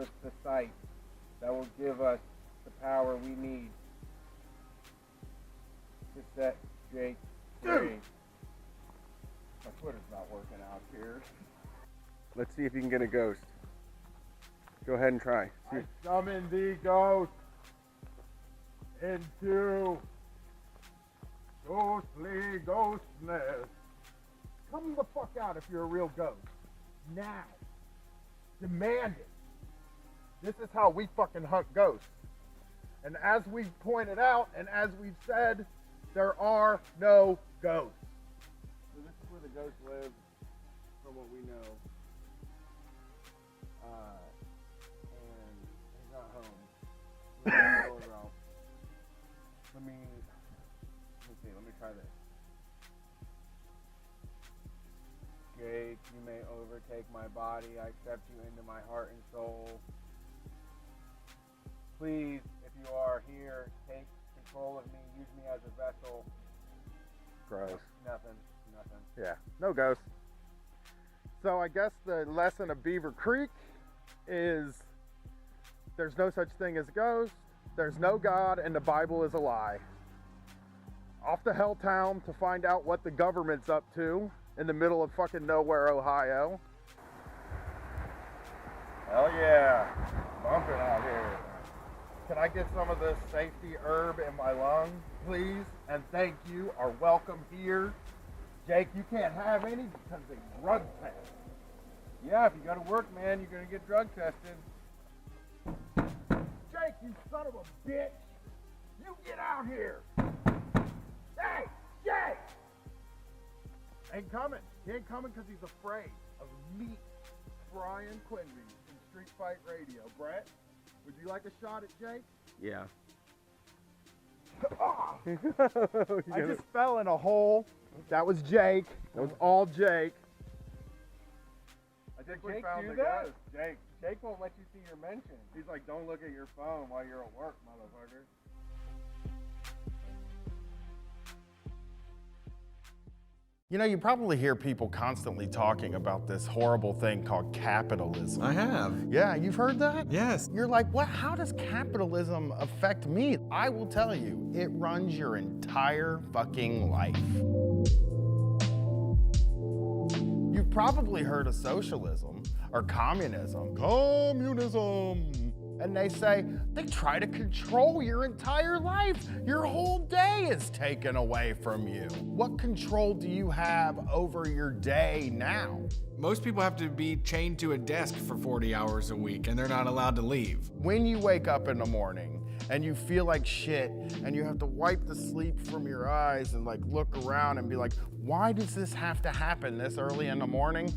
us the sight that will give us the power we need to set Jake free. My Twitter's not working out here. Let's see if you can get a ghost. Go ahead and try. See. I summon thee, ghost, into ghostly ghostness. Come the fuck out if you're a real ghost. Now. Demand it. This is how we fucking hunt ghosts. And as we've pointed out, and as we've said, there are no ghosts. So this is where the ghost lives, from what we know. And he's not home. Let me see, let me try this. Jake, you may overtake my body. I accept you into my heart and soul. Please, if you are here, take control of me. Use me as a vessel. Gross. Nothing. Yeah, no ghosts. So I guess the lesson of Beaver Creek is there's no such thing as a ghost, there's no God, and the Bible is a lie. Off to Helltown to find out what the government's up to in the middle of fucking nowhere, Ohio. Hell yeah, bumping out here. Can I get some of this safety herb in my lungs, please? And thank you, are welcome here. Jake, you can't have any because they drug test. Yeah, if you go to work, man, you're gonna get drug tested. Jake, you son of a bitch! You get out here! Hey, Jake! Ain't coming. He ain't coming because he's afraid of me, Brian Quinby, in Street Fight Radio. Brett, would you like a shot at Jake? Yeah. Oh, I just fell in a hole. That was Jake. That was all Jake. I think we found the ghost. Jake won't let you see your mention. He's like, don't look at your phone while you're at work, motherfucker. You know, you probably hear people constantly talking about this horrible thing called capitalism. I have. Yeah, you've heard that? Yes. You're like, what? How does capitalism affect me? I will tell you, it runs your entire fucking life. You've probably heard of socialism or communism. Communism! And they say, they try to control your entire life. Your whole day is taken away from you. What control do you have over your day now? Most people have to be chained to a desk for 40 hours a week and they're not allowed to leave. When you wake up in the morning and you feel like shit and you have to wipe the sleep from your eyes and like look around and be like, why does this have to happen this early in the morning?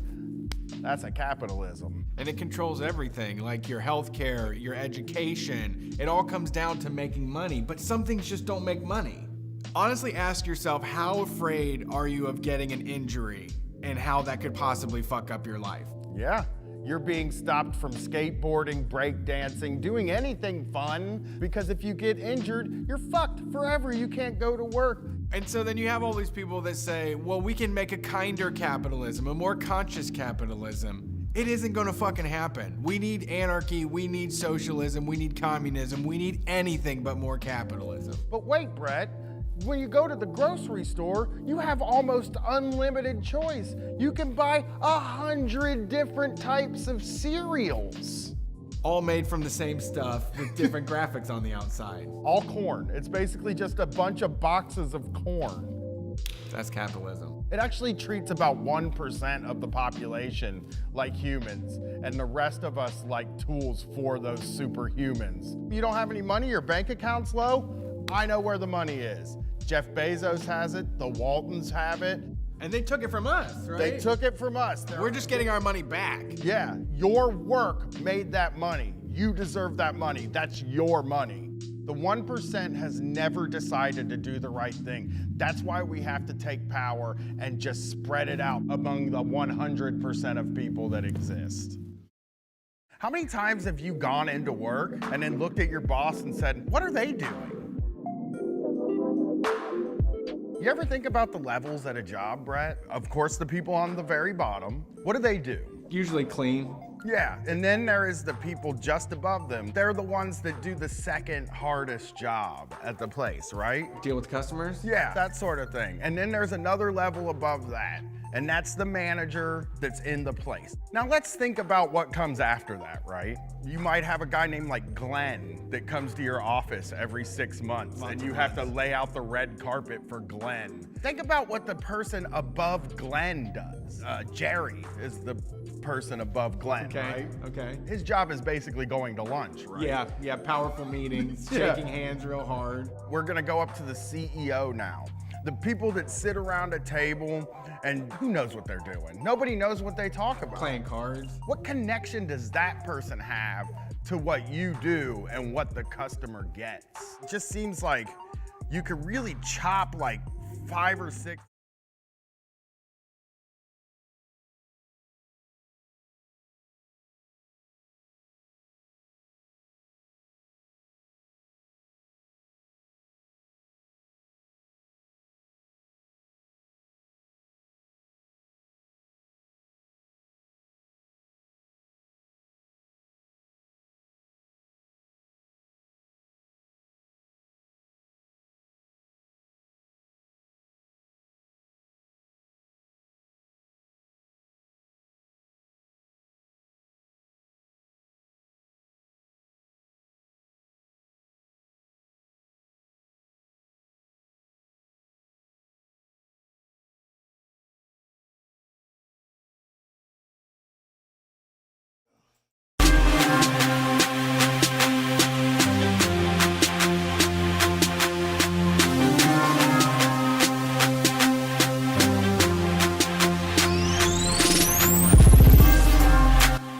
That's a capitalism. And it controls everything, like your healthcare, your education. It all comes down to making money, but some things just don't make money. Honestly, ask yourself, how afraid are you of getting an injury and how that could possibly fuck up your life? Yeah, you're being stopped from skateboarding, breakdancing, doing anything fun, because if you get injured, you're fucked forever. You can't go to work. And so then you have all these people that say, well, we can make a kinder capitalism, a more conscious capitalism. It isn't gonna fucking happen. We need anarchy, we need socialism, we need communism, we need anything but more capitalism. But wait, Brett, when you go to the grocery store, you have almost unlimited choice. You can buy 100 different types of cereals. All made from the same stuff with different graphics on the outside. All corn. It's basically just a bunch of boxes of corn. That's capitalism. It actually treats about 1% of the population like humans, and the rest of us like tools for those superhumans. You don't have any money, your bank account's low? I know where the money is. Jeff Bezos has it, the Waltons have it. And they took it from us, right? They took it from us. We're just getting our money back. Yeah, your work made that money. You deserve that money. That's your money. The 1% has never decided to do the right thing. That's why we have to take power and just spread it out among the 100% of people that exist. How many times have you gone into work and then looked at your boss and said, what are they doing? You ever think about the levels at a job, Brett? Of course, the people on the very bottom. What do? Usually clean. Yeah, and then there is the people just above them. They're the ones that do the second hardest job at the place, right? Deal with customers? Yeah, that sort of thing. And then there's another level above that, and that's the manager that's in the place. Now let's think about what comes after that, right? You might have a guy named like Glenn that comes to your office every 6 months, and you have to lay out the red carpet for Glenn. Think about what the person above Glenn does. Jerry is the person above Glenn, right? Okay. His job is basically going to lunch, right? Yeah, powerful meetings, Yeah. shaking hands real hard. We're gonna go up to the CEO now. The people that sit around a table and who knows what they're doing? Nobody knows what they talk about. Playing cards. What connection does that person have to what you do and what the customer gets? It just seems like you could really chop like 5 or 6.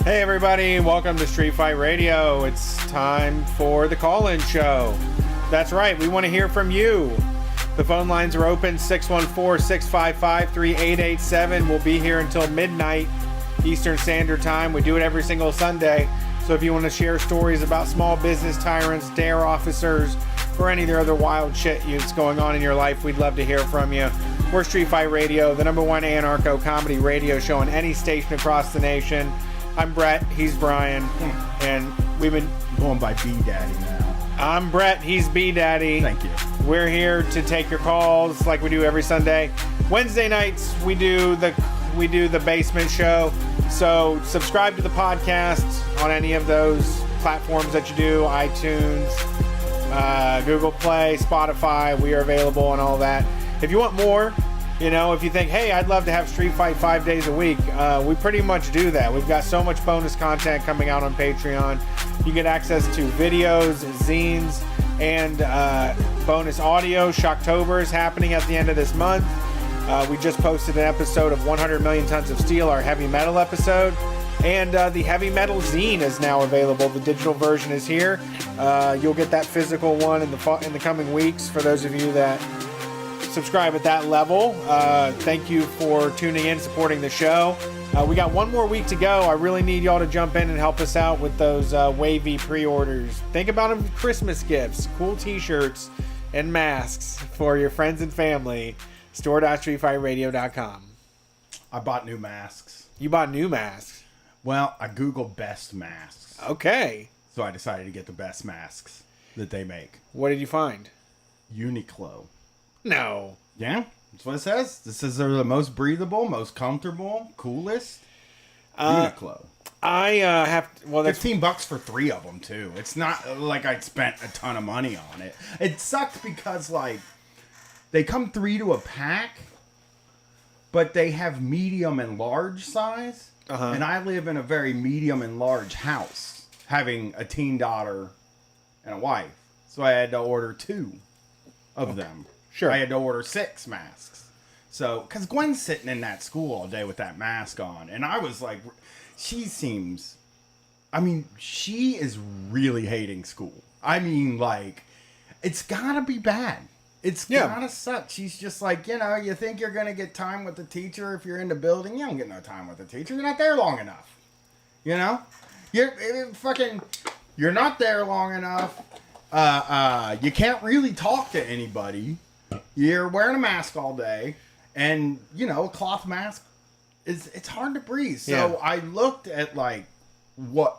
Hey everybody, welcome to Street Fight Radio. It's time for the call-in show. That's right, we want to hear from you. The phone lines are open, 614-655-3887. We'll be here until midnight Eastern Standard Time. We do it every single Sunday. So if you want to share stories about small business tyrants, D.A.R.E officers, or any of the other wild shit that's going on in your life, we'd love to hear from you. We're Street Fight Radio, the #1 anarcho comedy radio show on any station across the nation. I'm Brett, he's Brian, and we've been Going by B Daddy now. I'm Brett, he's B Daddy. Thank you. We're here to take your calls like we do every Sunday. Wednesday nights we do the basement show. So subscribe to the podcast on any of those platforms that you do, iTunes, Google Play, Spotify. We are available on all that. If you want more, you know, if you think, hey, I'd love to have Street Fight 5 days a week, we pretty much do that. We've got so much bonus content coming out on Patreon. You get access to videos, zines, and bonus audio. Shocktober is happening at the end of this month. We just posted an episode of 100 Million Tons of Steel, our heavy metal episode. And the heavy metal zine is now available. The digital version is here. You'll get that physical one in the coming weeks for those of you that subscribe at that level. Thank you for tuning in, supporting the show. We got one more week to go. I really need y'all to jump in and help us out with those wavy pre-orders. Think about them, Christmas gifts, cool t-shirts, and masks for your friends and family. Store.streetfightradio.com. I bought new masks. You bought new masks? Well, I Googled best masks. Okay. So I decided to get the best masks that they make. What did you find? Uniqlo. No. Yeah, that's what it says. This is the most breathable, most comfortable, coolest. Uniqlo. I have... Well, that's... $15 for 3 of them, too. It's not like I spent a ton of money on it. It sucked because, like, they come 3 to a pack, but they have medium and large size. Uh-huh. And I live in a very medium and large house, having a teen daughter and a wife. So I had to order 2 of them. Sure. I had to order 6 masks. So, because Gwen's sitting in that school all day with that mask on. And I was like, she is really hating school. I mean, like, it's gotta be bad. It's gotta suck. She's just like, you know, you think you're gonna get time with the teacher if you're in the building. You don't get no time with the teacher. You're not there long enough. You know? You're not there long enough. You can't really talk to anybody. You're wearing a mask all day. And, you know, a cloth mask it's hard to breathe. So I looked at, like, what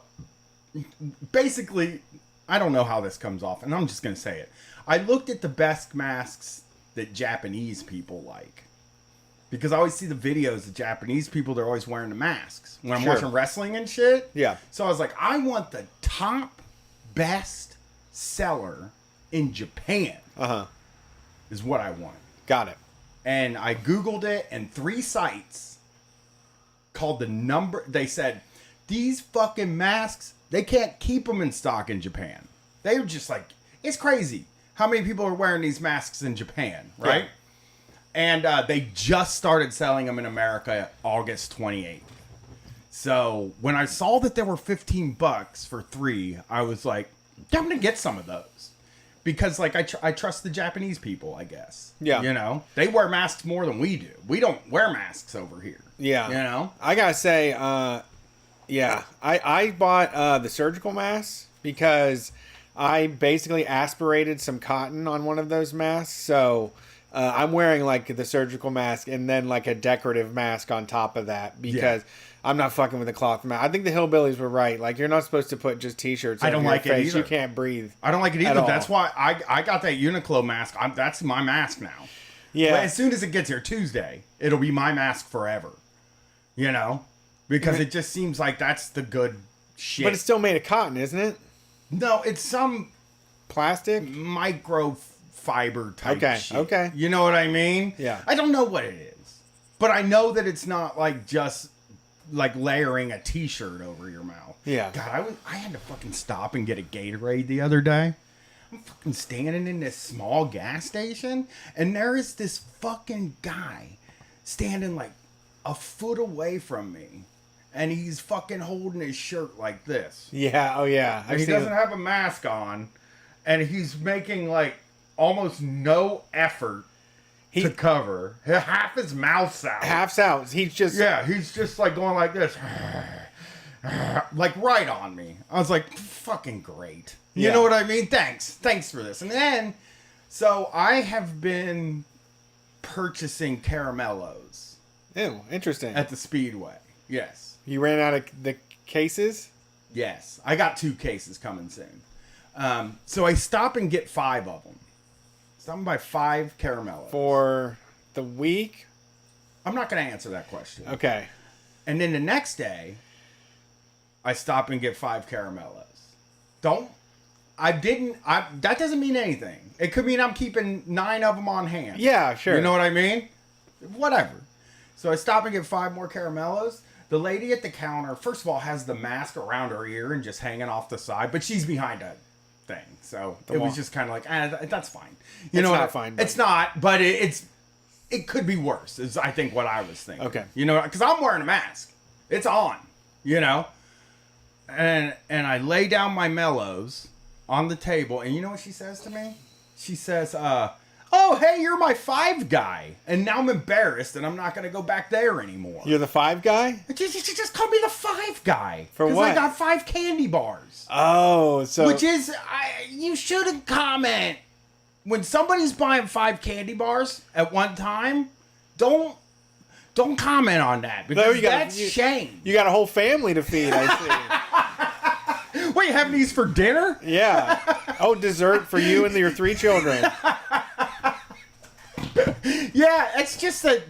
basically, I don't know how this comes off, and I'm just going to say it. I looked at the best masks that Japanese people like. Because I always see the videos of Japanese people, they're always wearing the masks. When I'm watching wrestling and shit. Yeah. So I was like, I want the top best seller in Japan. Is what I want. Got it. And I Googled it, and 3 sites called the number. They said, these fucking masks, they can't keep them in stock in Japan. They were just like, it's crazy how many people are wearing these masks in Japan, right? Yeah. And they just started selling them in America August 28th. So when I saw that there were $15 for 3, I was like, I'm going to get some of those. Because, like, I trust the Japanese people, I guess. Yeah. You know? They wear masks more than we do. We don't wear masks over here. Yeah. You know? I got to say, yeah, I bought the surgical masks because I basically aspirated some cotton on one of those masks. So I'm wearing, like, the surgical mask and then, like, a decorative mask on top of that because... Yeah. I'm not fucking with the cloth mask. I think the hillbillies were right. Like, you're not supposed to put just t-shirts on your face. It either. You can't breathe. I don't like it either. That's why I got that Uniqlo mask. That's my mask now. Yeah. But as soon as it gets here Tuesday, it'll be my mask forever. You know? Because it just seems like that's the good shit. But it's still made of cotton, isn't it? No, it's some... plastic? Microfiber type shit. Okay. You know what I mean? Yeah. I don't know what it is. But I know that it's not like just... like layering a t-shirt over your mouth. Yeah. God, I had to fucking stop and get a Gatorade the other day. I'm fucking standing in this small gas station, and there is this fucking guy standing like a foot away from me, and he's fucking holding his shirt like this. Yeah, oh yeah. And he doesn't have a mask on, and he's making like almost no effort to cover. Half his mouth's out. Half's out. He's just... yeah, he's just like going like this. Like right on me. I was like, fucking great. You know what I mean? Thanks for this. And then, so I have been purchasing caramellos. Ew, interesting. At the Speedway. Yes. You ran out of the cases? Yes. I got 2 cases coming soon. So I stop and get 5 of them. Stop and buy 5 caramellos. For the week? I'm not going to answer that question. Okay. And then the next day, I stop and get 5 caramellos. That doesn't mean anything. It could mean I'm keeping 9 of them on hand. Yeah, sure. You know what I mean? Whatever. So I stop and get 5 more caramellos. The lady at the counter, first of all, has the mask around her ear and just hanging off the side, but she's behind a thing. So it was just kind of like, that's fine. You know, not fine. It's not, but it could be worse, is I think what I was thinking. Okay. You know, because I'm wearing a mask. It's on, you know? And I lay down my mellows on the table, and you know what she says to me? She says, oh, hey, you're my 5 guy. And now I'm embarrassed, and I'm not going to go back there anymore. You're the 5 guy? Just call me the 5 guy. For what? Because I got 5 candy bars. Oh, so... which is, you shouldn't comment. When somebody's buying 5 candy bars at one time, don't comment on that. Because that's shame. You got a whole family to feed, I see. Wait, you having these for dinner? Yeah. Oh, dessert for you and your 3 children. Yeah, it's just that,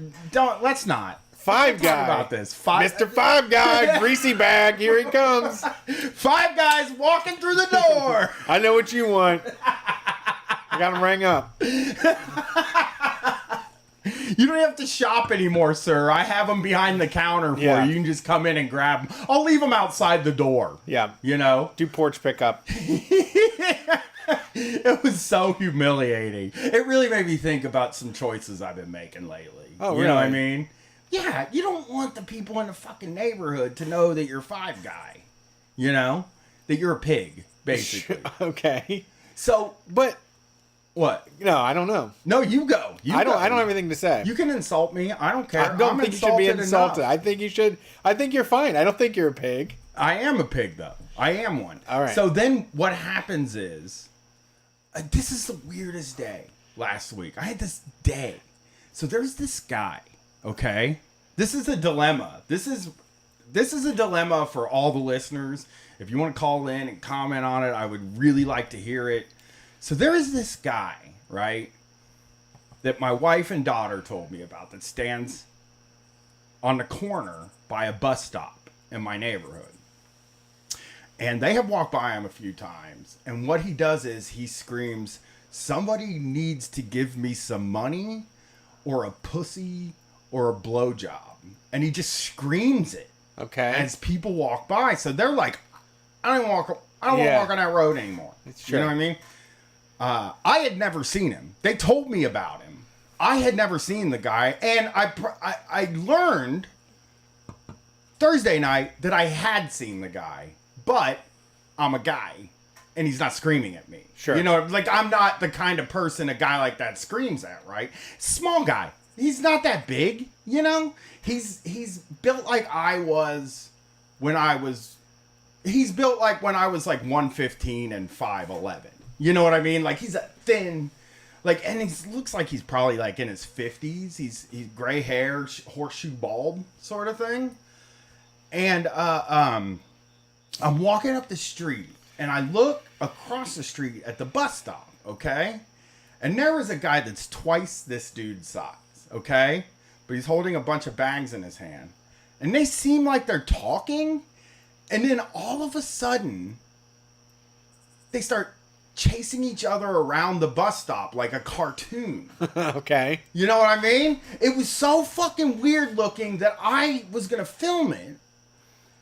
let's not. 5 guy. Talk about this. Mr. 5 guy, greasy bag, here he comes. 5 guys walking through the door. I know what you want. I got him rang up. You don't have to shop anymore, sir. I have them behind the counter for you. You can just come in and grab them. I'll leave them outside the door. Yeah. You know? Do porch pickup. It was so humiliating. It really made me think about some choices I've been making lately. Oh, really? You know what I mean? Yeah, you don't want the people in the fucking neighborhood to know that you're 5 guy. You know? That you're a pig, basically. Okay. So, but... what? No, I don't know. No, you go. I don't have anything to say. You can insult me. I don't care. I don't think you should be insulted. Enough. I think you should. I think you're fine. I don't think you're a pig. I am a pig, though. I am one. All right. So then what happens is, this is the weirdest day last week. I had this day. So there's this guy, okay? This is a dilemma. This is this is a dilemma for all the listeners. If you want to call in and comment on it, I would really like to hear it. So there is this guy, right, that my wife and daughter told me about that stands on the corner by a bus stop in my neighborhood. And they have walked by him a few times. And what he does is he screams, "Somebody needs to give me some money or a pussy or a blowjob." And he just screams it. Okay. As people walk by. So they're like, I don't want to walk on that road anymore. You know what I mean? I had never seen him. They told me about him. I had never seen the guy. And I learned Thursday night that I had seen the guy. But I'm a guy. And he's not screaming at me. Sure. You know, like I'm not the kind of person a guy like that screams at, right? Small guy. He's not that big, you know? He's built like I was when I was... He's built like when I was like 115 and 5'11". You know what I mean? Like he's a thin... Like, and he looks like he's probably like in his 50s. He's gray hair, horseshoe bald sort of thing. And I'm walking up the street and I look across the street at the bus stop, okay? And there was a guy that's twice this dude's size, okay? But he's holding a bunch of bags in his hand. And they seem like they're talking. And then all of a sudden, they start chasing each other around the bus stop like a cartoon. Okay. You know what I mean? It was so fucking weird looking that I was going to film it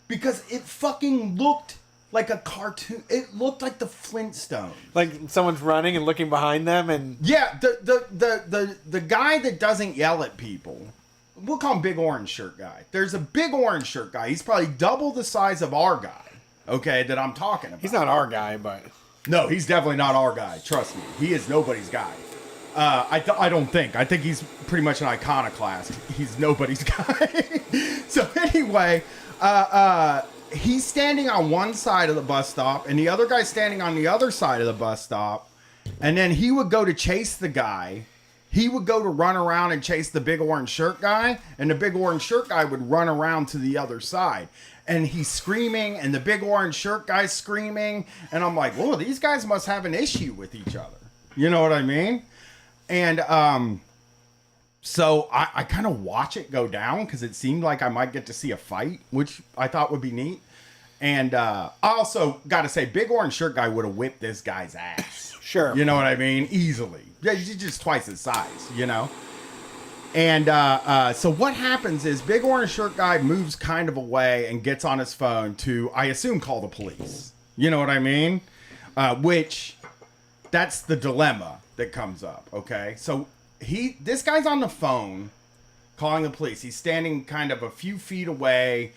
because it fucking looked like a cartoon. It looked like the Flintstones. Like someone's running and looking behind them and... Yeah, the guy that doesn't yell at people, we'll call him Big Orange Shirt Guy. There's a Big Orange Shirt Guy. He's probably double the size of our guy, okay, that I'm talking about. He's not our guy, but... No, he's definitely not our guy. Trust me. He is nobody's guy. I don't think. I think he's pretty much an iconoclast. He's nobody's guy. So anyway, he's standing on one side of the bus stop, and the other guy's standing on the other side of the bus stop. And then he would go to chase the guy. He would go to run around and chase the Big Orange Shirt Guy, and the Big Orange Shirt Guy would run around to the other side. And he's screaming, and the Big Orange Shirt Guy's screaming, and I'm like, whoa, these guys must have an issue with each other. You know what I mean? And so I kind of watch it go down, because it seemed like I might get to see a fight, which I thought would be neat. And I also got to say, Big Orange Shirt Guy would have whipped this guy's ass. Sure. You know what I mean? Easily. Yeah, he's just twice his size, you know? And so what happens is Big Orange Shirt Guy moves kind of away and gets on his phone to, I assume, call the police. You know what I mean? Which, that's the dilemma that comes up, okay? So this guy's on the phone calling the police. He's standing kind of a few feet away,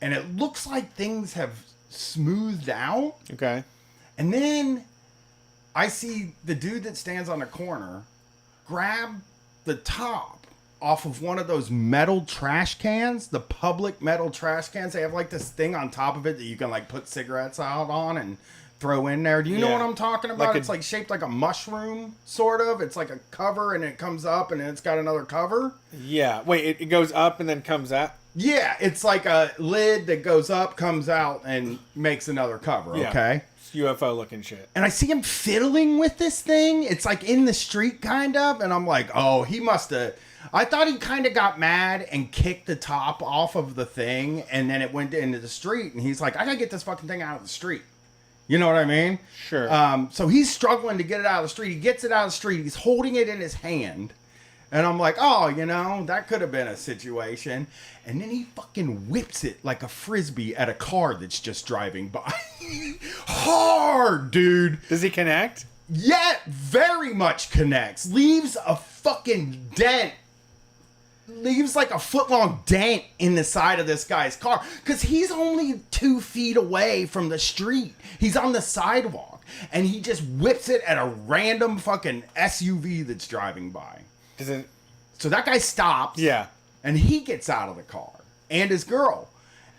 and it looks like things have smoothed out. Okay. And then I see the dude that stands on the corner grab the top off of one of those metal trash cans, the public metal trash cans. They have like this thing on top of it that you can like put cigarettes out on and throw in there. Do you know what I'm talking about? Like it's like shaped like a mushroom, sort of. It's like a cover and it comes up and it's got another cover. Yeah. Wait, it goes up and then comes out? Yeah, it's like a lid that goes up, comes out, and makes another cover, okay? It's UFO looking shit. And I see him fiddling with this thing. It's like in the street, kind of. And I'm like, oh, he must have... I thought he kind of got mad and kicked the top off of the thing, and then it went into the street, and he's like, I gotta get this fucking thing out of the street. You know what I mean? Sure. So he's struggling to get it out of the street. He gets it out of the street. He's holding it in his hand. And I'm like, oh, you know, that could have been a situation. And then he fucking whips it like a Frisbee at a car that's just driving by. Hard, dude. Does he connect? Yeah, very much connects. Leaves a fucking dent. Leaves like a foot-long dent in the side of this guy's car. Because he's only 2 feet away from the street. He's on the sidewalk. And he just whips it at a random fucking SUV that's driving by. So that guy stops. Yeah. And he gets out of the car. And his girl.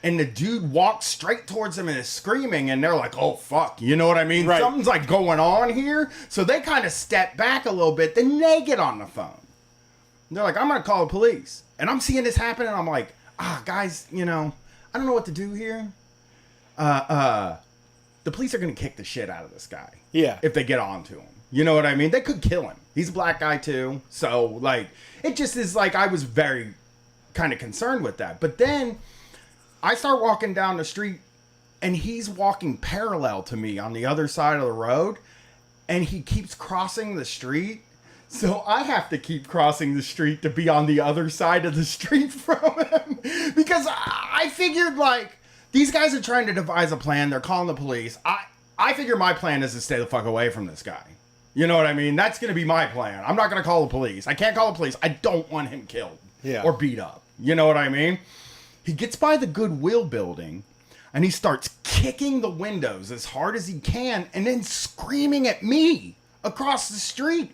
And the dude walks straight towards him and is screaming. And they're like, oh, fuck. You know what I mean? Right. Something's like going on here. So they kind of step back a little bit. Then they get on the phone. And they're like, I'm going to call the police. And I'm seeing this happen. And I'm like, guys, you know, I don't know what to do here. The police are going to kick the shit out of this guy. Yeah. If they get onto him. You know what I mean? They could kill him. He's a black guy too. So, like, it just is like, I was very kind of concerned with that. But then I start walking down the street and he's walking parallel to me on the other side of the road. And he keeps crossing the street. So I have to keep crossing the street to be on the other side of the street from him. Because I figured, like, these guys are trying to devise a plan. They're calling the police. I figure my plan is to stay the fuck away from this guy. You know what I mean? That's going to be my plan. I'm not going to call the police. I can't call the police. I don't want him killed or beat up. You know what I mean? He gets by the Goodwill building and he starts kicking the windows as hard as he can and then screaming at me across the street.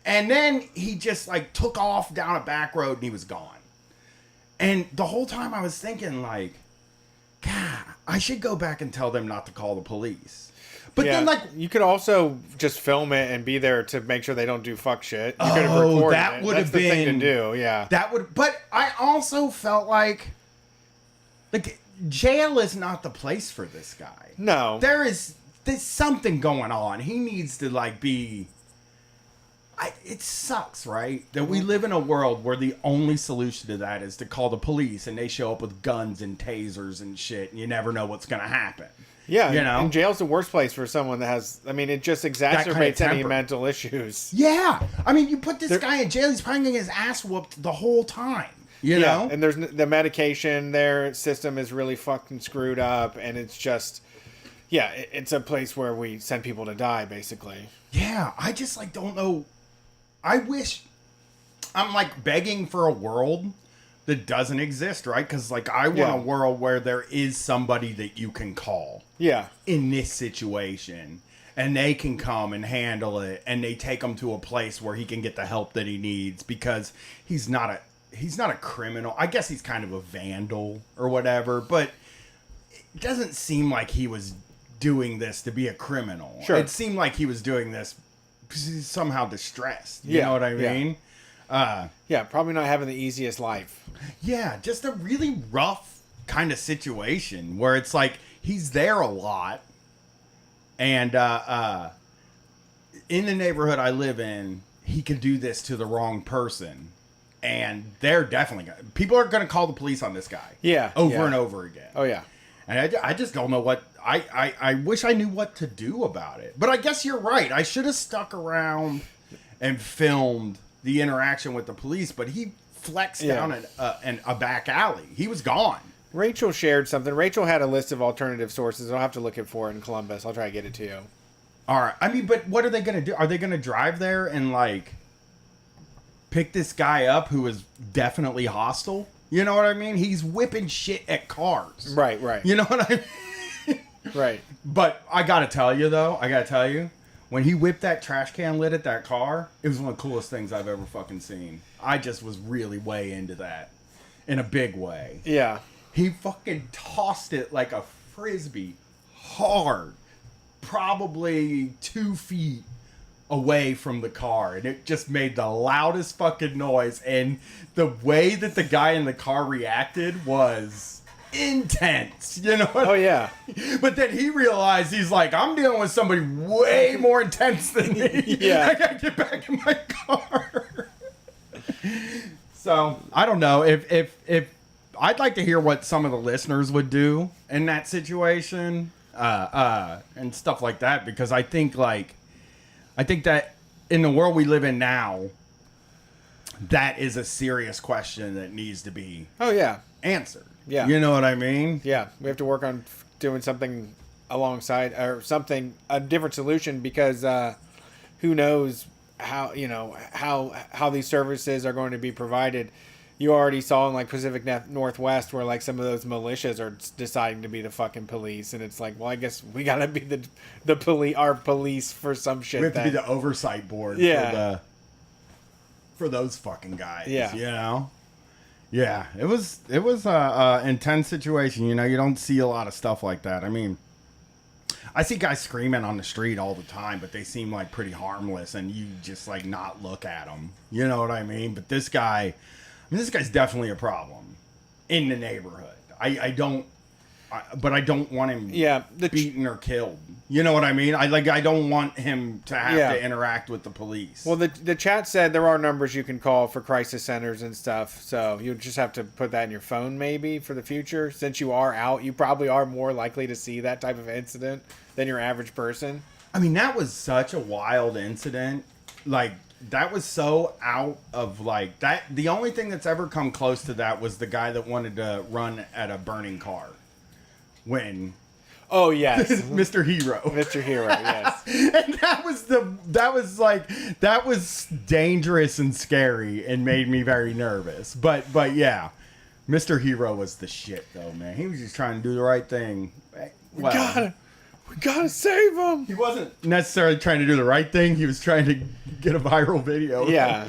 And then he just like took off down a back road and he was gone. And the whole time I was thinking like, God, I should go back and tell them not to call the police. But then, like, you could also just film it and be there to make sure they don't do fuck shit. You could have recorded that would have the been thing to do. Yeah, that would. But I also felt like jail is not the place for this guy. No, there's something going on. He needs to like be. It sucks, right? That we live in a world where the only solution to that is to call the police and they show up with guns and tasers and shit, and you never know what's gonna happen. Yeah, you know, and jail's the worst place for someone that has. I mean, it just exacerbates any mental issues. Yeah, I mean, you put this guy in jail; he's probably getting his ass whooped the whole time. You know, and there's the medication. Their system is really fucking screwed up, and it's just, it's a place where we send people to die, basically. Yeah, I just like don't know. I wish I'm like begging for a world that doesn't exist, right? Because like I want a world where there is somebody that you can call. Yeah. In this situation, and they can come and handle it, and they take him to a place where he can get the help that he needs because he's not a criminal. I guess he's kind of a vandal or whatever, but it doesn't seem like he was doing this to be a criminal. Sure. It seemed like he was doing this because he's somehow distressed. You know what I mean? Probably not having the easiest life. Yeah, just a really rough kind of situation where it's like he's there a lot, and in the neighborhood I live in, he could do this to the wrong person, and they're definitely people are going to call the police on this guy. Over and over again. Oh yeah, and I just don't know what I wish I knew what to do about it. But I guess you're right. I should have stuck around and filmed the interaction with the police, but he flexed down a back alley. He was gone. Rachel shared something. Rachel had a list of alternative sources. I'll have to look for it in Columbus. I'll try to get it to you. All right. I mean, but what are they going to do? Are they going to drive there and like pick this guy up who is definitely hostile? You know what I mean? He's whipping shit at cars. Right. You know what I mean? Right. But I got to tell you, when he whipped that trash can lid at that car, it was one of the coolest things I've ever fucking seen. I just was really way into that in a big way. Yeah. He fucking tossed it like a frisbee hard, probably 2 feet away from the car. And it just made the loudest fucking noise. And the way that the guy in the car reacted was intense, you know what? Oh yeah. But then he realized, he's like, I'm dealing with somebody way more intense than me. Yeah. I gotta get back in my car. So I don't know if I'd like to hear what some of the listeners would do in that situation, and stuff like that, because I think that in the world we live in now, that is a serious question that needs to be answered. Yeah. You know what I mean? Yeah. We have to work on doing something alongside, or something, a different solution, because who knows how these services are going to be provided. You already saw in like Pacific Northwest where like some of those militias are deciding to be the fucking police, and it's like, well, I guess we gotta be our police for some shit. We have to be the oversight board. For those fucking guys. Yeah. You know. Yeah, it was a intense situation. You know, you don't see a lot of stuff like that. I mean, I see guys screaming on the street all the time, but they seem like pretty harmless, and you just like not look at them. You know what I mean? But this guy's definitely a problem in the neighborhood. I don't but I don't want him the beaten or killed. You know what I mean? I don't want him to have to interact with the police. Well, the chat said there are numbers you can call for crisis centers and stuff. So you just have to put that in your phone maybe for the future. Since you are out, you probably are more likely to see that type of incident than your average person. I mean, that was such a wild incident. Like, that was so out of, like, that. The only thing that's ever come close to that was the guy that wanted to run at a burning car. Oh, yes. Mr. Hero. Mr. Hero, yes. And that was dangerous and scary and made me very nervous. But yeah, Mr. Hero was the shit, though, man. He was just trying to do the right thing. Well, we gotta save him. He wasn't necessarily trying to do the right thing. He was trying to get a viral video. Yeah.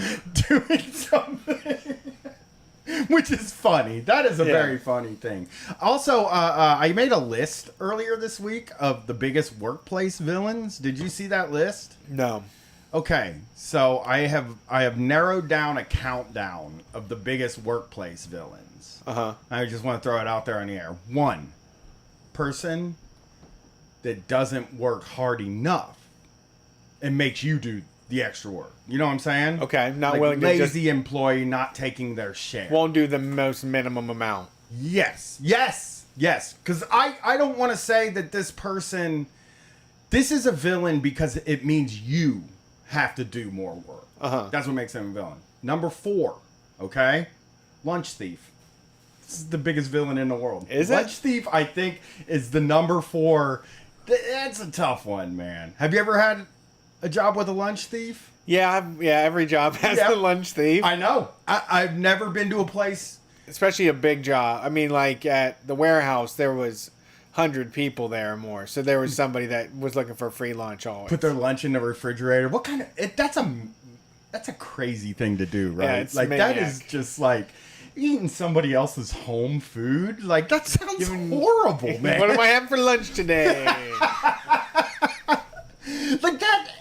Doing something. Which is funny. That is a very funny thing. Also, I made a list earlier this week of the biggest workplace villains. Did you see that list? No. Okay, so I have narrowed down a countdown of the biggest workplace villains. I just want to throw it out there on the air. 1, person that doesn't work hard enough and makes you do the extra work. You know what I'm saying? Okay, not like willing to lazy employee not taking their share. Won't do the most minimum amount. Yes. Because I don't want to say that this person... This is a villain because it means you have to do more work. That's what makes him a villain. Number 4, okay? Lunch thief. This is the biggest villain in the world. Is it? Lunch thief, I think, is the number 4. That's a tough one, man. Have you ever had a job with a lunch thief? Yeah, every job has a lunch thief. I know. I've never been to a place... Especially a big job. I mean, like at the warehouse, there was 100 people there or more. So there was somebody that was looking for free lunch always. Put their lunch in the refrigerator. What kind of... That's a crazy thing to do, right? Yeah, it's like, maniac. that is just like... Eating somebody else's home food? Like, that sounds horrible, man. What am I having for lunch today? Like that...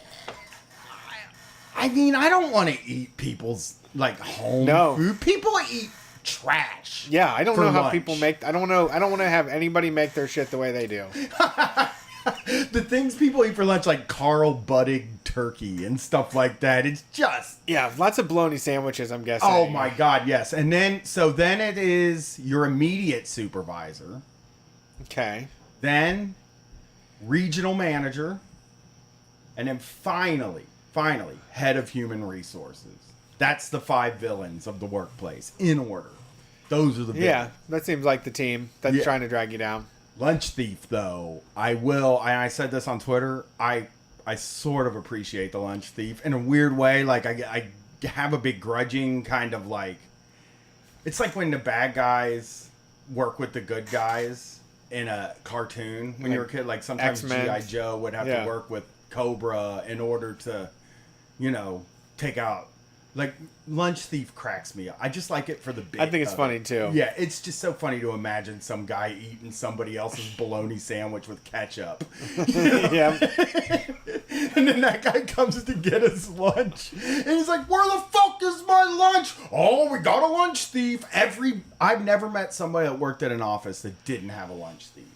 I mean, I don't want to eat people's, like, home food. People eat trash. Yeah, I don't know how lunch. people make... I don't know. I don't want to have anybody make their shit the way they do. The things people eat for lunch, like Carl Buddig turkey and stuff like that, it's just... Yeah, lots of bologna sandwiches, I'm guessing. Oh, my God, yes. And then it is your immediate supervisor. Okay. Then regional manager. And then finally, head of human resources. That's the 5 villains of the workplace, in order. Those are the villains. Yeah, that seems like the team that's trying to drag you down. Lunch thief, though, I said this on Twitter, I sort of appreciate the lunch thief in a weird way. Like, I have a begrudging kind of like... It's like when the bad guys work with the good guys in a cartoon when you were a kid. Like, sometimes G.I. Joe would have to work with Cobra in order to, take out... Like, lunch thief cracks me up. I just like it for the bit. I think it's funny, too. Yeah, it's just so funny to imagine some guy eating somebody else's bologna sandwich with ketchup. Yeah. And then that guy comes to get his lunch. And he's like, where the fuck is my lunch? Oh, we got a lunch thief. I've never met somebody that worked at an office that didn't have a lunch thief.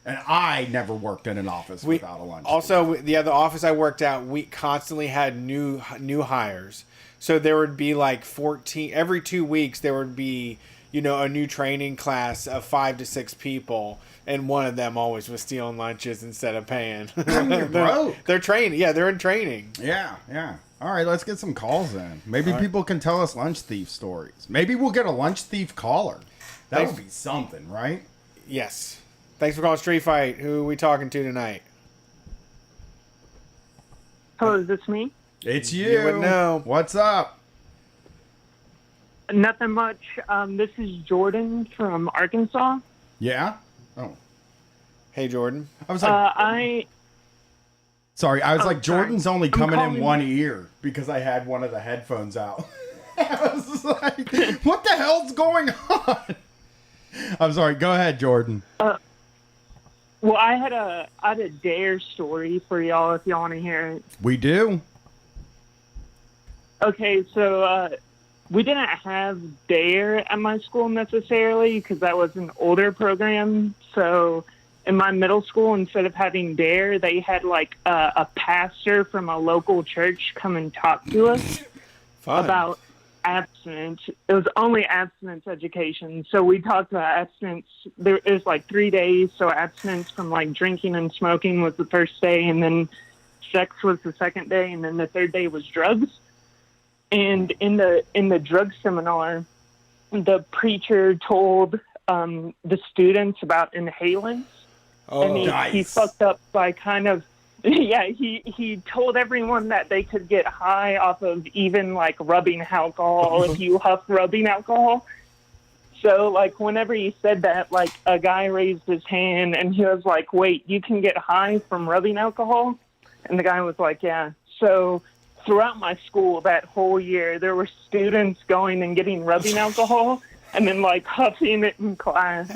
And I never worked in an office without a lunch thief. Also, the office I worked at, we constantly had new hires. So there would be like 14 every 2 weeks. There would be, a new training class of 5 to 6 people, and one of them always was stealing lunches instead of paying. You're broke. They're training. Yeah, they're in training. Yeah. All right, let's get some calls in. Maybe people can tell us lunch thief stories. Maybe we'll get a lunch thief caller. That would be something, right? Yes. Thanks for calling Street Fight. Who are we talking to tonight? Hello, is this me? It's you. You would know. What's up? Nothing much. This is Jordan from Arkansas. Yeah? Oh. Hey, Jordan. I was like... Sorry, I was like, Jordan's only coming in one ear because I had one of the headphones out. I was like, what the hell's going on? I'm sorry. Go ahead, Jordan. Well, I had a D.A.R.E story for y'all if y'all want to hear it. We do. Okay, so we didn't have D.A.R.E at my school necessarily because that was an older program. So in my middle school, instead of having D.A.R.E, they had like a pastor from a local church come and talk to us about abstinence. It was only abstinence education. So we talked about abstinence. It was like 3 days. So abstinence from like drinking and smoking was the first day, and then sex was the second day, and then the third day was drugs. And in the drug seminar, the preacher told the students about inhalants. And he fucked up by kind of, he told everyone that they could get high off of even like rubbing alcohol if you huff rubbing alcohol. So like whenever he said that, like a guy raised his hand and he was like, wait, you can get high from rubbing alcohol? And the guy was like, yeah. So throughout my school that whole year, there were students going and getting rubbing alcohol and then like huffing it in class.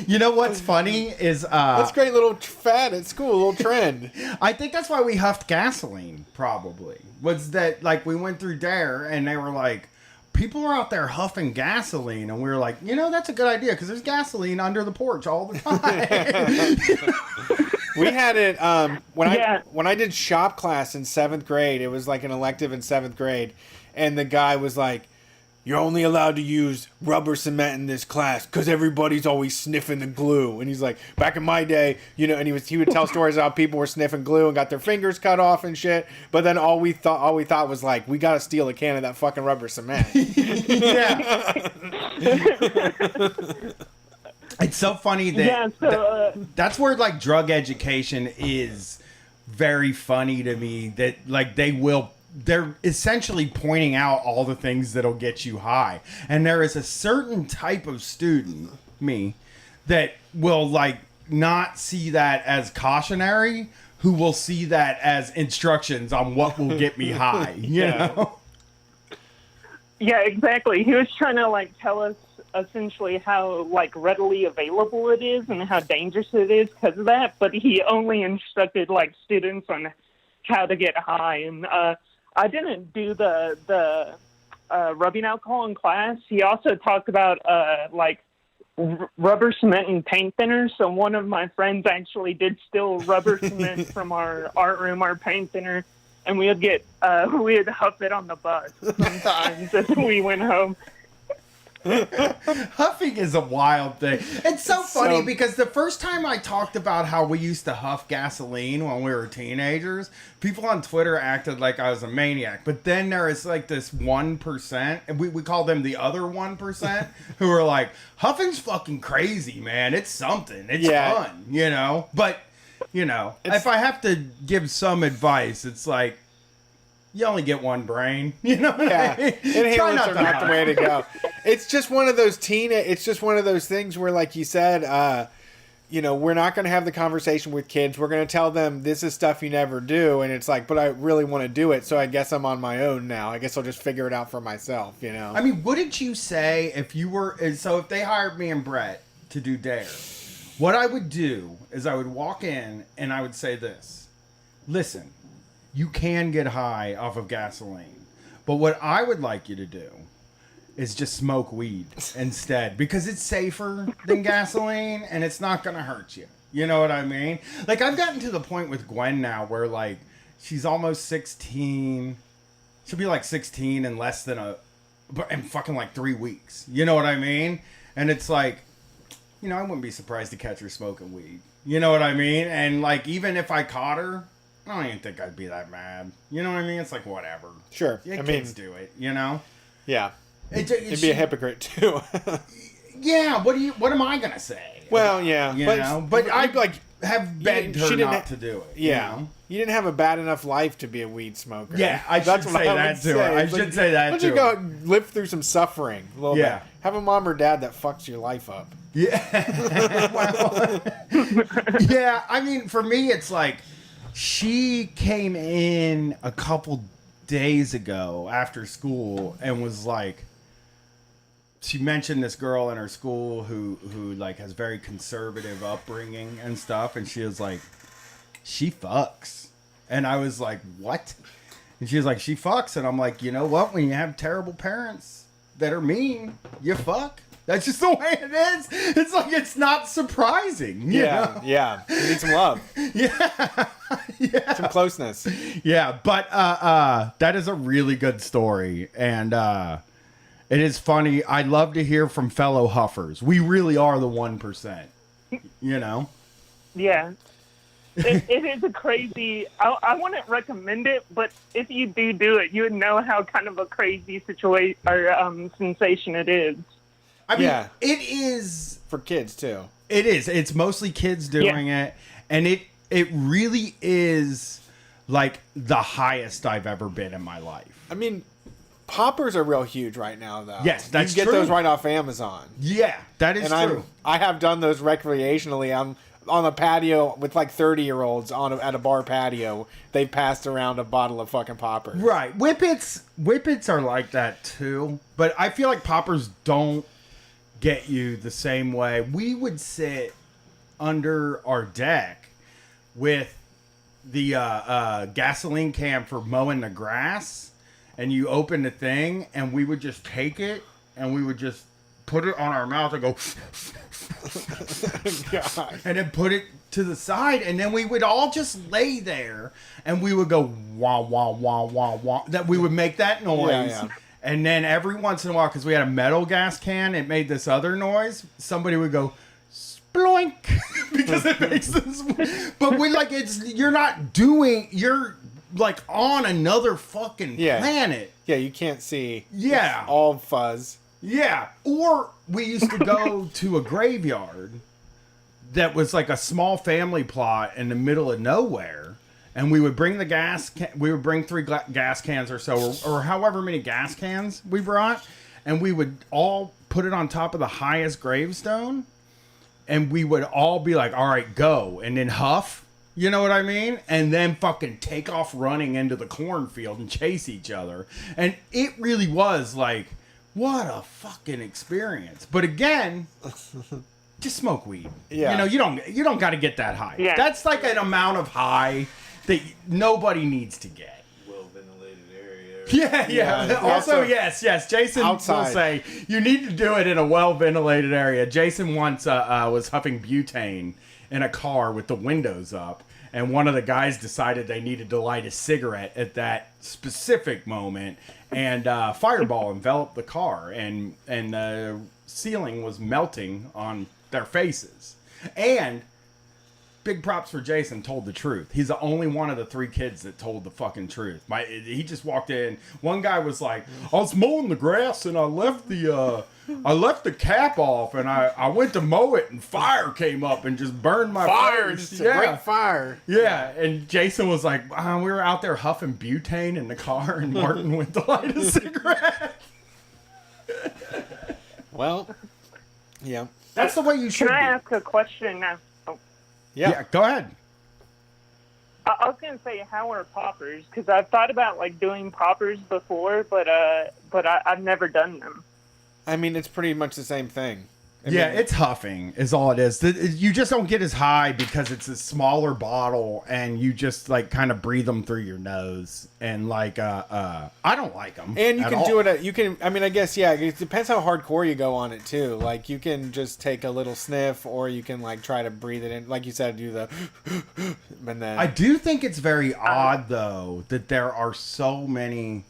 You know what's funny is that's a great little fad at school, little trend. I think that's why we huffed gasoline. Probably was that like we went through D.A.R.E and they were like, people are out there huffing gasoline, and we were like, you know, that's a good idea because there's gasoline under the porch all the time. We had it when I did shop class in 7th grade. It was like an elective in 7th grade, and the guy was like, "You're only allowed to use rubber cement in this class because everybody's always sniffing the glue." And he's like, "Back in my day, you know," and he would tell stories about people were sniffing glue and got their fingers cut off and shit. But then all we thought was like, we gotta steal a can of that fucking rubber cement. Yeah. It's so funny that that's where like drug education is very funny to me. That like they're essentially pointing out all the things that'll get you high. And there is a certain type of student, me, that will like not see that as cautionary, who will see that as instructions on what will get me high, you know? Yeah, exactly. He was trying to like tell us essentially how like readily available it is and how dangerous it is because of that, but he only instructed like students on how to get high. And I didn't do the rubbing alcohol in class. He also talked about like rubber cement and paint thinners. So one of my friends actually did steal rubber cement from our art room, our paint thinner, and we'd huff it on the bus sometimes as we went home. Huffing is a wild thing. It's so funny because the first time I talked about how we used to huff gasoline when we were teenagers, people on Twitter acted like I was a maniac. But then there is like this 1%, and we call them the other 1%, who are like, huffing's fucking crazy, man. It's something. It's fun, you know? But, you know, if I have to give some advice, it's like, you only get one brain, you know what I mean? Inhalants are not the way to go. It's just one of those it's just one of those things where, like you said, you know, we're not going to have the conversation with kids. We're going to tell them this is stuff you never do. And it's like, but I really want to do it. So I guess I'm on my own now. I guess I'll just figure it out for myself, you know? I mean, wouldn't you say if they hired me and Brett to do D.A.R.E, what I would do is I would walk in and I would say this, listen, you can get high off of gasoline, but what I would like you to do is just smoke weed instead, because it's safer than gasoline and it's not going to hurt you. You know what I mean? Like, I've gotten to the point with Gwen now where, like, she's almost 16. She'll be like 16 in less than in fucking like 3 weeks. You know what I mean? And it's like, you know, I wouldn't be surprised to catch her smoking weed. You know what I mean? And like, even if I caught her, I don't even think I'd be that mad. You know what I mean? It's like, whatever. Sure. Yeah, kids do it, you know? Yeah. You'd be a hypocrite too. Yeah, what am I gonna say? Well, yeah. But I'd like have begged her not to do it. Yeah. You know? You didn't have a bad enough life to be a weed smoker. Yeah, I should say that to her. I should say that to her. Why don't you go live through some suffering a little bit? Have a mom or dad that fucks your life up. Yeah. Well, yeah, I mean, for me, it's like, she came in a couple days ago after school and was like, she mentioned this girl in her school who like has very conservative upbringing and stuff, and she was like, she fucks. And I was like, what? And she's like, she fucks. And I'm like, you know what? When you have terrible parents that are mean, you fuck. That's just the way it is. It's like, it's not surprising. You know? Yeah. You need some love. Yeah. Some closeness. Yeah, but that is a really good story. And it is funny. I love to hear from fellow Huffers. We really are the 1%. You know? Yeah. It is a crazy. I wouldn't recommend it, but if you do it, you would know how kind of a crazy situation or sensation it is. I mean, it is for kids too. It is. It's mostly kids doing it, and it really is like the highest I've ever been in my life. I mean, poppers are real huge right now, though. Yes, that's you can get true. those right off Amazon. Yeah, that is true. I have done those recreationally. I'm on a patio with like 30-year-olds at a bar patio. They've passed around a bottle of fucking poppers. Right. Whippets are like that too, but I feel like poppers don't get you the same way. We would sit under our deck with the gasoline can for mowing the grass, and you open the thing, and we would just take it and we would just put it on our mouth and go God. and then put it to the side, and then we would all just lay there and we would go wah wah wah wah wah, that we would make that noise. Yeah. And then every once in a while, because we had a metal gas can, it made this other noise. Somebody would go sploink because it makes this. But we like you're like on another fucking planet. Yeah, you can't see. Yeah, it's all fuzz. Yeah, or we used to go to a graveyard that was like a small family plot in the middle of nowhere. And we would bring we would bring 3 gas cans or so, or however many gas cans we brought, and we would all put it on top of the highest gravestone, and we would all be like, all right, go, and then huff, you know what I mean? And then fucking take off running into the cornfield and chase each other. And it really was like, what a fucking experience. But again, just smoke weed. Yeah. You know, you don't got to get that high. Yeah. That's like an amount of high that nobody needs to get. Well-ventilated area. Yeah. Also, yes. Jason outside. will say you need to do it in a well-ventilated area. Jason once was huffing butane in a car with the windows up, and one of the guys decided they needed to light a cigarette at that specific moment, and fireball enveloped the car, and the ceiling was melting on their faces. And big props for Jason, told the truth. He's the only one of the 3 kids that told the fucking truth. He just walked in. One guy was like, I was mowing the grass and I left the cap off, and I went to mow it, and fire came up and just burned my face. Just a great fire. Yeah, and Jason was like, we were out there huffing butane in the car, and Martin went to light a cigarette. Well, yeah. That's the way you should Can I be. ask a question now? Yeah, go ahead. I was gonna say, how are poppers? Because I've thought about like doing poppers before, but I've never done them. I mean, it's pretty much the same thing. I Yeah, mean, it's huffing is all it is. You just don't get as high because it's a smaller bottle, and you just like kind of breathe them through your nose, and like I don't like them. and you can do it. I mean, I guess it depends how hardcore you go on it too. Like you can just take a little sniff, or you can like try to breathe it in, like you said, do the. And then I do think it's very odd though that there are so many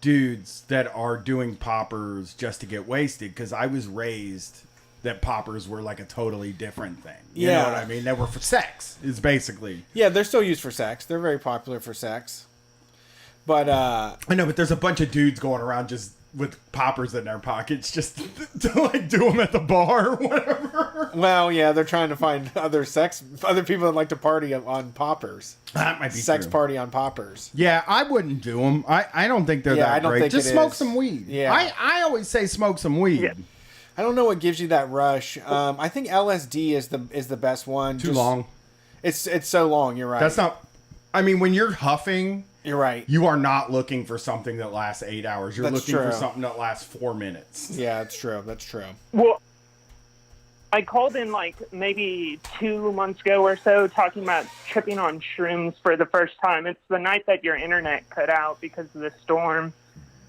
dudes that are doing poppers just to get wasted, because I was raised that poppers were like a totally different thing. You know what I mean? They were for sex, is basically. Yeah, they're still used for sex. They're very popular for sex. But I know, but there's a bunch of dudes going around just with poppers in their pockets just to like do them at the bar or whatever. well, yeah, they're trying to find other people that like to party on poppers. That might be Sex true. party on poppers. Yeah, I wouldn't do them. I don't think they're Yeah, that I don't great. think Just it smoke is. some weed. Yeah. I always say smoke some weed. Yeah. I don't know what gives you that rush. I think LSD is the best one. Too long. It's so long. You're right. That's not. I mean, when you're huffing, You're right. you are not looking for something that lasts 8 hours. You're That's looking for true. something that lasts 4 minutes. Yeah, that's true. That's true. Well, I called in like maybe 2 months ago or so talking about tripping on shrooms for the first time. It's the night that your internet cut out because of the storm.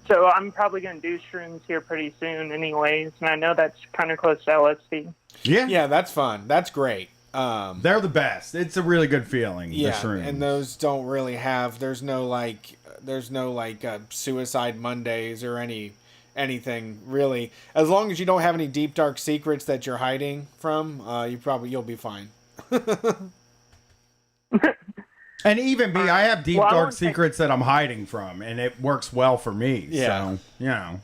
So I'm probably going to do shrooms here pretty soon anyways, and I know that's kind of close to LSD. Yeah, that's fun. That's great. They're the best. It's a really good feeling. Yeah, the shrooms. and those don't really have. There's no suicide Mondays or anything really. As long as you don't have any deep dark secrets that you're hiding from, you'll be fine. And even me, I have deep Well, dark secrets that I'm hiding from, and it works well for me. Yeah. So, you know.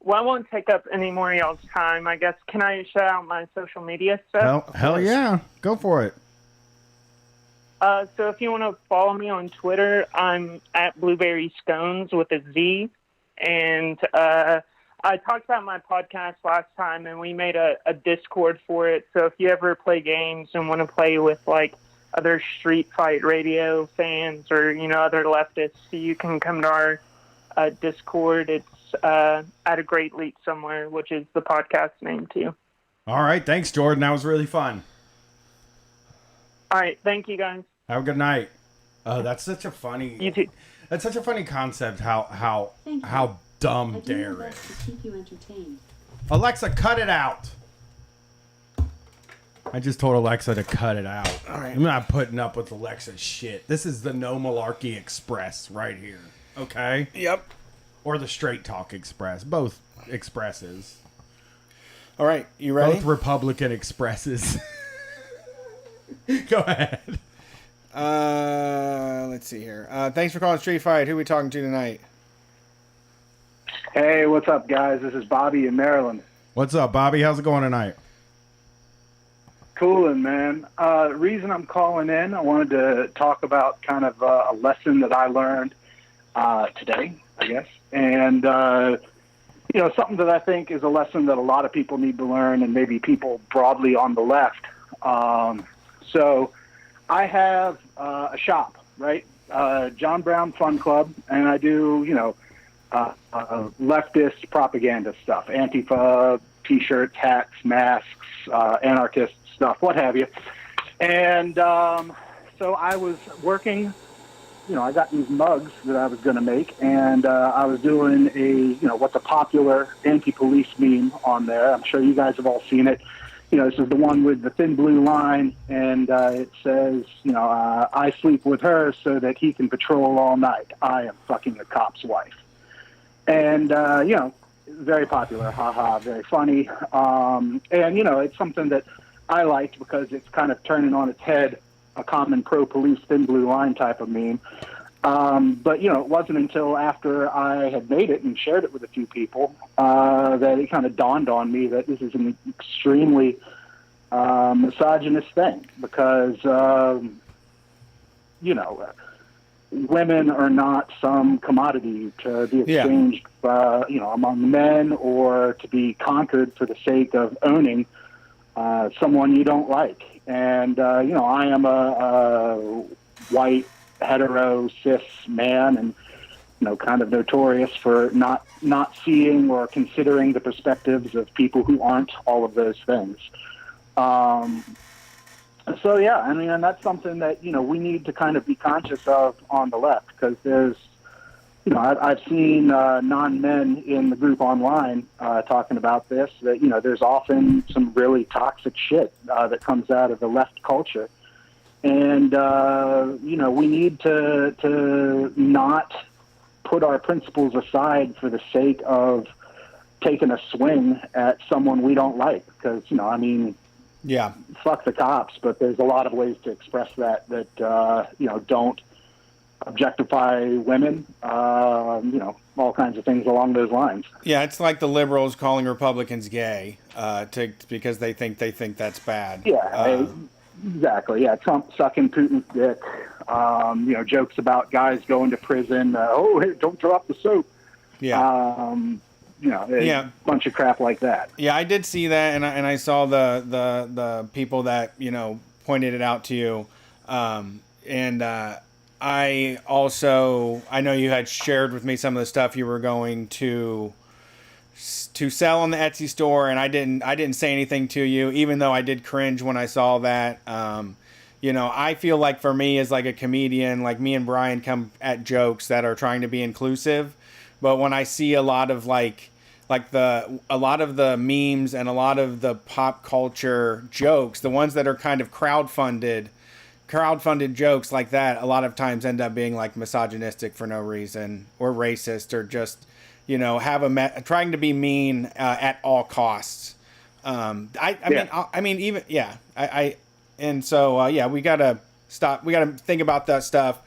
Well, I won't take up any more of y'all's time. I guess, can I shout out my social media stuff? Hell yeah. Go for it. So if you want to follow me on Twitter, I'm at Blueberry Scones with a Z. And I talked about my podcast last time, and we made a Discord for it. So if you ever play games and want to play with, like, other Street Fight Radio fans or, other leftists, you can come to our Discord. It's at a Great Leap Somewhere, which is the podcast name, too. All right. Thanks, Jordan. That was really fun. All right. Thank you, guys. Have a good night. That's such a funny... You too. That's such a funny concept, how dumb D.A.R.E is. To keep you entertained. Alexa, cut it out. I just told Alexa to cut it out. All right. I'm not putting up with Alexa's shit. This is the No Malarkey Express right here. Okay? Yep. Or the Straight Talk Express. Both expresses. All right. You ready? Both Republican expresses. Go ahead. Let's see here. Thanks for calling Street Fight. Who are we talking to tonight? Hey, what's up, guys? This is Bobby in Maryland. What's up, Bobby? How's it going tonight? Coolin', man. Reason I'm calling in, I wanted to talk about kind of a lesson that I learned today, I guess. And, something that I think is a lesson that a lot of people need to learn, and maybe people broadly on the left. So I have a shop, right? John Brown Fun Club, and I do, leftist propaganda stuff, Antifa, T-shirts, hats, masks, anarchist stuff, what have you. And so I was working, I got these mugs that I was going to make, and I was doing what's a popular anti-police meme on there. I'm sure you guys have all seen it. This is the one with the thin blue line, and it says, I sleep with her so that he can patrol all night. I am fucking a cop's wife. And, very popular, haha, very funny. And, it's something that I liked because it's kind of turning on its head a common pro-police thin blue line type of meme. But, it wasn't until after I had made it and shared it with a few people that it kind of dawned on me that this is an extremely misogynist thing because, women are not some commodity to be exchanged, among men or to be conquered for the sake of owning someone you don't like. And, I am a white, hetero, cis man and, kind of notorious for not seeing or considering the perspectives of people who aren't all of those things. So, yeah, and that's something that, we need to kind of be conscious of on the left because there's, I've seen non-men in the group online talking about this, that, there's often some really toxic shit that comes out of the left culture. And, we need to not put our principles aside for the sake of taking a swing at someone we don't like. Because, yeah, fuck the cops, but there's a lot of ways to express that don't objectify women, all kinds of things along those lines. Yeah, it's like the liberals calling Republicans gay because they think that's bad. Yeah, exactly. Yeah, Trump sucking Putin's dick. Jokes about guys going to prison. Hey, don't drop the soap. Yeah. A bunch of crap like that. Yeah, I did see that, and I saw the people that pointed it out to you, and I know you had shared with me some of the stuff you were going to to sell on the Etsy store, and I didn't say anything to you, even though I did cringe when I saw that. You know, I feel like for me as like a comedian, like me and Brian come at jokes that are trying to be inclusive, but when I see a lot of a lot of the memes and a lot of the pop culture jokes, the ones that are kind of crowdfunded jokes like that, a lot of times end up being like misogynistic for no reason, or racist, or just, you know, trying to be mean at all costs. And so we gotta stop. We gotta think about that stuff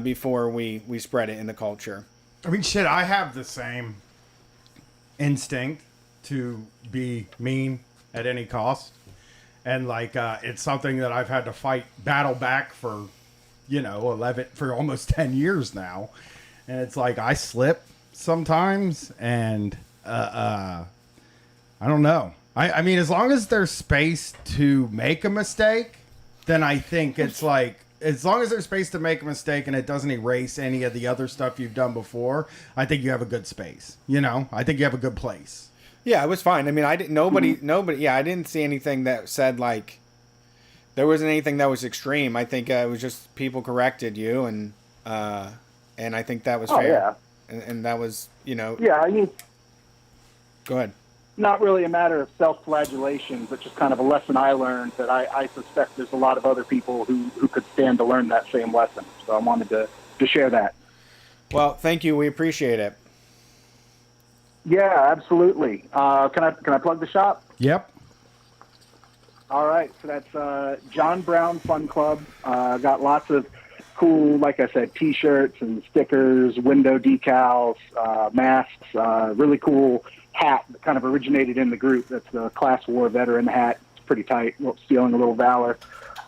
before we spread it in the culture. I mean, shit, I have the same instinct to be mean at any cost. And like, it's something that I've had to battle back for, you know, for almost 10 years now. And it's like, I slip sometimes, and I don't know. I mean, as long as there's space to make a mistake, then I think it's like, as long as there's space to make a mistake and it doesn't erase any of the other stuff you've done before, I think you have a good space. You know, I think you have a good place. Yeah, it was fine. I mean, I didn't see anything that said like, there wasn't anything that was extreme. I think it was just people corrected you, and I think that was fair. Yeah. And that was, you know. Yeah, I mean, go ahead. Not really a matter of self-flagellation, but just kind of a lesson I learned that I suspect there's a lot of other people who could stand to learn that same lesson. So I wanted to share that. Well, thank you. We appreciate it. Yeah, absolutely. Can I plug the shop? Yep. All right. So that's John Brown Fun Club. Got lots of cool, like I said, T-shirts and stickers, window decals, masks, really cool hat that kind of originated in the group. That's the class war veteran hat. It's pretty tight, stealing a little valor.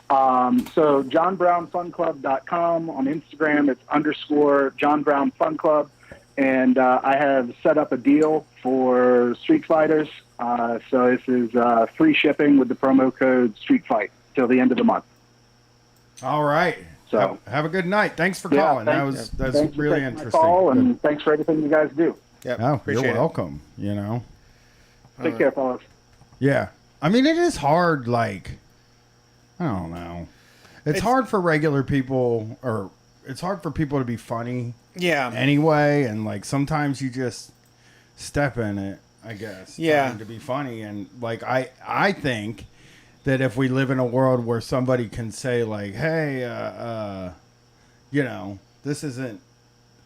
So johnbrownfunclub.com. On Instagram, it's _John Brown Fun Club. And I have set up a deal for Street Fighters. So this is free shipping with the promo code StreetFight till the end of the month. All right. So have a good night. Thanks for calling. That's really interesting. Call, and thanks for everything you guys do. Yeah, you're welcome. You know. Take care, fellas. Yeah, I mean, it is hard. Like, I don't know. It's hard for regular people, or it's hard for people to be funny. Yeah. Anyway, and like sometimes you just step in it, I guess. Yeah. Trying to be funny, and like I think that if we live in a world where somebody can say like, hey, you know, this isn't.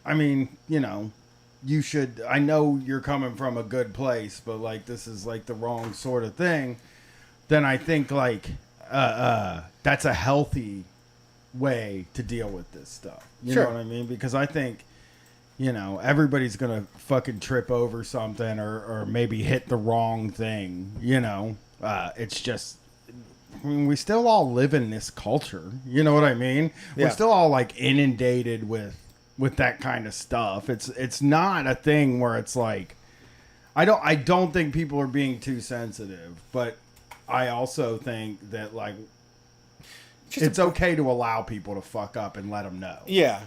I mean, you know. You should, I know you're coming from a good place, but like this is like the wrong sort of thing, then I think like that's a healthy way to deal with this stuff. You know what I mean? Because I think, you know, everybody's gonna fucking trip over something or maybe hit the wrong thing, you know. It's just, I mean, we still all live in this culture, you know what I mean? Yeah. We're still all like inundated with that kind of stuff. It's not a thing where it's like, I don't think people are being too sensitive, but I also think that like it's okay to allow people to fuck up and let them know. Yeah.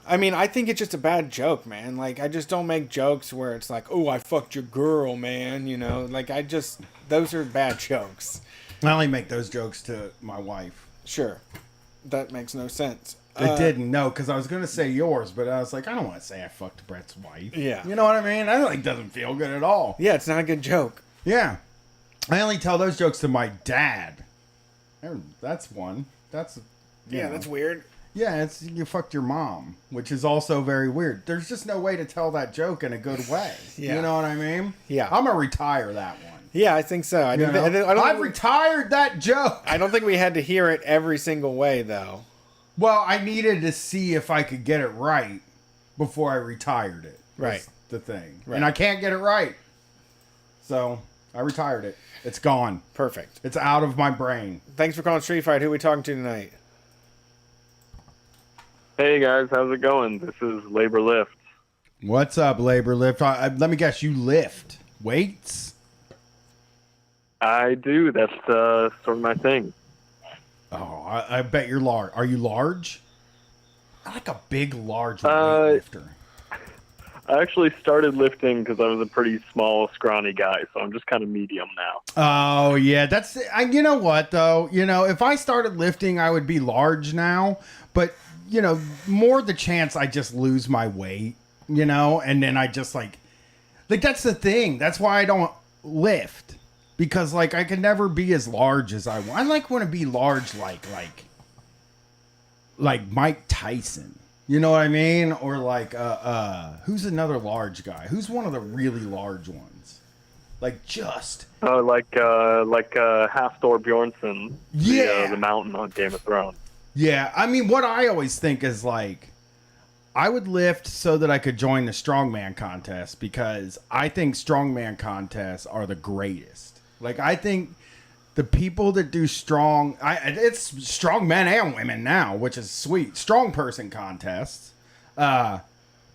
I mean, I think it's just a bad joke, man. Like, I just don't make jokes where it's like, oh, I fucked your girl, man. You know, like those are bad jokes. I only make those jokes to my wife. Sure. That makes no sense. It didn't, no, because I was going to say yours, but I was like, I don't want to say I fucked Brett's wife. Yeah. You know what I mean? That like doesn't feel good at all. Yeah, it's not a good joke. Yeah. I only tell those jokes to my dad. That's one. That's that's weird. Yeah, it's you fucked your mom, which is also very weird. There's just no way to tell that joke in a good way. Yeah. You know what I mean? Yeah. I'm going to retire that one. Yeah, I think so. I've retired that joke. I don't think we had to hear it every single way, though. Well, I needed to see if I could get it right before I retired it. Right. The thing. Right. And I can't get it right. So I retired it. It's gone. Perfect. It's out of my brain. Thanks for calling Street Fight. Who are we talking to tonight? Hey guys, how's it going? This is Labor Lift. What's up, Labor Lift? Let me guess, you lift weights? I do. That's sort of my thing. Oh, I bet you're large. Are you large? I like a big, large weightlifter. I actually started lifting because I was a pretty small, scrawny guy, so I'm just kind of medium now. Oh yeah, you know what though? You know, if I started lifting, I would be large now. But you know, more the chance I just lose my weight. You know, and then I just like that's the thing. That's why I don't lift, because like I can never be as large as I want. I want to be large like Mike Tyson. You know what I mean? Or like who's another large guy? Who's one of the really large ones? Like just like Halfdor Bjornsson. Yeah, the mountain on Game of Thrones. Yeah, I mean, what I always think is like, I would lift so that I could join the Strongman contest, because I think Strongman contests are the greatest. Like, I think the people that do it's strong men and women now, which is sweet. Strong person contests. They're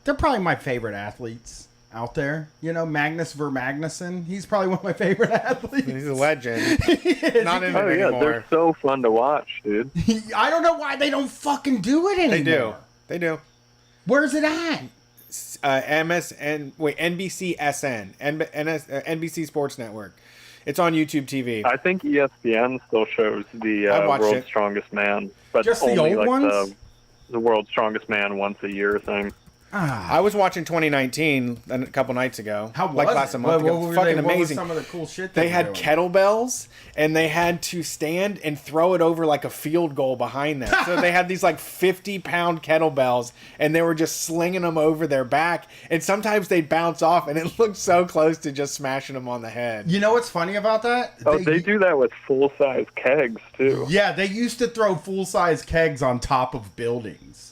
probably my favorite athletes out there. You know, Magnus Vermagnuson. He's probably one of my favorite athletes. He's a legend. Not in it anymore. They're so fun to watch, dude. I don't know why they don't fucking do it anymore. They do. Where's it at? NBCSN, NBC Sports Network. It's on YouTube TV. I think ESPN still shows the World's Strongest Man, but just only the old like ones? the World's Strongest Man once a year thing. I was watching 2019 a couple nights ago. How was last it? month ago. What Fucking what amazing. was some of the cool shit They had kettlebells, and they had to stand and throw it over like a field goal behind them. So they had these like 50-pound kettlebells, and they were just slinging them over their back. And sometimes they'd bounce off, and it looked so close to just smashing them on the head. You know what's funny about that? They do that with full-size kegs, too. Yeah, they used to throw full-size kegs on top of buildings.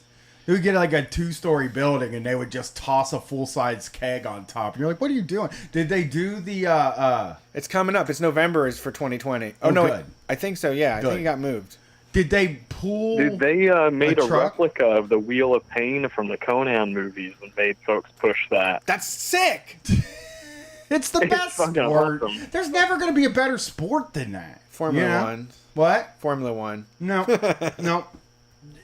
They would get like a 2-story building, and they would just toss a full-size keg on top. And you're like, what are you doing? Did they do the... It's coming up. It's November is for 2020. Oh, no. good. I think so, yeah. Good. I think it got moved. Did they pull... Dude, they made a truck? replica of the Wheel of Pain from the Conan movies and made folks push that. That's sick! It's the best fucking sport. awesome. There's never going to be a better sport than that. Formula One. What? Formula One. No. No.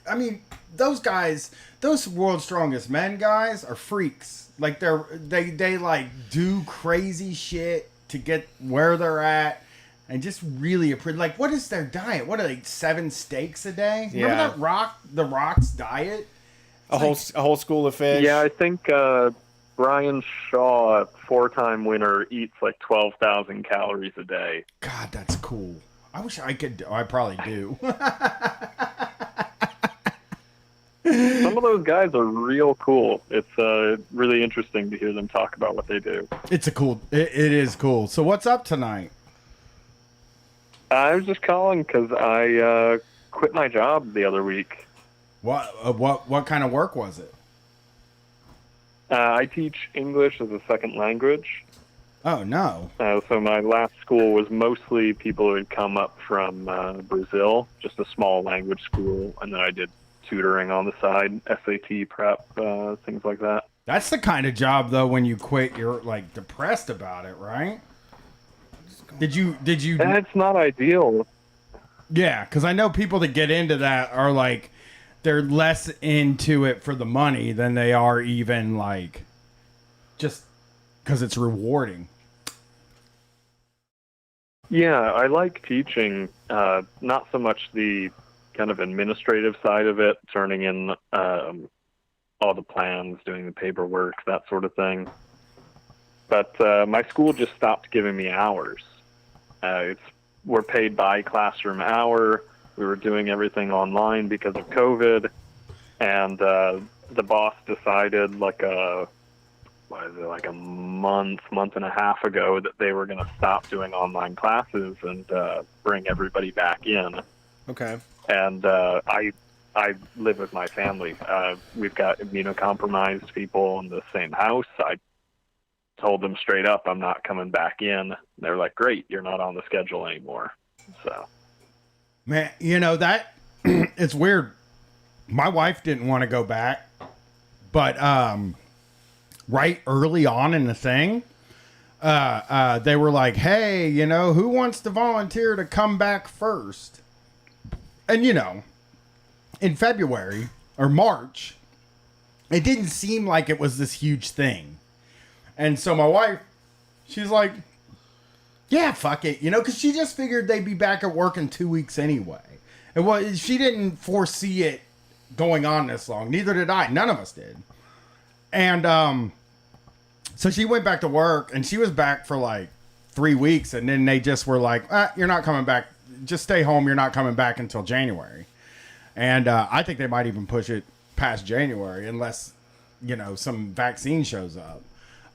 I mean, those guys, those World's Strongest Men guys are freaks. Like they like do crazy shit to get where they're at, and just really like, what is their diet? What are they, 7 steaks a day? Yeah. Remember that the Rock's diet? A whole school of fish. Yeah, I think Brian Shaw, a 4-time winner, eats like 12,000 calories a day. God, that's cool. I wish I could. I probably do. Some of those guys are real cool. It's really interesting to hear them talk about what they do. It is cool. So what's up tonight? I was just calling because I quit my job the other week. What kind of work was it? I teach English as a second language. Oh, no. So my last school was mostly people who had come up from Brazil, just a small language school, and then I did tutoring on the side, SAT prep, things like that. That's the kind of job, though, when you quit, you're like depressed about it, right? Did you? It's not ideal. Yeah, because I know people that get into that are like, they're less into it for the money than they are even like just because it's rewarding. Yeah, I like teaching, not so much the kind of administrative side of it, turning in all the plans, doing the paperwork, that sort of thing. But my school just stopped giving me hours. We're paid by classroom hour. We were doing everything online because of COVID, and the boss decided like a month and a half ago that they were going to stop doing online classes and bring everybody back in. Okay. And I live with my family. We've got immunocompromised people in the same house. I told them straight up, I'm not coming back in. They're like, great, you're not on the schedule anymore. So, man, you know that it's weird. My wife didn't want to go back, but right early on in the thing, they were like, hey, you know, who wants to volunteer to come back first? And, you know, in February or March, it didn't seem like it was this huge thing. And so my wife, she's like, yeah, fuck it, because she just figured they'd be back at work in 2 weeks anyway. She didn't foresee it going on this long. Neither did I. None of us did. And so she went back to work, and she was back for like 3 weeks, and then they just were like, you're not coming back. Just stay home. You're not coming back until January. And I think they might even push it past January unless, some vaccine shows up.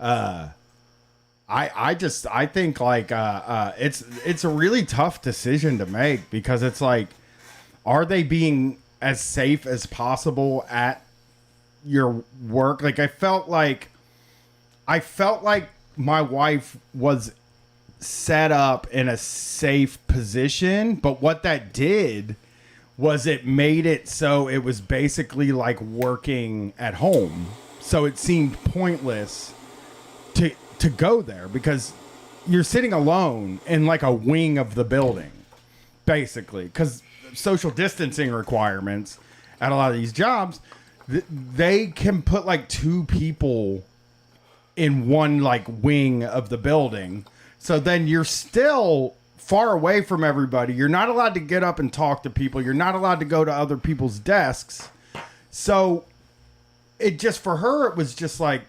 I think like it's a really tough decision to make, because it's like, are they being as safe as possible at your work? Like I felt like my wife was set up in a safe position, but what that did was it made it so it was basically like working at home. So it seemed pointless to go there, because you're sitting alone in like a wing of the building, basically, because social distancing requirements at a lot of these jobs, they can put like 2 people in one like wing of the building. So then you're still far away from everybody. You're not allowed to get up and talk to people. You're not allowed to go to other people's desks. So it just, for her, it was just like,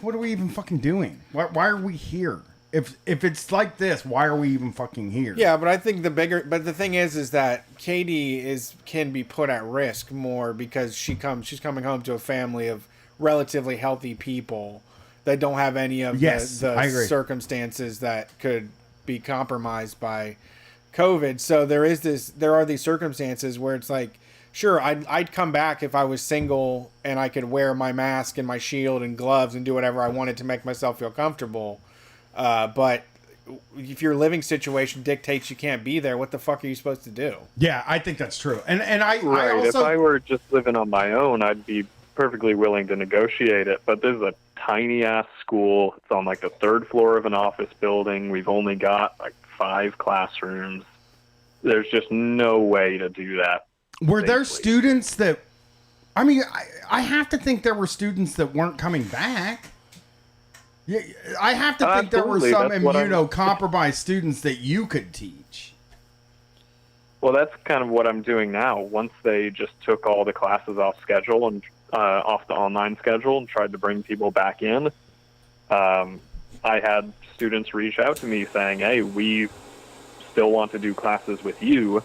what are we even fucking doing? Why are we here? If it's like this, why are we even fucking here? Yeah, but I think the thing is that Katie can be put at risk more, because she's coming home to a family of relatively healthy people that don't have any of the circumstances that could be compromised by COVID. So there are these circumstances where it's like, sure, I'd come back if I was single and I could wear my mask and my shield and gloves and do whatever I wanted to make myself feel comfortable. But if your living situation dictates you can't be there, what the fuck are you supposed to do? Yeah, I think that's true. And I also, if I were just living on my own, I'd be perfectly willing to negotiate it. But this is a tiny ass school. It's on like the 3rd floor of an office building. We've only got like 5 classrooms. There's just no way to do that. Were there students that, I have to think there were students that weren't coming back. Yeah, I have to think there were some immunocompromised students that you could teach. Well, that's kind of what I'm doing now. Once they just took all the classes off schedule and off the online schedule and tried to bring people back in, I had students reach out to me saying, hey, we still want to do classes with you.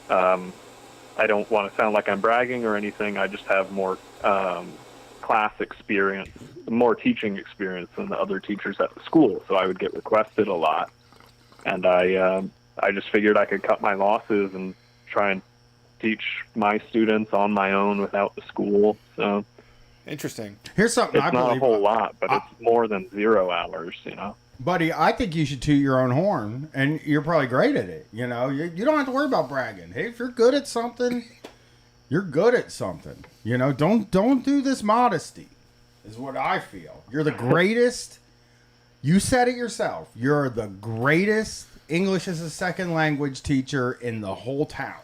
I don't want to sound like I'm bragging or anything. I just have more class experience, more teaching experience than the other teachers at the school. So I would get requested a lot. And I just figured I could cut my losses and try and teach my students on my own without the school. So interesting. Here's something it's not a whole lot, but it's more than 0 hours, Buddy, I think you should toot your own horn, and you're probably great at it. You don't have to worry about bragging. Hey, if you're good at something, you're good at something. Don't do this modesty, is what I feel. You're the greatest. You said it yourself. You're the greatest English as a second language teacher in the whole town.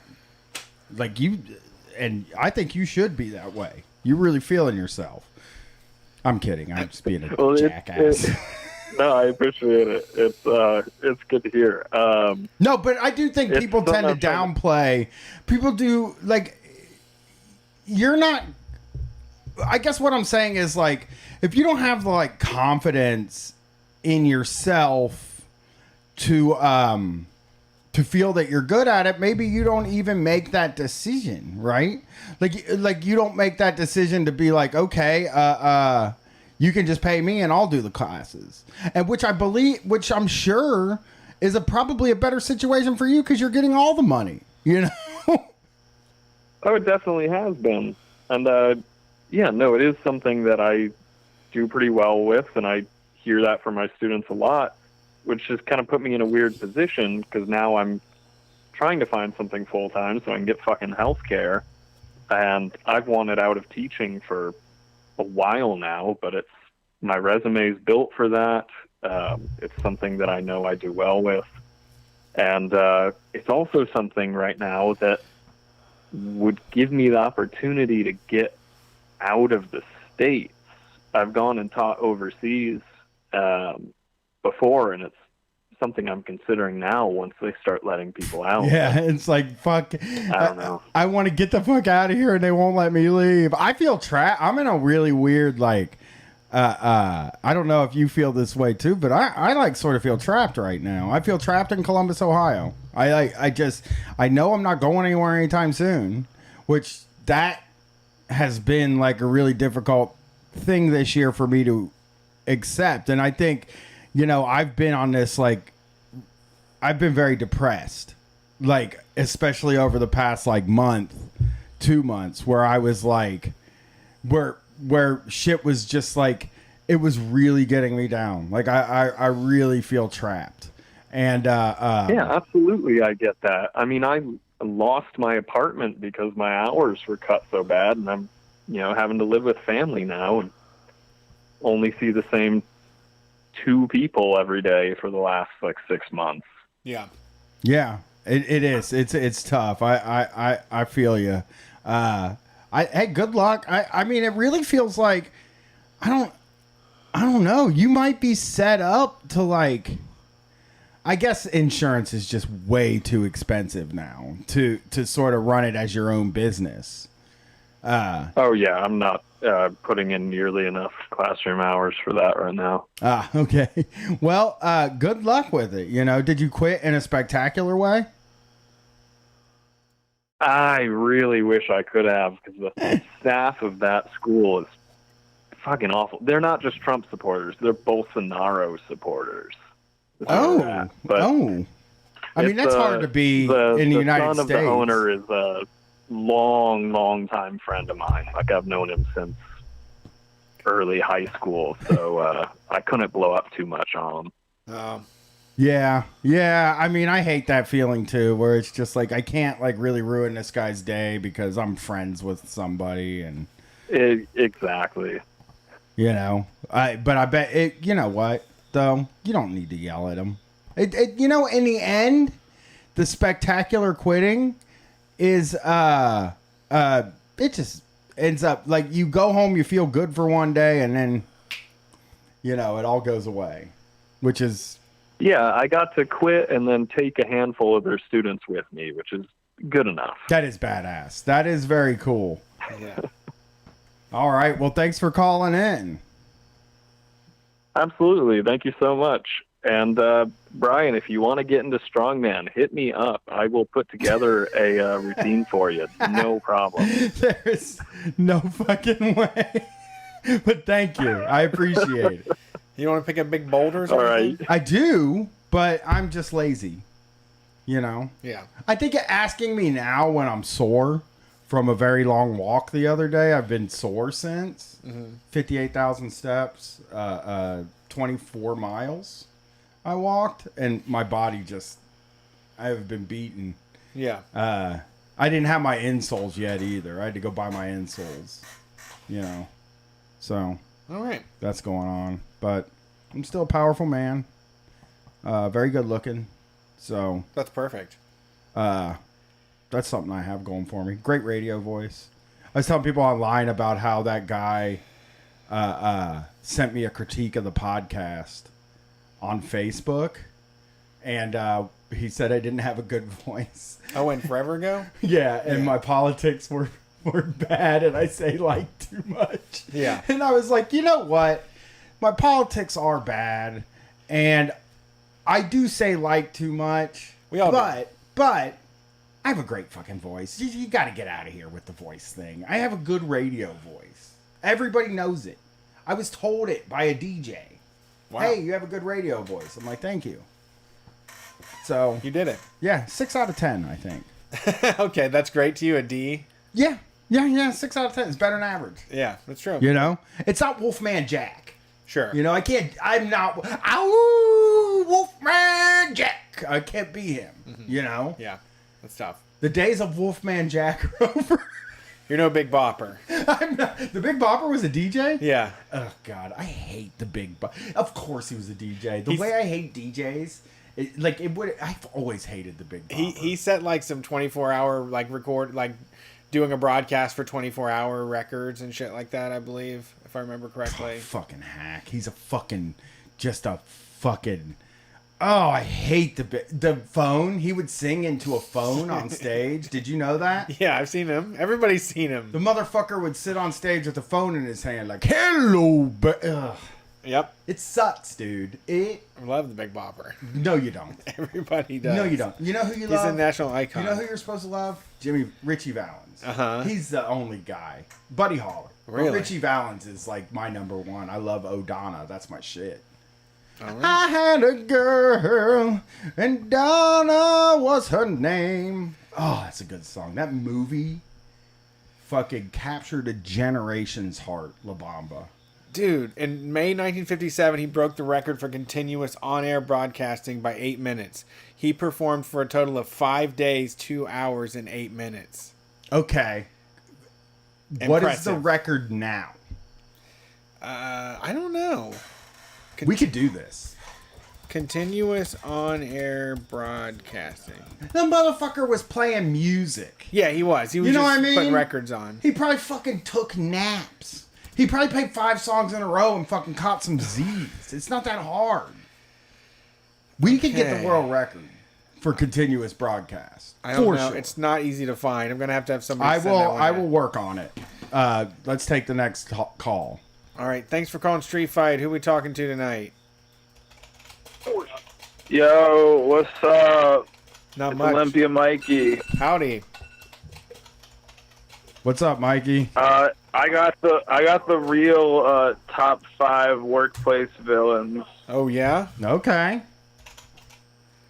Like and I think you should be that way. You really feeling yourself. I'm kidding. I'm just being a jackass. No, I appreciate it. It's good to hear. No, but I do think people tend to downplay. People do, like, you're not. I guess what I'm saying is, like, if you don't have the like confidence in yourself to feel that you're good at it, maybe you don't even make that decision, right? Like you don't make that decision to be like, okay, you can just pay me and I'll do the classes. And which I'm sure is probably a better situation for you, because you're getting all the money, Oh, it definitely has been. And it is something that I do pretty well with, and I hear that from my students a lot, which has kind of put me in a weird position, because now I'm trying to find something full-time so I can get fucking health care. And I've wanted out of teaching for a while now, but my resume is built for that. It's something that I know I do well with. And it's also something right now that would give me the opportunity to get out of the States. I've gone and taught overseas before, and it's something I'm considering now once they start letting people out. Yeah, it's like, fuck. I don't know. I want to get the fuck out of here and they won't let me leave. I feel trapped. I'm in a really weird, like, I don't know if you feel this way too, but I like sort of feel trapped right now. I feel trapped in Columbus, Ohio. I know I'm not going anywhere anytime soon, which that has been like a really difficult thing this year for me to accept. And I think, you know, I've been on this, like, I've been very depressed, like, especially over the past, like, month, 2 months, where I was like, where shit was just like, it was really getting me down. Like, I really feel trapped. And, yeah, absolutely. I get that. I mean, I lost my apartment because my hours were cut so bad, and I'm, you know, having to live with family now and only see the same 2 people every day for the last like 6 months. Yeah. Yeah, it is. It's tough. I feel you. Hey, good luck. I mean, it really feels like, I don't know. You might be set up to, like, I guess insurance is just way too expensive now to sort of run it as your own business. Oh yeah, I'm not putting in nearly enough classroom hours for that right now. Okay. Well, good luck with it. You know, did you quit in a spectacular way? I really wish I could have, because the staff of that school is fucking awful. They're not just Trump supporters; they're Bolsonaro supporters. I mean, that's hard to be in the United States. The son of the owner is a long time friend of mine. Like, I've known him since early high school, so I couldn't blow up too much on him. Yeah. I mean, I hate that feeling too, where it's just like, I can't, like, really ruin this guy's day because I'm friends with somebody, and exactly. You know, but I bet it. You know what? Though, you don't need to yell at him. You know, in the end, the spectacular quitting is it just ends up like, you go home, you feel good for one day, and then, you know, it all goes away, which is, yeah, I got to quit and then take a handful of their students with me, which is good enough. That is badass. That is very cool. Yeah. All right, well, thanks for calling in. Absolutely. Thank you so much. And Brian, if you want to get into Strongman, hit me up. I will put together a routine for you. No problem. There's no fucking way. But thank you. I appreciate it. You want to pick up big boulders? All right. I do, but I'm just lazy. You know? Yeah. I think asking me now when I'm sore from a very long walk the other day, I've been sore since. 58,000 steps, 24 miles I walked, and my body just, I have been beaten. Yeah. I didn't have my insoles yet either. I had to go buy my insoles, you know. So, all right. That's going on. But I'm still a powerful man. Very good looking. So. That's perfect. That's something I have going for me. Great radio voice. I was telling people online about how that guy sent me a critique of the podcast on Facebook, and he said I didn't have a good voice. Oh, and forever ago? Yeah, and my politics were bad, and I say like too much. Yeah. And I was like, you know what? My politics are bad, and I do say like too much. We all do. But I have a great fucking voice. You got to get out of here with the voice thing. I have a good radio voice. Everybody knows it. I was told it by a DJ. Wow. Hey, you have a good radio voice. I'm like, thank you. So you did it. Yeah, 6 out of 10, I think. Okay, that's great to you, a D. Yeah, 6 out of 10. It's better than average. Yeah, that's true. You know, it's not Wolfman Jack. Sure. You know, I'm not. Ow, Wolfman Jack. I can't be him. Mm-hmm. You know. Yeah. That's tough. The days of Wolfman Jack are over. You're no Big Bopper. I'm not. The Big Bopper was a DJ? Yeah. Oh, God. I hate the Big Bopper. Of course he was a DJ. The way I hate DJs, I've always hated the Big Bopper. He set like some 24-hour like record like doing a broadcast for 24-hour records and shit like that, I believe, if I remember correctly. Fucking hack. He's a fucking, just a fucking, oh, I hate the phone. He would sing into a phone on stage. Did you know that? Yeah, I've seen him. Everybody's seen him. The motherfucker would sit on stage with a phone in his hand like, hello, ugh. Yep. It sucks, dude. I love the Big Bopper. No, you don't. Everybody does. No, you don't. You know who you love? He's a national icon. You know who you're supposed to love? Richie Valens. Uh-huh. He's the only guy. Buddy Holly. Really? But Richie Valens is like my number one. I love O'Donna. That's my shit. Oh, really? I had a girl, and Donna was her name. Oh, that's a good song. That movie fucking captured a generation's heart, La Bamba. Dude, in May 1957, he broke the record for continuous on-air broadcasting by 8 minutes. He performed for a total of 5 days, 2 hours, and 8 minutes. Okay. Impressive. What is the record now? I don't know. We could do this. Continuous on-air broadcasting. The motherfucker was playing music. Yeah, he was. He was You know just what I mean? putting records on. He probably fucking took naps. He probably played 5 songs in a row and fucking caught some Z's. It's not that hard. We could get the world record for continuous broadcast. I don't know. Sure. It's not easy to find. I'm gonna have somebody. I will work on it. Let's take the next call. All right. Thanks for calling Street Fight. Who we talking to tonight? Yo, what's up? Not it's much. Olympia Mikey. Howdy. What's up, Mikey? I got the real top 5 workplace villains. Oh yeah? Okay.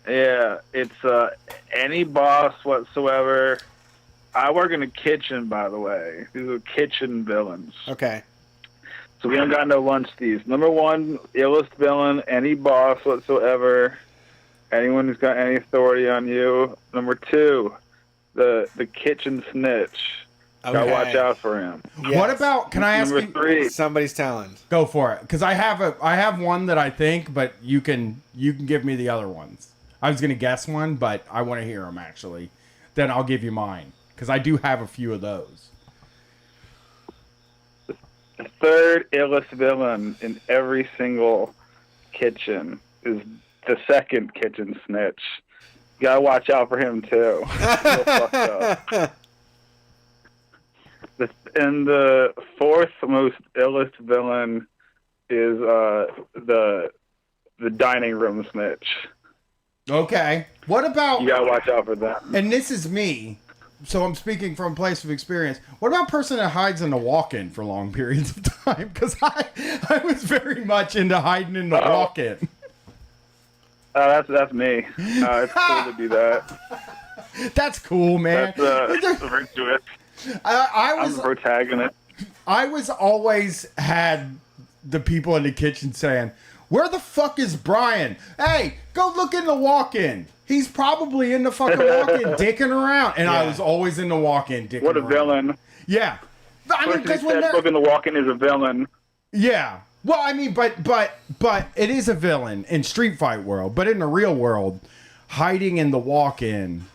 Yeah, it's any boss whatsoever. I work in a kitchen, by the way. These are kitchen villains. Okay. So we don't got no lunch thieves. Number 1, illest villain, any boss whatsoever. Anyone who's got any authority on you. Number 2, the kitchen snitch. Okay. Gotta watch out for him. Yes. What about? Can I ask Number you? 3. Somebody's talent. Go for it, because I have one that I think, but you can give me the other ones. I was gonna guess one, but I want to hear them actually. Then I'll give you mine, because I do have a few of those. The 3rd illest villain in every single kitchen is the 2nd kitchen snitch. You gotta watch out for him too. He's real fucked up. And the 4th most illest villain is the dining room snitch. Okay. What about? You gotta watch out for them. And this is me, so I'm speaking from a place of experience. What about a person that hides in the walk-in for long periods of time? Because I was very much into hiding in the walk-in. That's me. It's cool to do that. That's cool, man. That's virtuous. I'm the protagonist. I was always had the people in the kitchen saying, "Where the fuck is Brian? Hey, go look in the walk-in. He's probably in the fucking walk-in dicking around." And I was always in the walk-in dicking around. What a villain. Yeah. I mean, because when look in the walk-in is a villain. Yeah. Well, I mean, but it is a villain in Street Fight world. But in the real world, hiding in the walk-in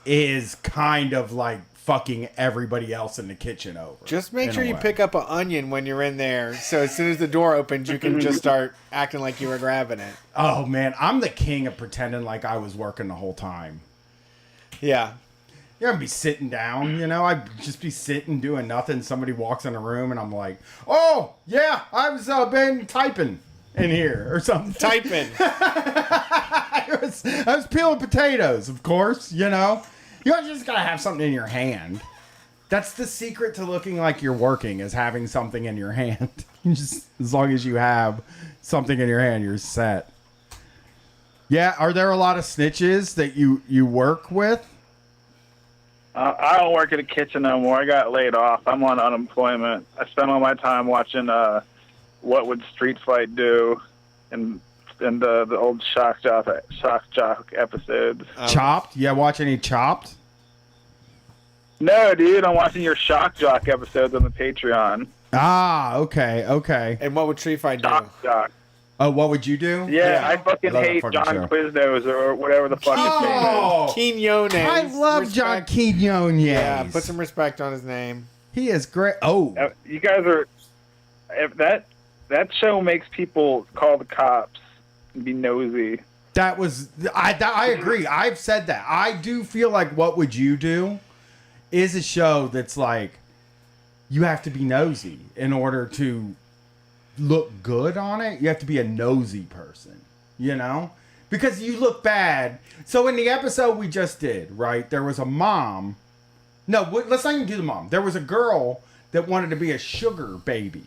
is kind of like fucking everybody else in the kitchen over. Just make sure you pick up an onion when you're in there, so as soon as the door opens, you can just start acting like you were grabbing it. Oh man, I'm the king of pretending like I was working the whole time. Yeah. Yeah, I'd be sitting down, you know, I'd just be sitting doing nothing. Somebody walks in the room and I'm like, "Oh yeah, I was been typing in here or something." Typing. I was peeling potatoes, of course, you know. You just gotta have something in your hand. That's the secret to looking like you're working, is having something in your hand. Just as long as you have something in your hand, you're set. Yeah, are there a lot of snitches that you work with? I don't work in a kitchen no more. I got laid off. I'm on unemployment. I spend all my time watching What Would Street Fight Do and the old Shock Jock episodes. Chopped? Yeah, watch any Chopped? No, dude, I'm watching your Shock Jock episodes on the Patreon. Ah, okay. And what would Street Fight do? Shock Jock. Oh, what would you do? Yeah, I fucking love that hate fucking John show. Quiznos or whatever the fuck his name is. Oh, Quinones. I love John Quinones. Yeah, put some respect on his name. He is great. Oh, You guys are. If that show makes people call the cops and be nosy. that was. I agree. I've said that. I do feel like What Would You Do is a show that's like you have to be nosy in order to look good on it. You have to be a nosy person, you know, because you look bad. So in the episode we just did, right, there was a mom. No, let's not even do the mom. There was a girl that wanted to be a sugar baby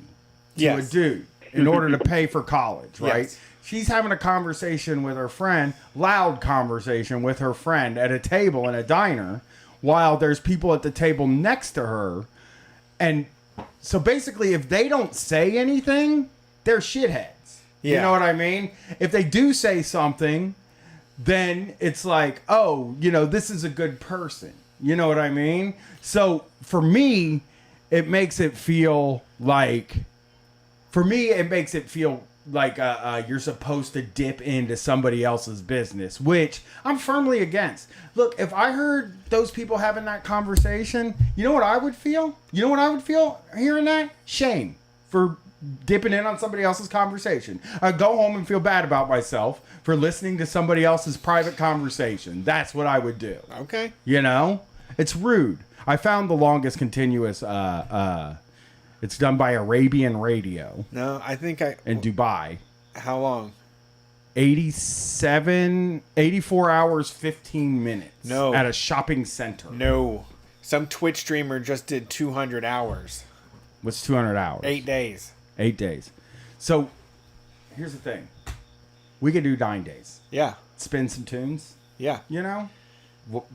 to a dude in order to pay for college, right? Yes. She's having a conversation with her friend, loud conversation with her friend at a table in a diner, while there's people at the table next to her. And so basically, if they don't say anything, they're shitheads. You know what I mean? If they do say something, then it's like, oh, you know, this is a good person. You know what I mean? So for me, it makes it feel like, you're supposed to dip into somebody else's business, which I'm firmly against. Look, if I heard those people having that conversation, you know what I would feel? You know what I would feel hearing that? Shame for dipping in on somebody else's conversation. I'd go home and feel bad about myself for listening to somebody else's private conversation. That's what I would do. Okay. You know? It's rude. I found the longest continuous it's done by Arabian Radio. No, I think in Dubai. How long? 84 hours, 15 minutes. No. At a shopping center. No. Some Twitch streamer just did 200 hours. What's 200 hours? 8 days. 8 days. So, here's the thing. We could do 9 days. Yeah. Spin some tunes. Yeah. You know? We'll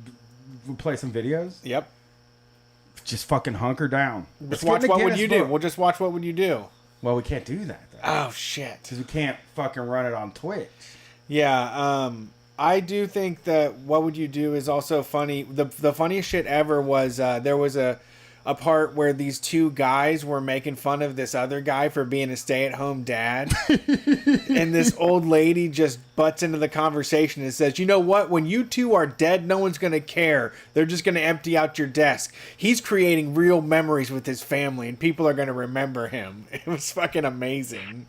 play some videos. Yep. Just fucking hunker down. Just watch What Would You Do. We'll just watch What Would You Do. Well, we can't do that, though. Oh, shit. Because we can't fucking run it on Twitch. Yeah, I do think that What Would You Do is also funny. The funniest shit ever was there was a part where these two guys were making fun of this other guy for being a stay-at-home dad. And this old lady just butts into the conversation and says, you know what? When you two are dead, no one's going to care. They're just going to empty out your desk. He's creating real memories with his family, and people are going to remember him. It was fucking amazing.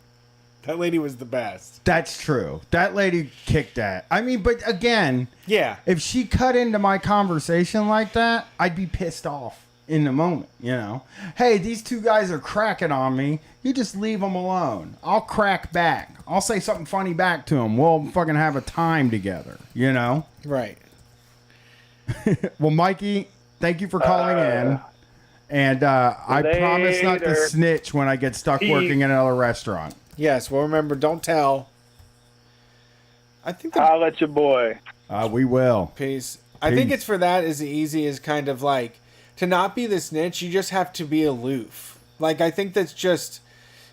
That lady was the best. That's true. That lady kicked that. I mean, but again, yeah, if she cut into my conversation like that, I'd be pissed off in the moment, you know. Hey, these two guys are cracking on me. You just leave them alone. I'll crack back. I'll say something funny back to them. We'll fucking have a time together, you know. Right. Well, Mikey, thank you for calling in. And I promise not to snitch when I get stuck working in another restaurant. Yes, well, remember, don't tell. I think I'll let your boy. We will. Peace. I think it's for that as easy as kind of like, to not be the snitch, you just have to be aloof. Like, I think that's just,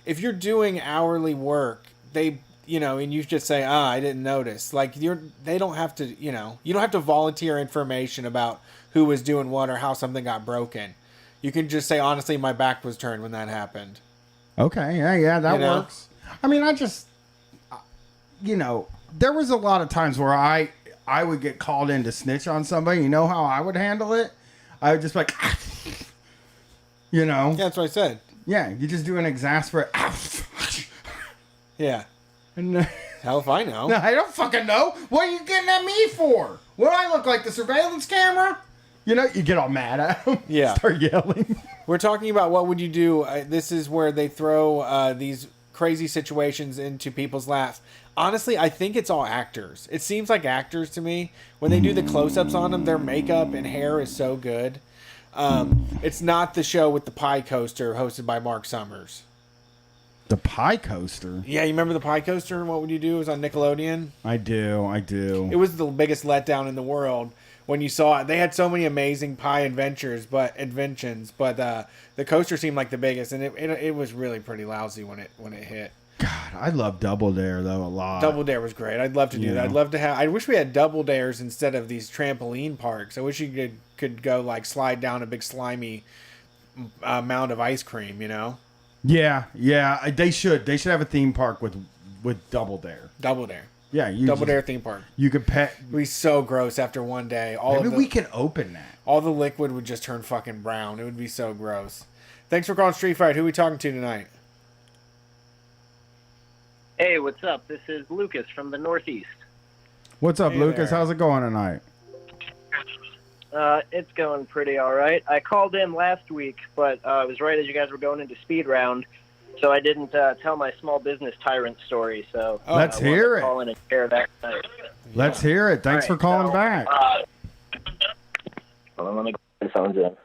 if you're doing hourly work, they, you know, and you just say, I didn't notice. Like, they don't have to, you know, you don't have to volunteer information about who was doing what or how something got broken. You can just say, honestly, my back was turned when that happened. Okay, yeah, that works. I mean, I just, you know, there was a lot of times where I would get called in to snitch on somebody. You know how I would handle it? I would just be like, you know. Yeah, that's what I said. Yeah, you just do an exasperate. Yeah. And, hell if I know. No, I don't fucking know. What are you getting at me for? What do I look like, the surveillance camera? You know, you get all mad at him. Yeah. Start yelling. We're talking about What Would You Do? This is where they throw these crazy situations into people's laps. Honestly, I think it's all actors. It seems like actors to me. When they do the close-ups on them, their makeup and hair is so good. It's not the show with the pie coaster hosted by Mark Summers. The pie coaster? Yeah, you remember the pie coaster? What Would You Do? It was on Nickelodeon. I do. It was the biggest letdown in the world when you saw it. They had so many amazing pie inventions, but the coaster seemed like the biggest, and it was really pretty lousy when it hit. God, I love Double Dare though a lot. Double Dare was great. I'd love to do that. I'd love to have. I wish we had Double Dares instead of these trampoline parks. I wish you could go like slide down a big slimy mound of ice cream. You know. Yeah. They should have a theme park with with Double Dare. Double Dare. Yeah, Double Dare theme park. You could pet. It'd be so gross after one day. Maybe we can open that. All the liquid would just turn fucking brown. It would be so gross. Thanks for calling Street Fight. Who are we talking to tonight? Hey, what's up? This is Lucas from the Northeast. What's up, Hey Lucas? there. How's it going tonight? It's going pretty all right. I called in last week, but it was right as you guys were going into speed round, so I didn't tell my small business tyrant story. So Let's I wanted hear to it. Call in and share that tonight. Let's hear it. Thanks for calling back. Hold on, let me get the phones in. All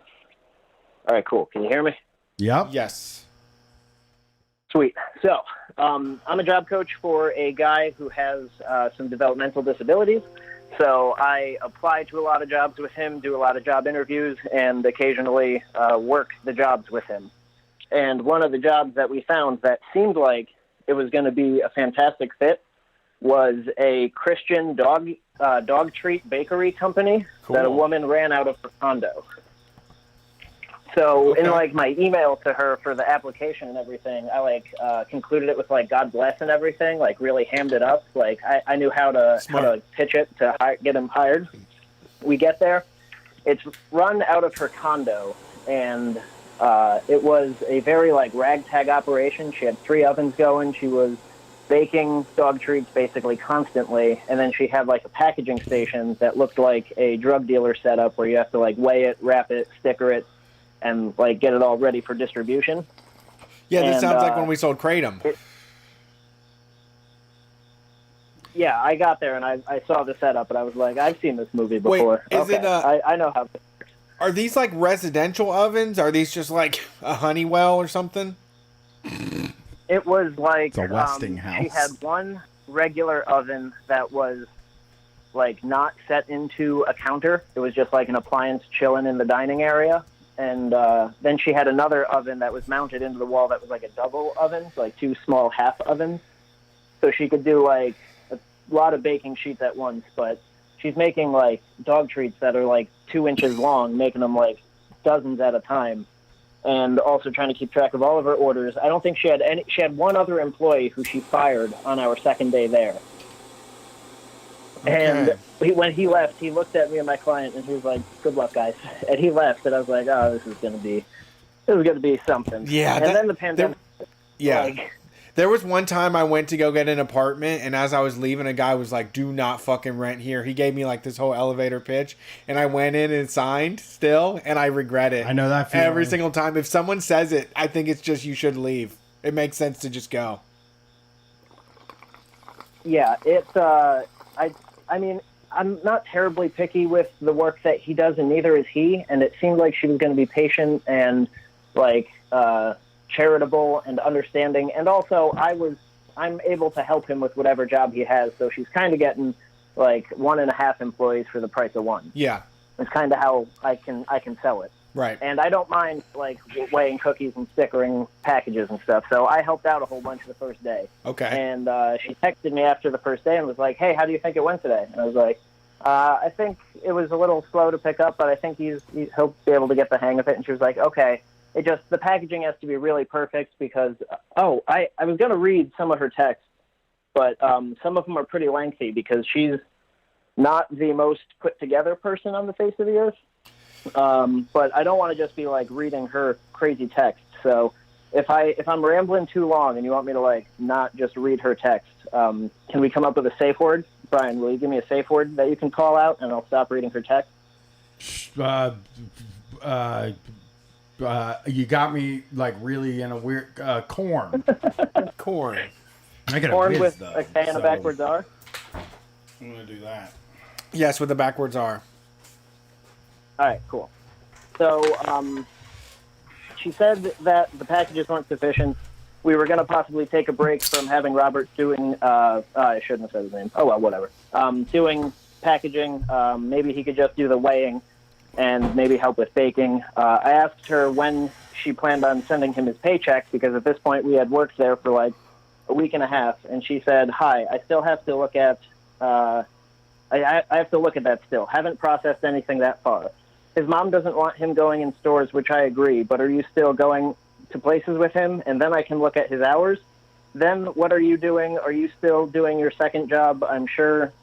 right, cool. Can you hear me? Yep. Yes. Sweet. So, I'm a job coach for a guy who has some developmental disabilities. So I apply to a lot of jobs with him, do a lot of job interviews, and occasionally work the jobs with him. And one of the jobs that we found that seemed like it was going to be a fantastic fit was a Christian dog treat bakery company that a woman ran out of her condo. So in like my email to her for the application and everything, I concluded it with like God bless and everything, like really hammed it up. Like I knew how to pitch it to get him hired. We get there, it's run out of her condo, and it was a very like ragtag operation. She had 3 ovens going. She was baking dog treats basically constantly, and then she had like a packaging station that looked like a drug dealer setup where you have to like weigh it, wrap it, sticker it, and like get it all ready for distribution. Yeah, this sounds like when we sold Kratom. Yeah, I got there and I saw the setup, and I was like, I've seen this movie before. Wait, is it? I know how. Are these like residential ovens? Are these just like a Honeywell or something? It was like It's a Westinghouse. she had one regular oven that was like not set into a counter. It was just like an appliance chilling in the dining area. And then she had another oven that was mounted into the wall that was like a double oven, so like 2 small half ovens. So she could do like a lot of baking sheets at once, but she's making like dog treats that are like 2 inches long, making them like dozens at a time, and also trying to keep track of all of her orders. I don't think she had any. She had one other employee who she fired on our second day there. And when he left, he looked at me and my client, and he was like, "Good luck, guys." And he left, and I was like, "Oh, this is going to be something." Yeah. And then the pandemic. There was one time I went to go get an apartment, and as I was leaving, a guy was like, "Do not fucking rent here." He gave me like this whole elevator pitch, and I went in and signed still, and I regret it. I know that feeling. Every single time. If someone says it, I think it's just you should leave. It makes sense to just go. Yeah, it's I mean, I'm not terribly picky with the work that he does, and neither is he. And it seemed like she was going to be patient and like charitable and understanding. And also, I'm able to help him with whatever job he has. So she's kind of getting like 1.5 employees for the price of one. Yeah, it's kind of how I can sell it. Right. And I don't mind like weighing cookies and stickering packages and stuff. So I helped out a whole bunch the first day. Okay. And she texted me after the first day and was like, "Hey, how do you think it went today?" And I was like, "I think it was a little slow to pick up, but I think he'll be able to get the hang of it." And she was like, "Okay, the packaging has to be really perfect because I was going to read some of her texts, but some of them are pretty lengthy because she's not the most put together person on the face of the earth. But I don't want to just be like reading her crazy text. So if I'm rambling too long and you want me to like not just read her text, can we come up with a safe word? Brian, will you give me a safe word that you can call out and I'll stop reading her text? You got me like really in a weird corn. Corn. I got corn a whiz, with though, a K and a backwards R. I'm gonna do that. Yes, with the backwards R. All right, cool. So she said that the packages weren't sufficient. We were going to possibly take a break from having Robert doing, I shouldn't have said his name. Oh, well, whatever. Doing packaging. Maybe he could just do the weighing and maybe help with baking. I asked her when she planned on sending him his paycheck because at this point we had worked there for like a week and a half. And she said, "Hi, I still have to look at, I have to look at that still. Haven't processed anything that far. His mom doesn't want him going in stores, which I agree, but are you still going to places with him? And then I can look at his hours." then what are you doing? Are you still doing your second job? I'm sure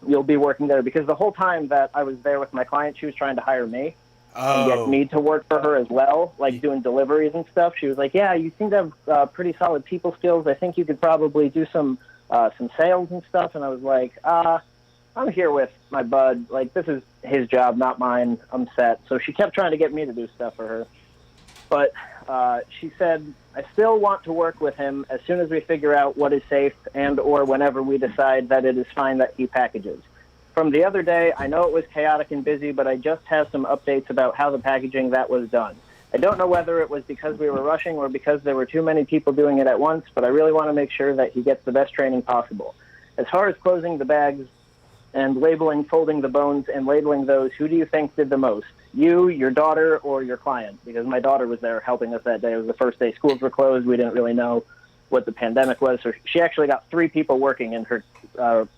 you'll be working there, because the whole time that I was there with my client, she was trying to hire me and get me to work for her as well, like doing deliveries and stuff. She was like, yeah, you seem to have pretty solid people skills. I think you could probably do some sales and stuff. And I was like, I'm here with my bud. Like, this is his job, not mine. I'm set. So she kept trying to get me to do stuff for her. But she said, I still want to work with him as soon as we figure out what is safe and or whenever we decide that it is fine that he packages. From the other day, I know it was chaotic and busy, but I just have some updates about how the packaging that was done. I don't know whether it was because we were rushing or because there were too many people doing it at once, but I really want to make sure that he gets the best training possible. As far as closing the bags and labeling, folding the bones, and labeling those, who do you think did the most? You, your daughter, or your client? Because my daughter was there helping us that day. It was the first day schools were closed. We didn't really know what the pandemic was. So she actually got 3 people working in her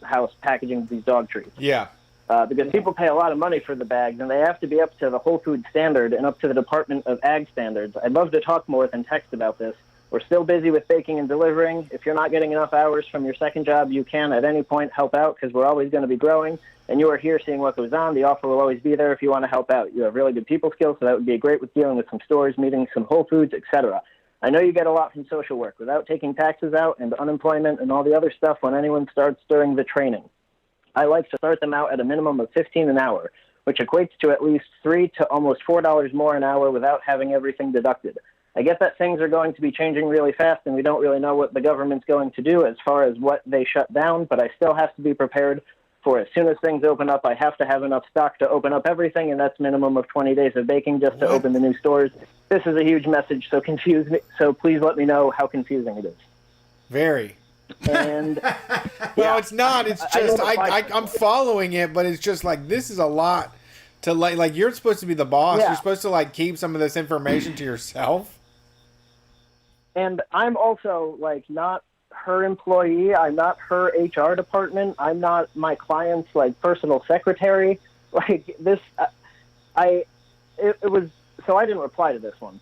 house packaging these dog treats. Yeah. Because people pay a lot of money for the bags, and they have to be up to the Whole Food standard and up to the Department of Ag standards. I'd love to talk more than text about this. We're still busy with baking and delivering. If you're not getting enough hours from your second job, you can at any point help out, because we're always going to be growing, and you are here seeing what goes on. The offer will always be there if you want to help out. You have really good people skills, so that would be great with dealing with some stores, meeting some Whole Foods, etc. I know you get a lot from social work without taking taxes out and unemployment and all the other stuff when anyone starts during the training. I like to start them out at a minimum of $15 an hour, which equates to at least $3 to almost $4 more an hour without having everything deducted. I get that things are going to be changing really fast, and we don't really know what the government's going to do as far as what they shut down, but I still have to be prepared for as soon as things open up. I have to have enough stock to open up everything, and that's minimum of 20 days of baking just to open the new stores. This is a huge message, so please let me know how confusing it is. Very. And well, it's not. It's just I'm following it, but it's just like, this is a lot to like you're supposed to be the boss. Yeah. You're supposed to like keep some of this information to yourself. And I'm also like not her employee. I'm not her HR department. I'm not my client's like personal secretary. Like this, it was. So I didn't reply to this one.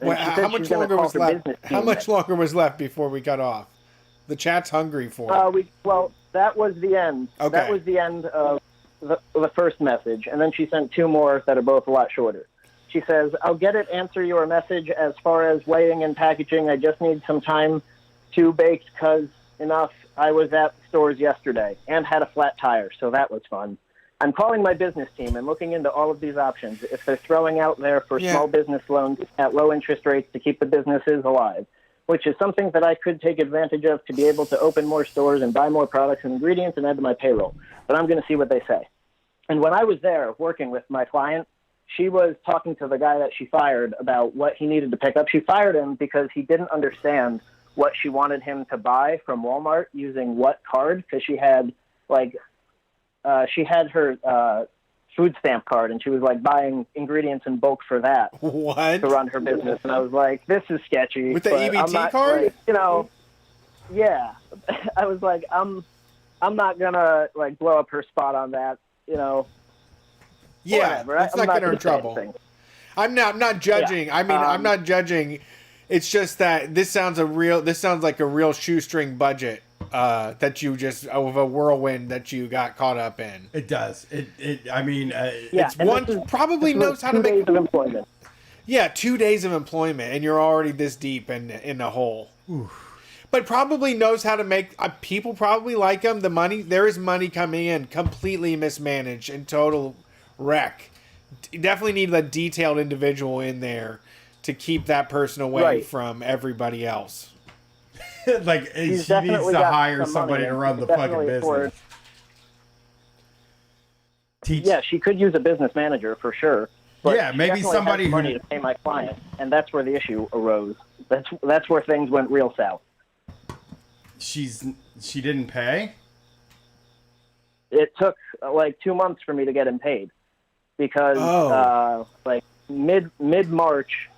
Wait, how much longer was left? How much longer was left before we got off? The chat's hungry for it. Well, that was the end. Okay. That was the end of the first message, and then she sent 2 more that are both a lot shorter. She says, I'll get it, answer your message as far as weighing and packaging. I just need some time to bake because enough. I was at stores yesterday and had a flat tire, so that was fun. I'm calling my business team and looking into all of these options. If they're throwing out there for small business loans at low interest rates to keep the businesses alive, which is something that I could take advantage of to be able to open more stores and buy more products and ingredients and add to my payroll. But I'm going to see what they say. And when I was there working with my client, she was talking to the guy that she fired about what he needed to pick up. She fired him because he didn't understand what she wanted him to buy from Walmart using what card, because she had her food stamp card, and she was like buying ingredients in bulk for that to run her business. And I was like, this is sketchy. With the EBT card? Like, yeah. I was like, I'm not gonna like blow up her spot on that, Yeah, whatever. it's not getting her in trouble. I'm not judging. Yeah. I mean, I'm not judging. It's just that this sounds like a real shoestring budget that you just of a whirlwind that you got caught up in. It does. It's one probably knows how to make 2 days of employment. Yeah, 2 days of employment, and you're already this deep in a hole. Oof. But probably knows how to make people probably like him. There is money coming in, completely mismanaged and total wreck. Definitely need a detailed individual in there to keep that person away from everybody else. Like she needs to hire somebody to run the fucking business. Yeah, she could use a business manager for sure. But yeah, maybe somebody who money to pay my client, and that's where the issue arose. That's where things went real south. She didn't pay? It took like 2 months for me to get him paid because like mid-March,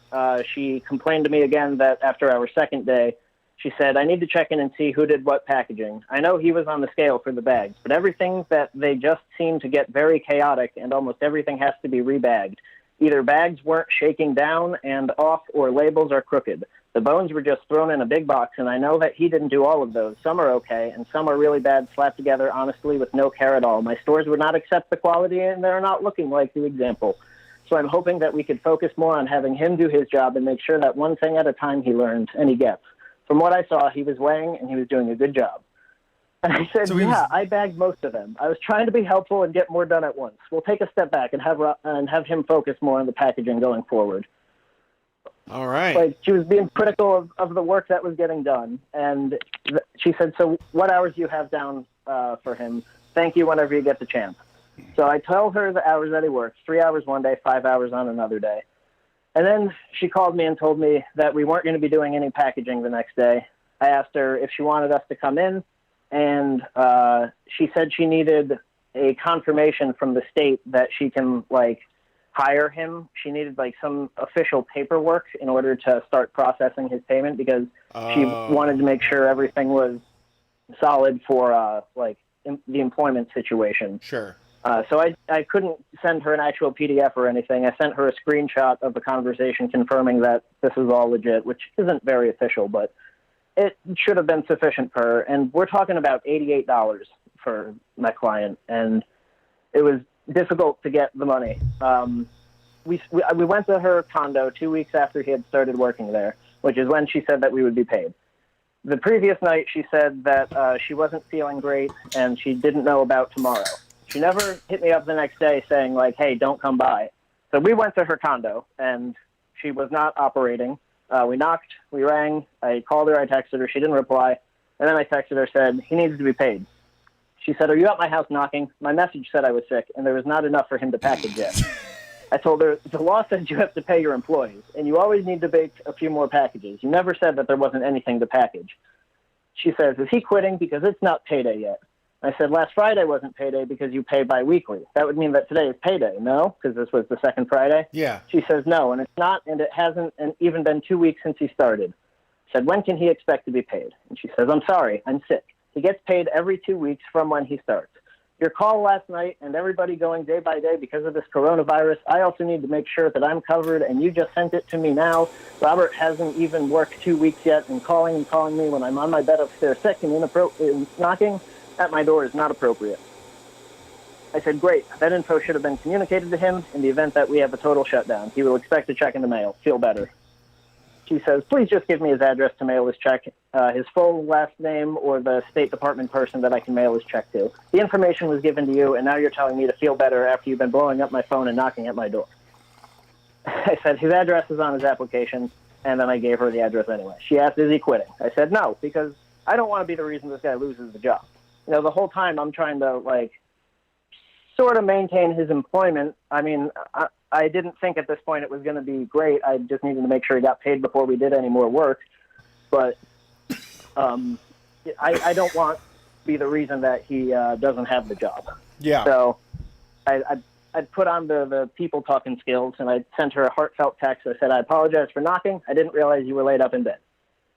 she complained to me again that after our second day, she said, I need to check in and see who did what packaging. I know he was on the scale for the bags, but everything that they just seem to get very chaotic and almost everything has to be rebagged. Either bags weren't shaking down and off or labels are crooked. The bones were just thrown in a big box, and I know that he didn't do all of those. Some are okay, and some are really bad, slapped together, honestly, with no care at all. My stores would not accept the quality, and they're not looking like the example. So I'm hoping that we could focus more on having him do his job and make sure that one thing at a time he learns and he gets. From what I saw, he was weighing, and he was doing a good job. And I said, I bagged most of them. I was trying to be helpful and get more done at once. We'll take a step back and have him focus more on the packaging going forward. All right. Like, she was being critical of the work that was getting done. And she said, so what hours do you have down for him? Thank you whenever you get the chance. So I told her the hours that he works, 3 hours one day, 5 hours on another day. And then she called me and told me that we weren't going to be doing any packaging the next day. I asked her if she wanted us to come in, and she said she needed a confirmation from the state that she can, like, hire him. She needed, like, some official paperwork in order to start processing his payment, because she wanted to make sure everything was solid for, the employment situation. Sure. So I couldn't send her an actual PDF or anything. I sent her a screenshot of the conversation confirming that this is all legit, which isn't very official, but it should have been sufficient for her. And we're talking about $88 for my client, and it was difficult to get the money. We went to her condo 2 weeks after he had started working there, which is when she said that we would be paid. The previous night, she said that she wasn't feeling great and she didn't know about tomorrow. She never hit me up the next day saying, like, hey, don't come by. So we went to her condo, and she was not operating. We knocked, we rang, I called her, I texted her, she didn't reply, and then I texted her, said, he needs to be paid. She said, are you at my house knocking? My message said I was sick, and there was not enough for him to package yet. I told her, the law says you have to pay your employees, and you always need to bake a few more packages. You never said that there wasn't anything to package. She says, is he quitting because it's not payday yet? I said, last Friday wasn't payday because you pay biweekly. That would mean that today is payday, no? Because this was the second Friday. Yeah. She says, no, and it's not, and it hasn't even been 2 weeks since he started. I said, when can he expect to be paid? And she says, I'm sorry, I'm sick. He gets paid every 2 weeks from when he starts. Your call last night and everybody going day by day because of this coronavirus, I also need to make sure that I'm covered, and you just sent it to me now. Robert hasn't even worked 2 weeks yet, and calling me when I'm on my bed upstairs sick and knocking at my door is not appropriate. I said, great. That info should have been communicated to him in the event that we have a total shutdown. He will expect a check in the mail. Feel better. She says, please just give me his address to mail his check, his full last name, or the State Department person that I can mail his check to. The information was given to you, and now you're telling me to feel better after you've been blowing up my phone and knocking at my door. I said, his address is on his application, and then I gave her the address anyway. She asked, is he quitting? I said, no, because I don't want to be the reason this guy loses the job. You know, the whole time I'm trying to, like, sort of maintain his employment. I mean, I didn't think at this point it was going to be great. I just needed to make sure he got paid before we did any more work. But I don't want to be the reason that he doesn't have the job. Yeah. So I put on the people talking skills, and I sent her a heartfelt text. I said, I apologize for knocking. I didn't realize you were laid up in bed.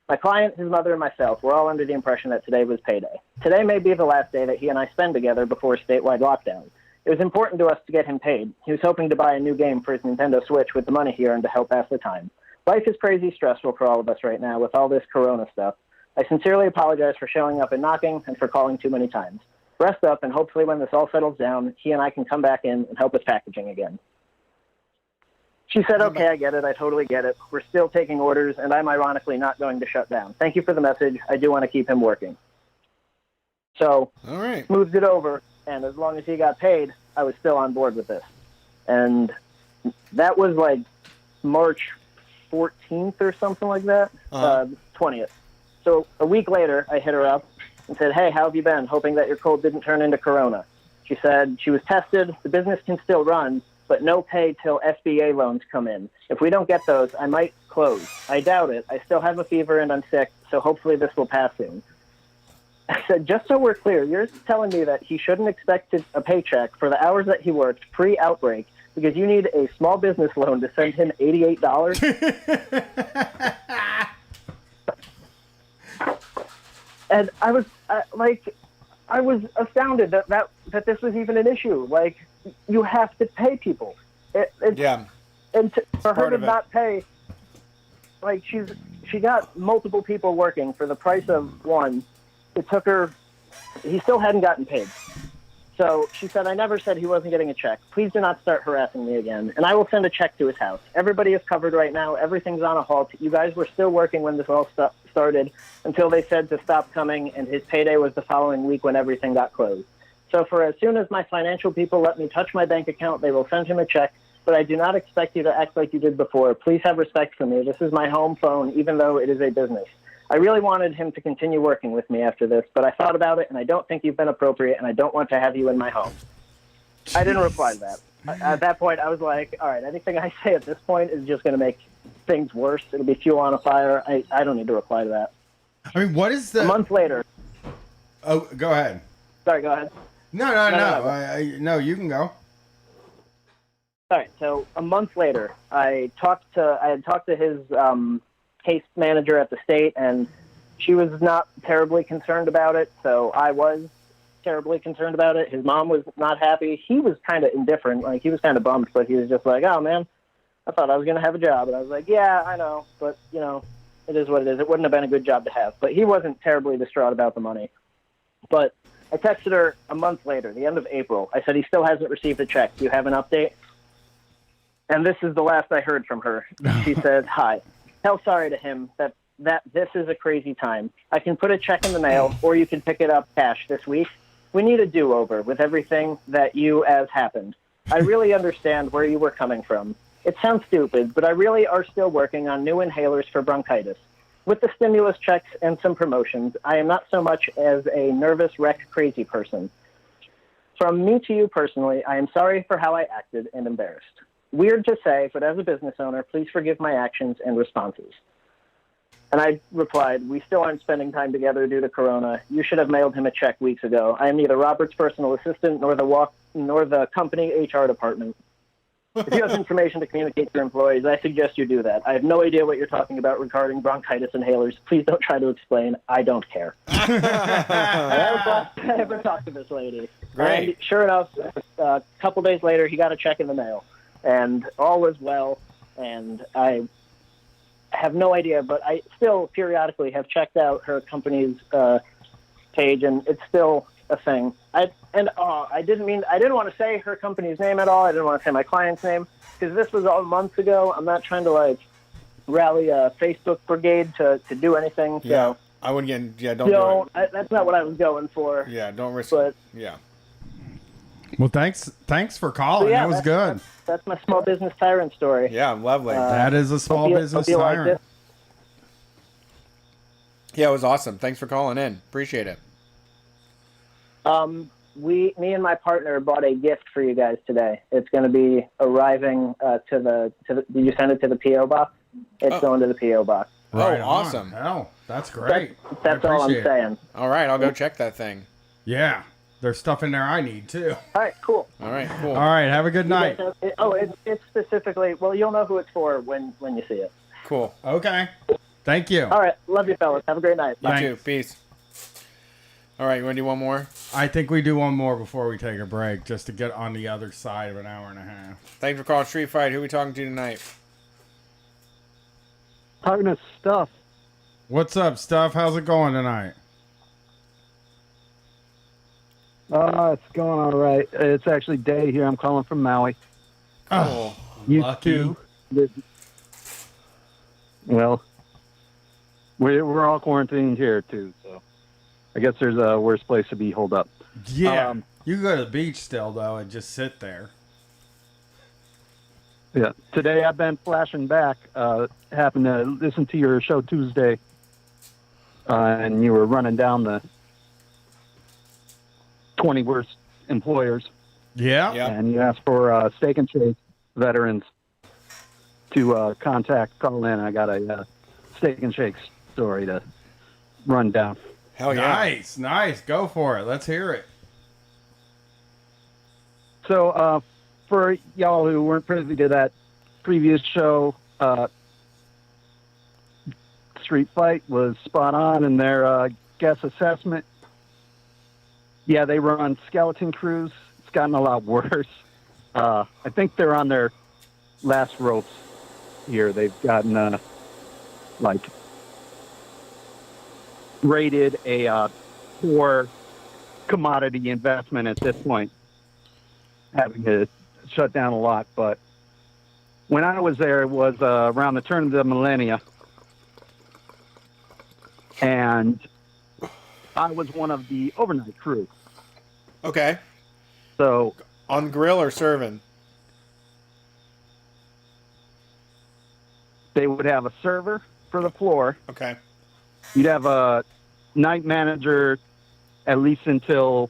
My client, his mother, and myself were all under the impression that today was payday. Today may be the last day that he and I spend together before a statewide lockdown. It was important to us to get him paid. He was hoping to buy a new game for his Nintendo Switch with the money he earned to help pass the time. Life is crazy stressful for all of us right now with all this corona stuff. I sincerely apologize for showing up and knocking and for calling too many times. Rest up, and hopefully when this all settles down, he and I can come back in and help with packaging again. She said, okay, I get it. I totally get it. We're still taking orders, and I'm ironically not going to shut down. Thank you for the message. I do want to keep him working. So, all right, smoothed it over, and as long as he got paid, I was still on board with this. And that was like March 14th or something like that, 20th. So a week later, I hit her up and said, hey, how have you been? Hoping that your cold didn't turn into corona. She said she was tested. The business can still run, but no pay till SBA loans come in. If we don't get those, I might close. I doubt it. I still have a fever and I'm sick, so hopefully this will pass soon. I said, just so we're clear, you're telling me that he shouldn't expect a paycheck for the hours that he worked pre-outbreak because you need a small business loan to send him $88? And I was astounded that this was even an issue. Like, you have to pay people. Yeah. And for her part to of it. not pay, like she got multiple people working for the price of one. It took her. He still hadn't gotten paid. So she said, I never said he wasn't getting a check. Please do not start harassing me again. And I will send a check to his house. Everybody is covered right now. Everything's on a halt. You guys were still working when this all started until they said to stop coming, and his payday was the following week when everything got closed. So for as soon as my financial people let me touch my bank account, they will send him a check. But I do not expect you to act like you did before. Please have respect for me. This is my home phone, even though it is a business. I really wanted him to continue working with me after this, but I thought about it, and I don't think you've been appropriate, and I don't want to have you in my home. I didn't reply to that. At that point, I was like, all right, anything I say at this point is just going to make things worse. It'll be fuel on a fire. I don't need to reply to that. I mean, what is the... A month later. Oh, go ahead. Sorry, go ahead. No. No, you can go. All right, so a month later, I had talked to his case manager at the state, and she was not terribly concerned about it, so I was terribly concerned about it. His mom was not happy. He was kind of indifferent. Like, he was kind of bummed, but he was just like, oh, man, I thought I was going to have a job. And I was like, yeah, I know, but, you know, it is what it is. It wouldn't have been a good job to have. But he wasn't terribly distraught about the money. But I texted her a month later, the end of April. I said, he still hasn't received a check. Do you have an update? And this is the last I heard from her. She said, hi. Tell sorry to him that this is a crazy time. I can put a check in the mail, or you can pick it up cash this week. We need a do-over with everything that has happened. I really understand where you were coming from. It sounds stupid, but I really are still working on new inhalers for bronchitis. With the stimulus checks and some promotions, I am not so much as a nervous wreck crazy person. From me to you personally, I am sorry for how I acted and embarrassed. Weird to say, but as a business owner, please forgive my actions and responses. And I replied, we still aren't spending time together due to Corona. You should have mailed him a check weeks ago. I am neither Robert's personal assistant nor the company HR department. If you have information to communicate to your employees, I suggest you do that. I have no idea what you're talking about regarding bronchitis inhalers. Please don't try to explain. I don't care. That was the last I ever talked to this lady. Great. And sure enough, a couple days later, he got a check in the mail. And all was well, and I have no idea, but I still periodically have checked out her company's page, and it's still a thing. I didn't want to say her company's name at all. I didn't want to say my client's name, because this was all months ago. I'm not trying to rally a Facebook brigade to do anything. So, Yeah, I would don't do it. That's not what I was going for. Yeah, don't risk But, yeah. Well, thanks for calling. So, yeah, that was good. That's my small business tyrant story. Yeah, lovely. That is a small business tyrant. Yeah, it was awesome. Thanks for calling in. Appreciate it. Me and my partner bought a gift for you guys today. It's going to be arriving to the. Did you send it to the PO box? It's going to the PO box. Right awesome. Oh, that's great. That's all I'm saying. All right, I'll go check that thing. Yeah, there's stuff in there I need too. All right, cool. All right, cool. All right, have a good night. It's specifically. Well, you'll know who it's for when you see it. Cool. Okay. Thank you. All right, love you, fellas. Have a great night. You too. Peace. All right, you want to do one more? I think we do one more before we take a break, just to get on the other side of an hour and a half. Thanks for calling Street Fight. Who are we talking to tonight? Talking to Stuff. What's up, Stuff? How's it going tonight? It's going all right. It's actually Day here. I'm calling from Maui. Oh, you lucky. too. Well, we're all quarantined here too, so I guess there's a worse place to be holed up. Yeah. You can go to the beach still, though, and just sit there. Yeah. Today I've been flashing back. Happened to listen to your show Tuesday, and you were running down the 20 worst employers. Yeah. And you asked for Steak and Shake veterans to call in. I got a Steak and Shake story to run down. Hell yeah. Nice. Go for it. Let's hear it. So, for y'all who weren't privy to that previous show, Street Fight was spot on in their guest assessment. Yeah, they run skeleton crews. It's gotten a lot worse. I think they're on their last ropes here. They've gotten like rated a poor commodity investment at this point, having to shut down a lot. But when I was there, it was around the turn of the millennia, and I was one of the overnight crew. Okay. So on grill or serving? They would have a server for the floor. Okay. You'd have a night manager at least until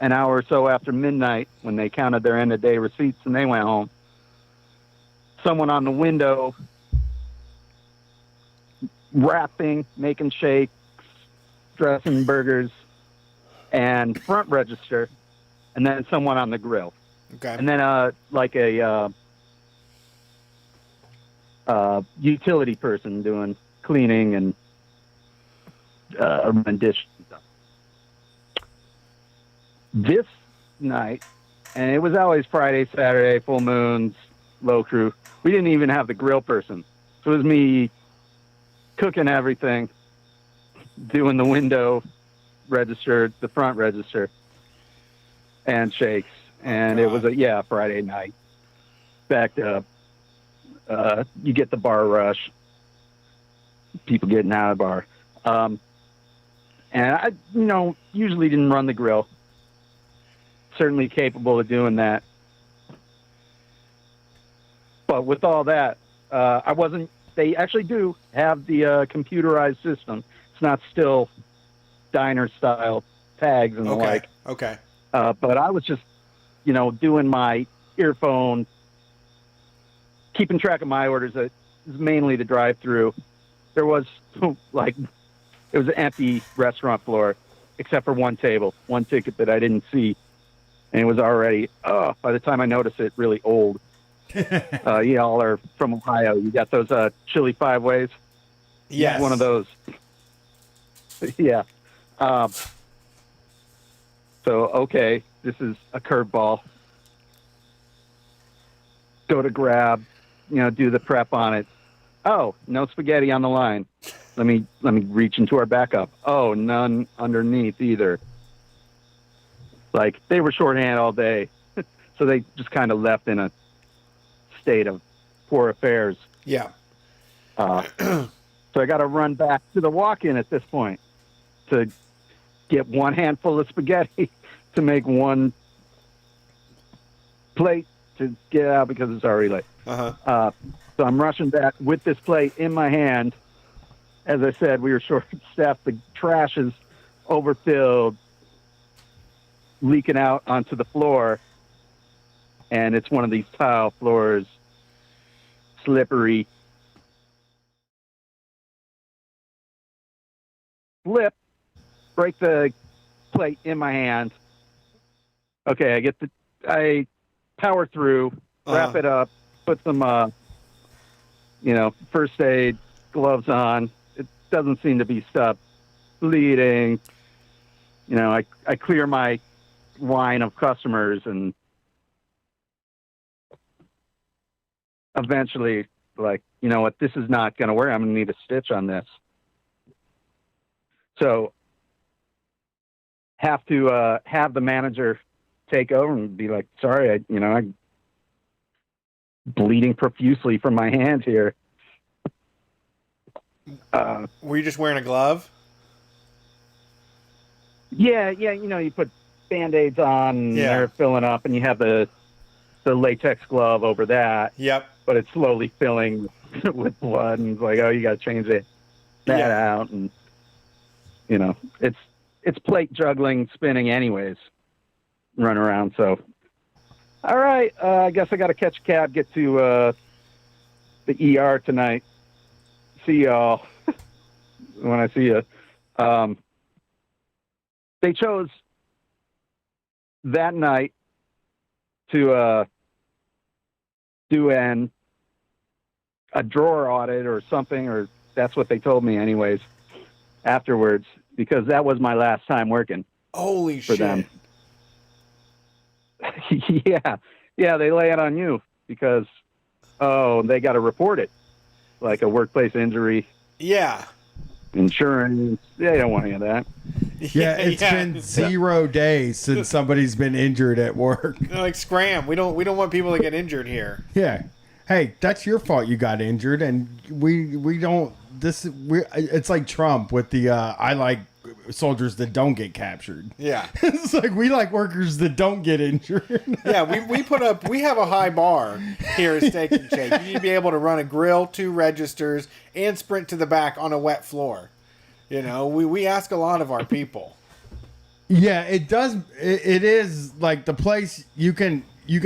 an hour or so after midnight when they counted their end of day receipts and they went home. Someone on the window wrapping, making shakes, dressing burgers, and front register, and then someone on the grill. Okay. And then like a utility person doing cleaning and rendition stuff. This night, and it was always Friday, Saturday, full moons, low crew. We didn't even have the grill person. So it was me cooking everything, doing the window register, the front register, and shakes. And it was a Friday night. Backed up. You get the bar rush. People getting out of the bar. And I, usually didn't run the grill. Certainly capable of doing that. But with all that, I wasn't. They actually do have the computerized system. It's not still diner style tags and the like. Okay. But I was just, doing my earphone, keeping track of my orders. It was mainly the drive-through. There was it was an empty restaurant floor, except for one table, one ticket that I didn't see, and it was already, by the time I noticed it, really old. You all are from Ohio. You got those chili 5-ways? Yes. One of those. Yeah. So, okay, this is a curveball. Go to grab, do the prep on it. Oh, no spaghetti on the line. Let me reach into our backup. Oh, none underneath either. Like, they were shorthand all day. So they just kind of left in a state of poor affairs. Yeah. So I got to run back to the walk-in at this point to get one handful of spaghetti to make one plate to get out because it's already late. Uh-huh. So I'm rushing back with this plate in my hand. As I said, we were short-staffed. The trash is overfilled, leaking out onto the floor. And it's one of these tile floors, slippery. Flip, break the plate in my hand. Okay, I power through, wrap it up, put some, first aid gloves on. It doesn't seem to be stopped bleeding. I clear my line of customers and eventually, what, this is not going to work. I'm going to need a stitch on this. So have to have the manager take over and be like, sorry, I'm bleeding profusely from my hand here. Were you just wearing a glove? Yeah, you put Band-Aids on, and they're filling up, and you have the latex glove over that. Yep. But it's slowly filling with blood, and it's like, oh, you got to change that out, and it's plate juggling, spinning, anyways. Run around. So, all right, I guess I got to catch a cab, get to the ER tonight. See y'all when I see you. They chose that night to do a drawer audit or something, or that's what they told me anyways afterwards, because that was my last time working. Holy for shit. them. Yeah, they lay it on you because oh, they got to report it, like a workplace injury. Yeah. Insurance. They don't want any of that. Yeah, it's been 0 days since somebody's been injured at work. They're like, scram. We don't want people to get injured here. Yeah. Hey, that's your fault you got injured, and we don't. It's like Trump with the I like soldiers that don't get captured. Yeah. It's like we like workers that don't get injured. Yeah, we have a high bar here at Steak and Shake. You need to be able to run a grill, 2 registers, and sprint to the back on a wet floor. You know, we ask a lot of our people. Yeah, it does. It is like the place you can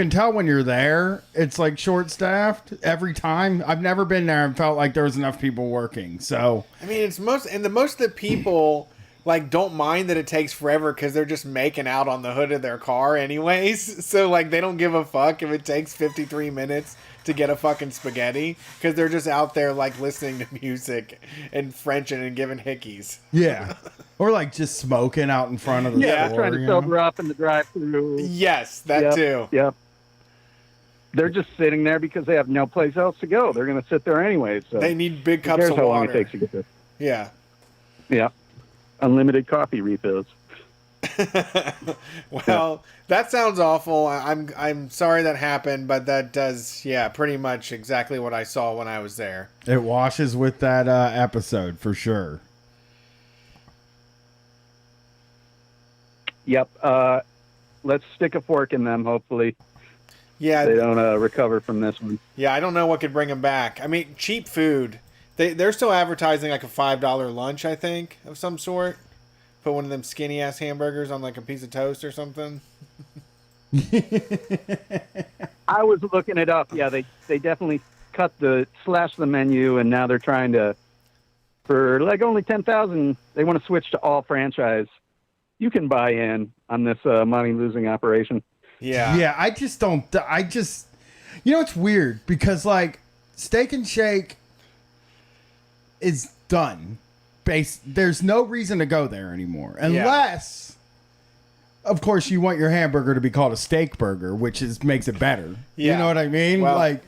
tell when you're there. It's like short staffed every time. I've never been there and felt like there was enough people working. So I mean, most of the people like don't mind that it takes forever because they're just making out on the hood of their car anyways. So like they don't give a fuck if it takes 53 minutes to get a fucking spaghetti because they're just out there like listening to music and Frenching and giving hickeys. Yeah. Or like just smoking out in front of the store. Trying to sober up in the drive-thru. Yes, that too. Yep. They're just sitting there because they have no place else to go. They're going to sit there anyway. So they need big cups of how water. long it takes to get there. Yeah. Yeah. Unlimited coffee refills. Well, that sounds awful. I'm sorry that happened, but that does, pretty much exactly what I saw when I was there. It washes with that episode for sure. Yep. Let's stick a fork in them, hopefully. Yeah. They don't recover from this one. Yeah, I don't know what could bring them back. I mean, cheap food. They're still advertising like a $5 lunch, I think, of some sort. Put one of them skinny ass hamburgers on like a piece of toast or something. I was looking it up. Yeah, they definitely slashed the menu, and now they're trying to, for like only $10,000, they want to switch to all franchise. You can buy in on this money losing operation. Yeah. Yeah, it's weird because like Steak and Shake is done. There's no reason to go there anymore unless, of course, you want your hamburger to be called a steak burger, which makes it better. Yeah. You know what I mean? Well, like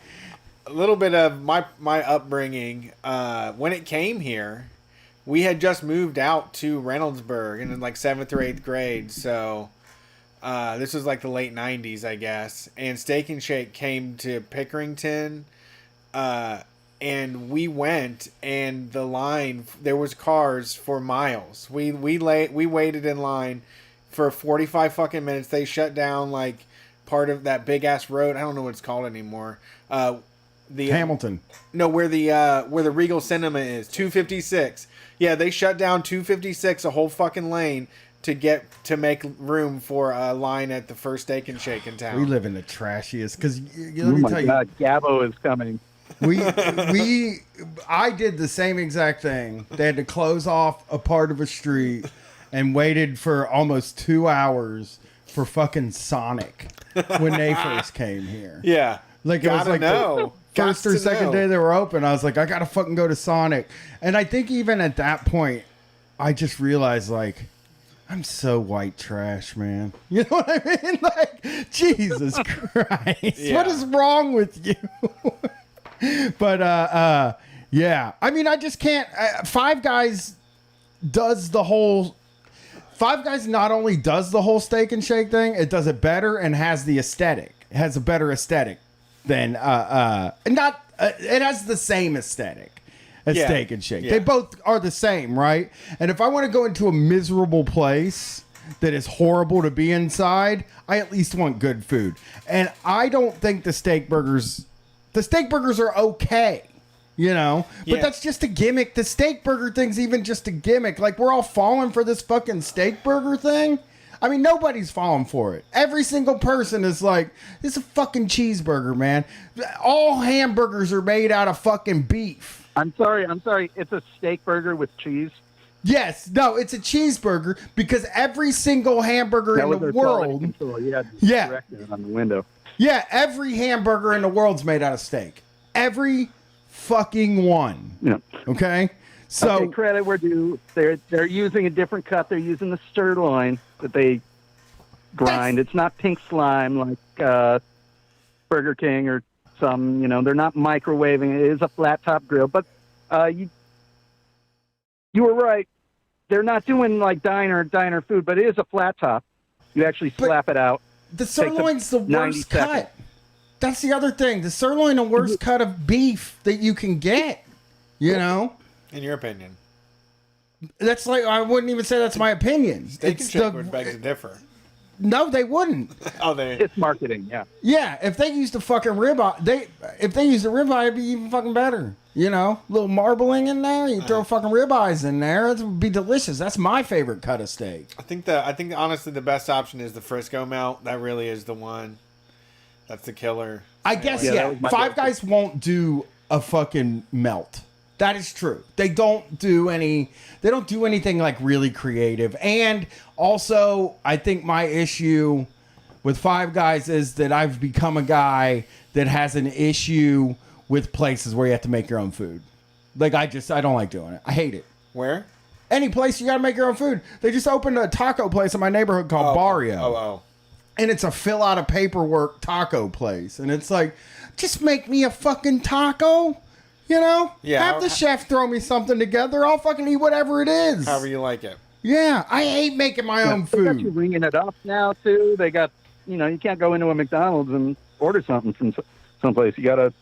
a little bit of my upbringing. When it came here, we had just moved out to Reynoldsburg in like 7th or 8th grade. So this was like the late 90s, I guess. And Steak and Shake came to Pickerington. And we went, and the line, there was cars for miles. We waited in line for 45 fucking minutes. They shut down like part of that big ass road. I don't know what it's called anymore. The Hamilton. No, where the Regal Cinema is, 256. Yeah, they shut down 256, a whole fucking lane to make room for a line at the first Steak and Shake in town. We live in the trashiest because Oh my God, Gabo is coming. I did the same exact thing. They had to close off a part of a street and waited for almost 2 hours for fucking Sonic when they first came here. Yeah. Like it was like the first or second day they were open. I was like, I gotta fucking go to Sonic. And I think even at that point, I just realized like, I'm so white trash, man. You know what I mean? Like, Jesus Christ. Yeah. What is wrong with you? But yeah, I mean, I just can't. Five Guys not only does the whole Steak and Shake thing, it does it better and has the aesthetic. It has a better aesthetic than it has the same aesthetic as Steak and Shake. Yeah. They both are the same, right? And if I want to go into a miserable place that is horrible to be inside, I at least want good food. And I don't think the steak burgers are okay, you know? But that's just a gimmick. The steak burger thing's even just a gimmick. Like, we're all falling for this fucking steak burger thing. I mean, nobody's falling for it. Every single person is like, this is a fucking cheeseburger, man. All hamburgers are made out of fucking beef. I'm sorry. It's a steak burger with cheese. Yes, no, it's a cheeseburger because every single hamburger in the world. Yeah. On the window. Yeah, every hamburger in the world's made out of steak. Every fucking one. Yeah. Okay? So okay, credit where due. They're using a different cut. They're using the sirloin that they grind. It's not pink slime like Burger King or some, they're not microwaving. It is a flat top grill, but you were right. They're not doing like diner food, but it is a flat top. You actually slap it out. The sirloin's the worst cut. That's the other thing. The sirloin, the worst cut of beef that you can get. In your opinion. That's like, I wouldn't even say that's my opinion. Steak and Shake would beg to differ. No, they wouldn't. It's marketing, yeah. Yeah, if they used the fucking ribeye, if they used the ribeye, it'd be even fucking better. Little marbling in there. You throw fucking ribeyes in there. It would be delicious. That's my favorite cut of steak. I think honestly the best option is the Frisco melt. That really is the one. That's the killer. I guess, yeah. Five Guys won't do a fucking melt. That is true. They don't do anything like really creative. And also, I think my issue with Five Guys is that I've become a guy that has an issue with places where you have to make your own food. Like, I don't like doing it. I hate it. Where? Any place you gotta make your own food. They just opened a taco place in my neighborhood called Barrio. Oh. And it's a fill out of paperwork taco place. And it's like, just make me a fucking taco. Yeah. Have the chef throw me something together. I'll fucking eat whatever it is. However you like it. Yeah, I hate making my own food. They got you ringing it up now, too. They got, you can't go into a McDonald's and order something from someplace. You got to,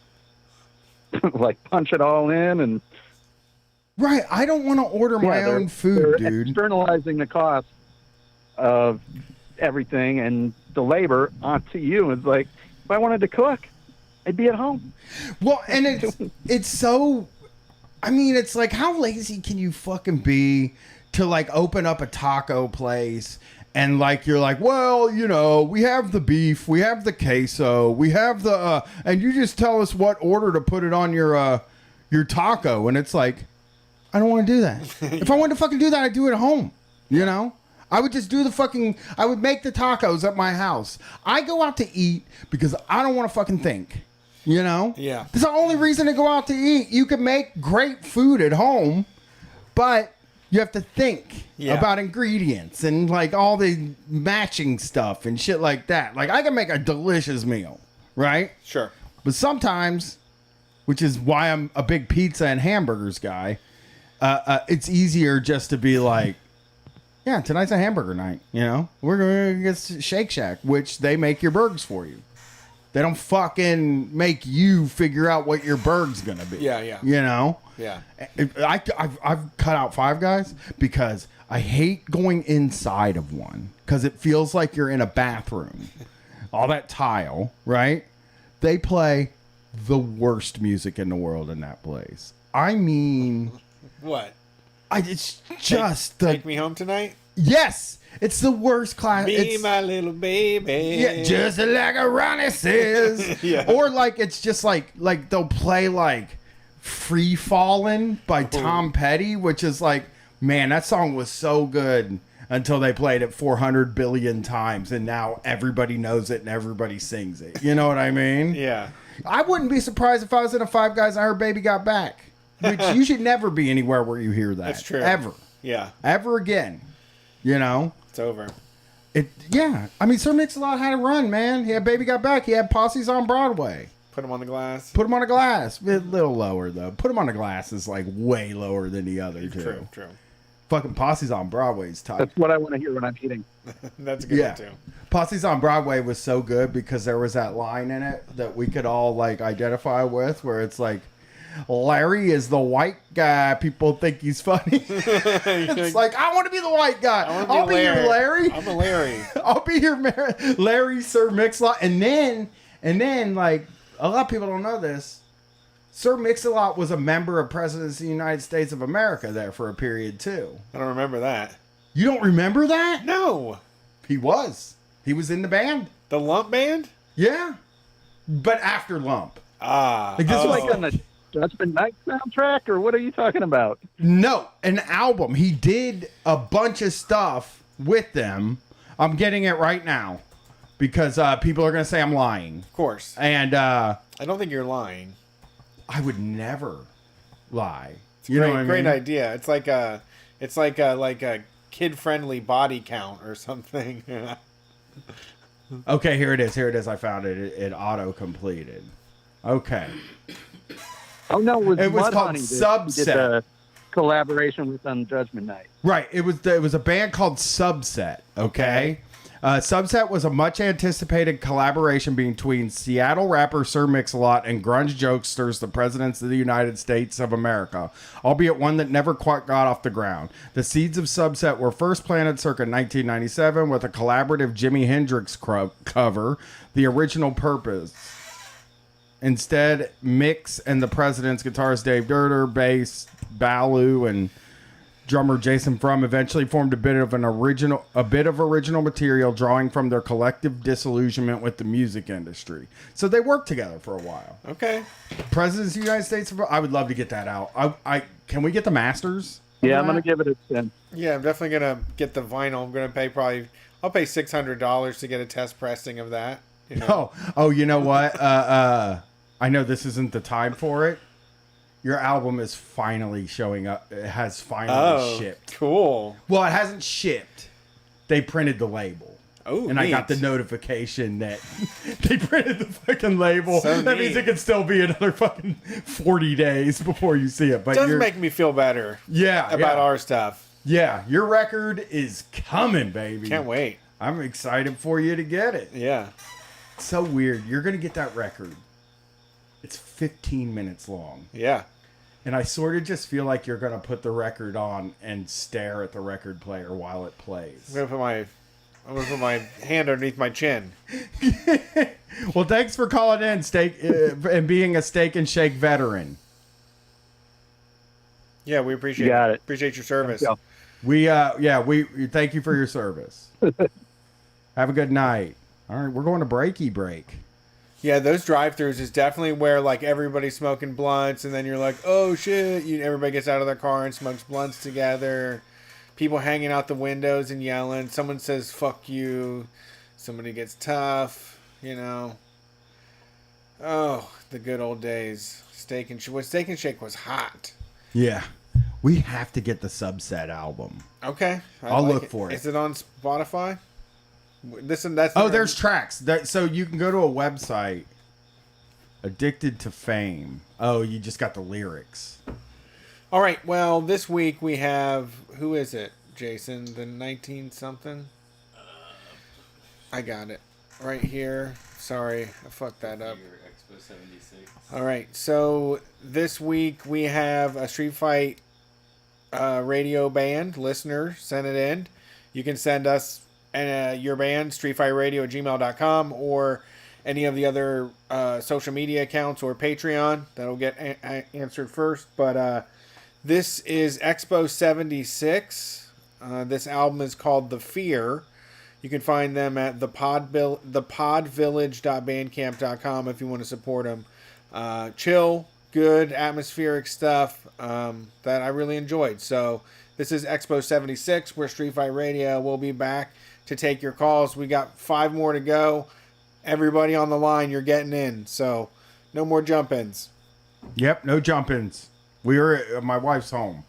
like, punch it all in. And right, I don't want to order my own food, dude. Externalizing the cost of everything and the labor onto you. It's like, if I wanted to cook, I'd be at home. Well, and it's so, it's like, how lazy can you fucking be to like open up a taco place and like, you're like, well, we have the beef, we have the queso, we have the, and you just tell us what order to put it on your taco. And it's like, I don't want to do that. If I wanted to fucking do that, I'd do it at home, I would just do I would make the tacos at my house. I go out to eat because I don't want to fucking think. Yeah. That's the only reason to go out to eat. You can make great food at home, but you have to think about ingredients and like all the matching stuff and shit like that. Like, I can make a delicious meal, right? Sure. But sometimes, which is why I'm a big pizza and hamburgers guy, it's easier just to be like, yeah, tonight's a hamburger night, We're going to get Shake Shack, which they make your burgers for you. They don't fucking make you figure out what your burger's going to be. Yeah. Yeah. I've cut out Five Guys because I hate going inside of one because it feels like you're in a bathroom. All that tile, right? They play the worst music in the world in that place. What? It's just Take Me Home Tonight? Yes, it's the worst class. Be my little baby. Yeah, just like a Ronnie says. Yeah. Or like it's just like they'll play like Free Fallin' by Tom Petty, which is like, man, that song was so good until they played it 400 billion times and now everybody knows it and everybody sings it. You know what I mean? Yeah. I wouldn't be surprised if I was in a Five Guys and I heard Baby Got Back. Which you should never be anywhere where you hear that. That's true. Ever. Yeah. Ever again. It's over. Yeah. Sir Mix-a-Lot had a run, man. He had Baby Got Back. He had Posses on Broadway. Put him on the glass. Put him on a glass. A little lower, though. Put him on a glass is like way lower than the other two. True. Fucking Posses on Broadway is tight. That's what I want to hear when I'm eating. That's a good one, too. Posses on Broadway was so good because there was that line in it that we could all like identify with where it's like, Larry is the white guy. People think he's funny. It's like, I want to be the white guy. I'll be your Larry. I'm a Larry. I'll be your Larry, Sir Mix-a-Lot. And then, like, a lot of people don't know this. Sir Mix-a-Lot was a member of Presidents of the United States of America there for a period, too. I don't remember that. You don't remember that? No. He was. He was in the band. The Lump Band? Yeah. But after Lump. Like this is like on the Judgment Night soundtrack, or what are you talking about? No, an album. He did a bunch of stuff with them. I'm getting it right now because people are going to say I'm lying. Of course. And I don't think you're lying. I would never lie. It's a great idea. It's like a kid-friendly body count or something. Okay, here it is. I found it. It auto-completed. Okay. Oh no, it was called Mudhoney that Subset. did the collaboration with on Judgment Night. Right. It was a band called Subset. Okay. Subset was a much anticipated collaboration between Seattle rapper Sir Mix-a-Lot and grunge jokesters, the presidents of the United States of America, albeit one that never quite got off the ground. The seeds of Subset were first planted circa 1997 with a collaborative Jimi Hendrix cover, The Original Purpose. Instead, Mix and the presidents, guitarist Dave D.A.R.E, bass Balu, and drummer Jason Frum eventually formed a bit of original material, drawing from their collective disillusionment with the music industry. So they worked together for a while. Okay. Presidents of the United States. I would love to get that out. Can we get the masters? Yeah, I'm gonna give it a 10. Yeah, I'm definitely gonna get the vinyl. I'm gonna pay I'll pay $600 to get a test pressing of that. You know? Oh, you know what? I know this isn't the time for it. Your album is finally showing up. It has finally shipped. Cool. Well, it hasn't shipped. They printed the label. Oh, and neat. I got the notification that they printed the fucking label. So that means it could still be another fucking 40 days before you see it. But it does make me feel better. About our stuff. Yeah, your record is coming, baby. Can't wait. I'm excited for you to get it. Yeah. It's so weird. You're going to get that record. It's 15 minutes long. Yeah. And I sort of just feel like you're going to put the record on and stare at the record player while it plays. I'm going to put my hand underneath my chin. Well, thanks for calling in, and being a Steak and Shake veteran. Yeah, we appreciate it. Appreciate your service. We thank you for your service. Have a good night. All right, we're going to breaky break. Yeah, those drive-thrus is definitely where like everybody's smoking blunts, and then you're like, oh shit! Everybody gets out of their car and smokes blunts together. People hanging out the windows and yelling. Someone says "fuck you." Somebody gets tough. You know. Oh, the good old days. Steak and Shake was hot. Yeah, we have to get the Subset album. Okay, I'll look for it. Is it on Spotify? There's tracks. So you can go to a website, Addicted to Fame. Oh, you just got the lyrics. All right. Well, this week we have, who is it, Jason? The 19-something? I got it right here. Sorry, I fucked that up. Expo 76. All right. So this week we have a Street Fight radio band listener sent it in. You can send us your band, streetfightradio@gmail.com, or any of the other social media accounts or Patreon. That'll get answered first. But this is Expo 76. This album is called The Fear. You can find them at thepodvillage.bandcamp.com if you want to support them. Chill, good, atmospheric stuff that I really enjoyed. So this is Expo 76, where Street Fight Radio will be back to take your calls. We got 5 more to go. Everybody on the line, you're getting in. So no more jump-ins. Yep, no jump-ins. My wife's home.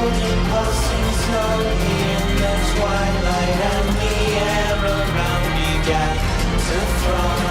golden pulsing slowly in the twilight, and the air around began to throb.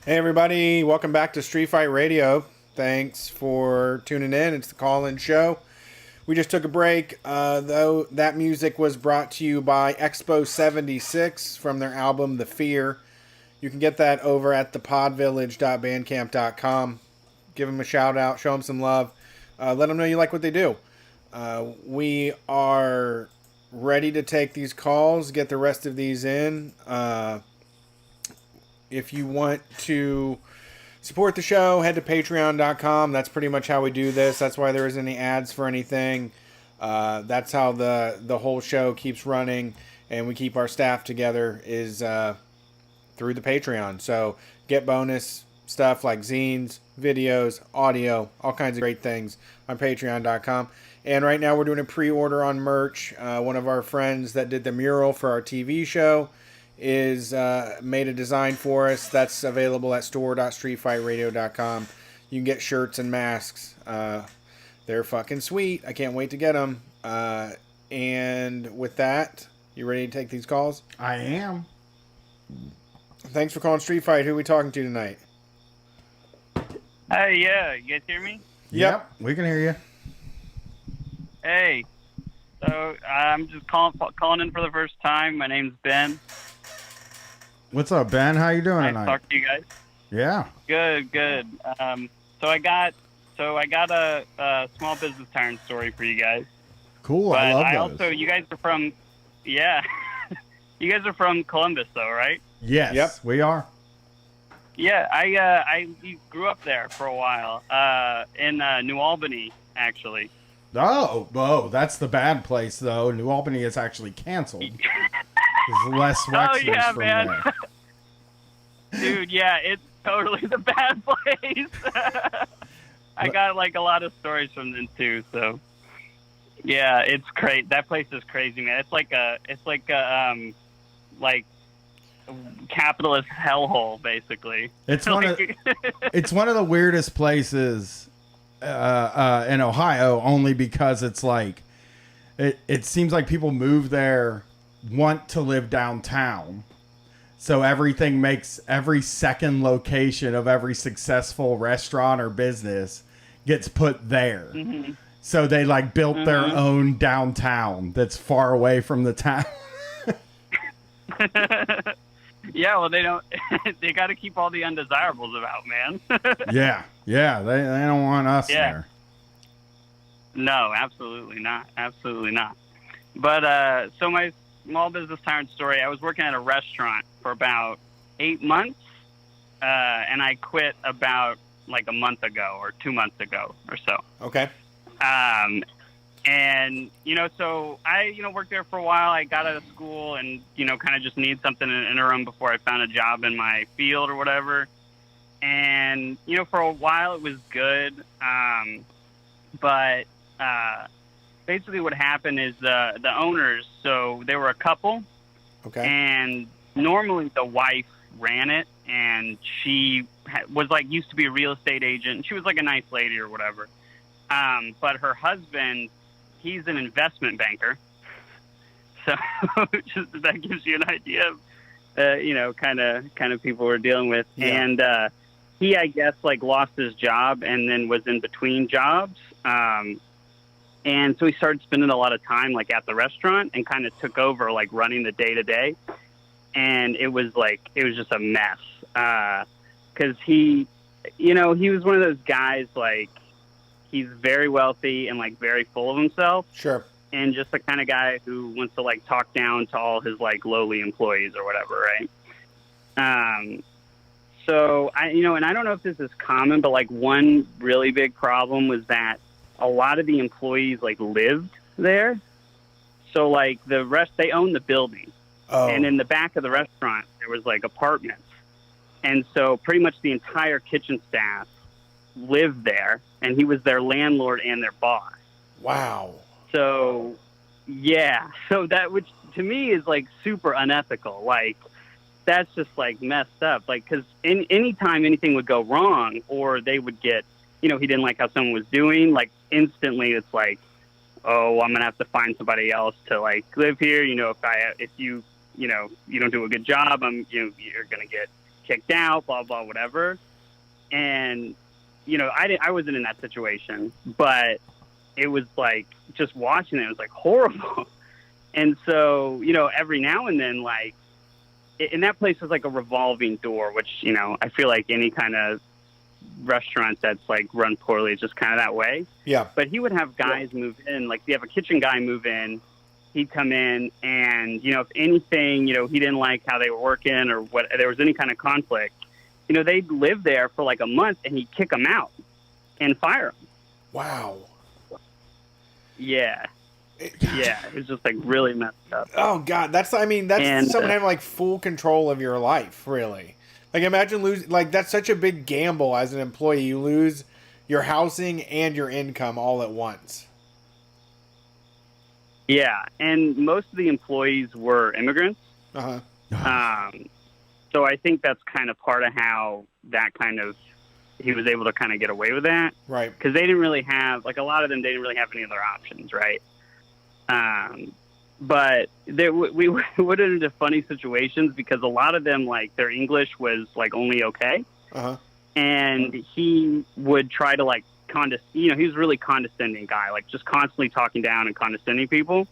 Hey everybody, welcome back to Street Fight Radio. Thanks for tuning in. It's the call-in show. We just took a break, though that music was brought to you by Expo 76 from their album The Fear. You can get that over at thepodvillage.bandcamp.com. Give them a shout out, show them some love, let them know you like what they do. We are ready to take these calls, get the rest of these in. If you want to support the show, head to patreon.com. That's pretty much how we do this. That's why there isn't any ads for anything. That's how the whole show keeps running and we keep our staff together is through the Patreon. So get bonus stuff like zines, videos, audio, all kinds of great things on patreon.com. And right now we're doing a pre-order on merch. One of our friends that did the mural for our TV show is made a design for us. That's available at store.streetfightradio.com. You can get shirts and masks. They're fucking sweet. I can't wait to get them. And with that, you ready to take these calls? I am. Thanks for calling Street Fight. Who are we talking to tonight? Hey, yeah, you guys hear me? Yep, we can hear you. Hey, so I'm just calling in for the first time. My name's Ben. What's up, Ben? How you doing Nice tonight? to talk to you guys. Yeah. Good. So I got a small business tyrant story for you guys. Cool. But I love I those. also, you guys are from, you guys are from Columbus, though, right? Yes. Yep. We are. Yeah, I grew up there for a while, in New Albany, actually. Oh, that's the bad place, though. New Albany is actually canceled. There's less Wexners from there. Dude, yeah, it's totally the bad place. I got like a lot of stories from them too, so yeah, it's crazy. That place is crazy, man. It's like a capitalist hellhole, basically. It's one of the weirdest places in Ohio, only because it's like it seems like people move there, want to live downtown, so everything makes every second location of every successful restaurant or business gets put there. Mm-hmm. So they like built their own downtown that's far away from the town. Yeah, well, they don't. They got to keep all the undesirables about, man. yeah, they don't want us there. No, absolutely not. But so my small business tyrant story, I was working at a restaurant for about 8 months, and I quit about like a month ago or 2 months ago or so. Okay. And, so I, worked there for a while. I got out of school and, kind of just need something in the interim before I found a job in my field or whatever. And, for a while it was good. But basically what happened is the owners, so they were a couple. Okay. And normally the wife ran it, and she was used to be a real estate agent. And she was like a nice lady or whatever. But her husband, he's an investment banker. So that gives you an idea of, kind of people we're dealing with. Yeah. And he, I guess, lost his job and then was in between jobs. And so he started spending a lot of time at the restaurant and kind of took over running the day to day. And it was just a mess. 'Cause he was one of those guys, he's very wealthy and very full of himself. Sure. And just the kind of guy who wants to talk down to all his lowly employees or whatever, right? So and I don't know if this is common, but one really big problem was that a lot of the employees lived there. So they owned the building. Oh. And in the back of the restaurant there was apartments. And so pretty much the entire kitchen staff lived there, and he was their landlord and their boss. Wow. So, yeah. So that, which to me is super unethical. That's just messed up. Because anytime anything would go wrong, or they would get, he didn't like how someone was doing, instantly it's oh, I'm gonna have to find somebody else to live here. If you don't do a good job, you're gonna get kicked out, blah, blah, whatever. And, you know, I wasn't in that situation, but it was like, just watching it was like horrible. And so, you know, every now and then, like, and that place was like a revolving door, which, you know, I feel like any kind of restaurant that's like run poorly is just kind of that way. Yeah. But he would have guys move in, like you have a kitchen guy move in, he'd come in and, you know, if anything, you know, he didn't like how they were working or what, there was any kind of conflict, you know, they'd live there for like a month and he'd kick them out and fire them. Wow. Yeah. Yeah, it was just like really messed up. Oh God, that's someone having like full control of your life, really. Like imagine losing, like that's such a big gamble as an employee. You lose your housing and your income all at once. Yeah, and most of the employees were immigrants. Uh-huh. So I think that's kind of part of how that kind of, he was able to kind of get away with that. Right. Because they didn't really have, like a lot of them, they didn't really have any other options, right? But we would get into funny situations because a lot of them, like their English was like only okay. Uh-huh. And he would try to like he was a really condescending guy, like just constantly talking down and condescending people.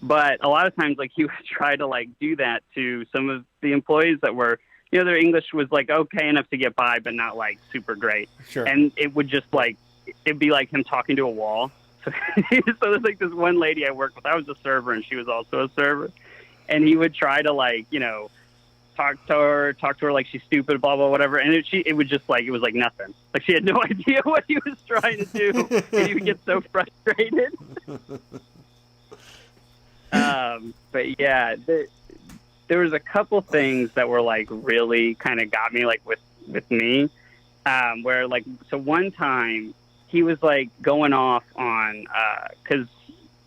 But a lot of times, like he would try to like do that to some of the employees that were, you know, their English was like okay enough to get by, but not like super great. Sure. And it would just like, it'd be like him talking to a wall. So there's like this one lady I worked with, I was a server and she was also a server. And he would try to like, you know, talk to her like she's stupid, blah, blah, whatever. And it would just like, it was like nothing. Like she had no idea what he was trying to do. And he would get so frustrated. But yeah, there was a couple things that were like really kind of got me like with me, where like, so one time he was like going off on, cause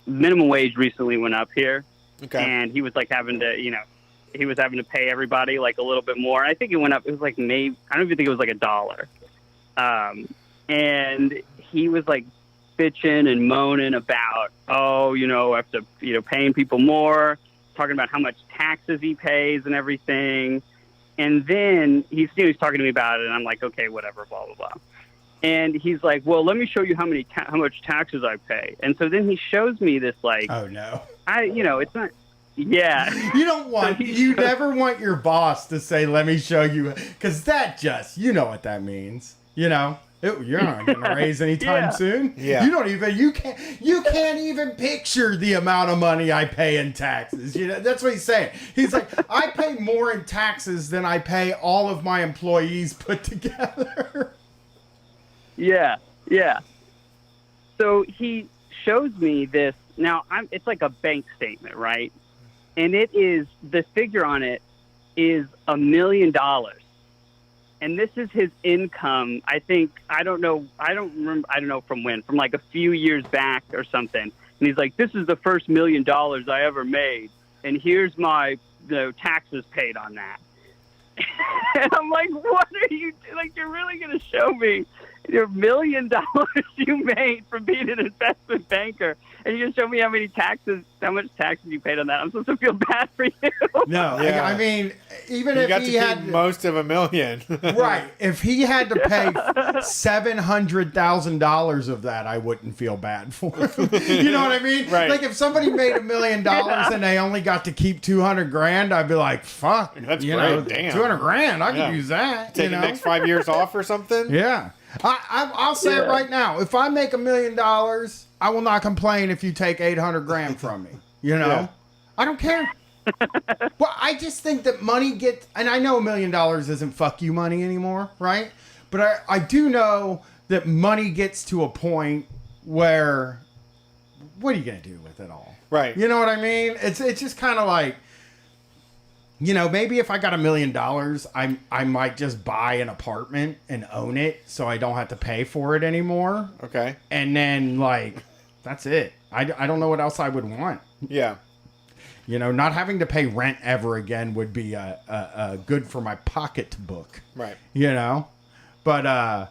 minimum wage recently went up here. Okay. And he was like having to, you know, he was having to pay everybody like a little bit more. I think it went up. It was like maybe, I don't even think it was like $1. And he was like bitching and moaning about, oh, you know, after, you know, paying people more, talking about how much taxes he pays and everything. And then he's talking to me about it and I'm like, okay, whatever, blah, blah, blah. And he's like, well, let me show you how much taxes I pay. And so then he shows me this like, oh no, you know, it's not, yeah. You don't want, you never want your boss to say, let me show you, because that just, you know what that means, you know? You're not going to raise anytime soon. Yeah. You can't even picture the amount of money I pay in taxes. You know, that's what he's saying. He's like, I pay more in taxes than I pay all of my employees put together. Yeah, yeah. So he shows me this. Now, it's like a bank statement, right? And it is, the figure on it is $1 million. And this is his income. I think, I don't know from when, from like a few years back or something. And he's like, this is the first $1 million I ever made. And here's my taxes paid on that. And I'm like, what are you, like, you're really going to show me your $1 million you made from being an investment banker, and you're going to show me how much taxes you paid on that? I'm supposed to feel bad for you. No, yeah. I mean, even you if got he to had keep most of $1 million, right? If he had to pay $700,000 of that, I wouldn't feel bad for him. You know what I mean? Right. Like if somebody made $1 million and they only got to keep $200,000, I'd be like, fuck, that's you great. know, Damn, $200,000, I could use that. Take the next 5 years off or something. Yeah. I'll say it right now. If I make $1 million, I will not complain if you take $800,000 from me. You know, Yeah. I don't care. Well, I just think that money gets, and I know $1 million isn't fuck you money anymore, right? But I do know that money gets to a point where, what are you gonna do with it all? Right. You know what I mean? It's just kind of like, you know, maybe if I got $1 million, I might just buy an apartment and own it so I don't have to pay for it anymore. Okay. And then, like, that's it. I don't know what else I would want. Yeah. You know, not having to pay rent ever again would be good for my pocketbook. Right. You know? But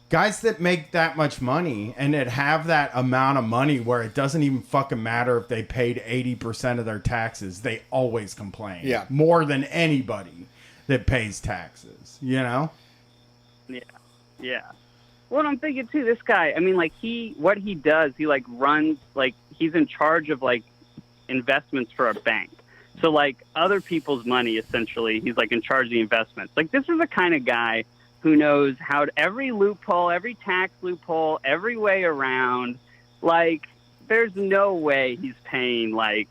guys that make that much money and that have that amount of money where it doesn't even fucking matter if they paid 80% of their taxes, they always complain. Yeah. More than anybody. that pays taxes, you know? Yeah. Yeah. Well, I'm thinking too, this guy, I mean, like what he does, he like runs, like he's in charge of like investments for a bank. So like other people's money, essentially, he's like in charge of the investments. Like this is the kind of guy who knows how to, every loophole, every tax loophole, every way around. Like there's no way he's paying like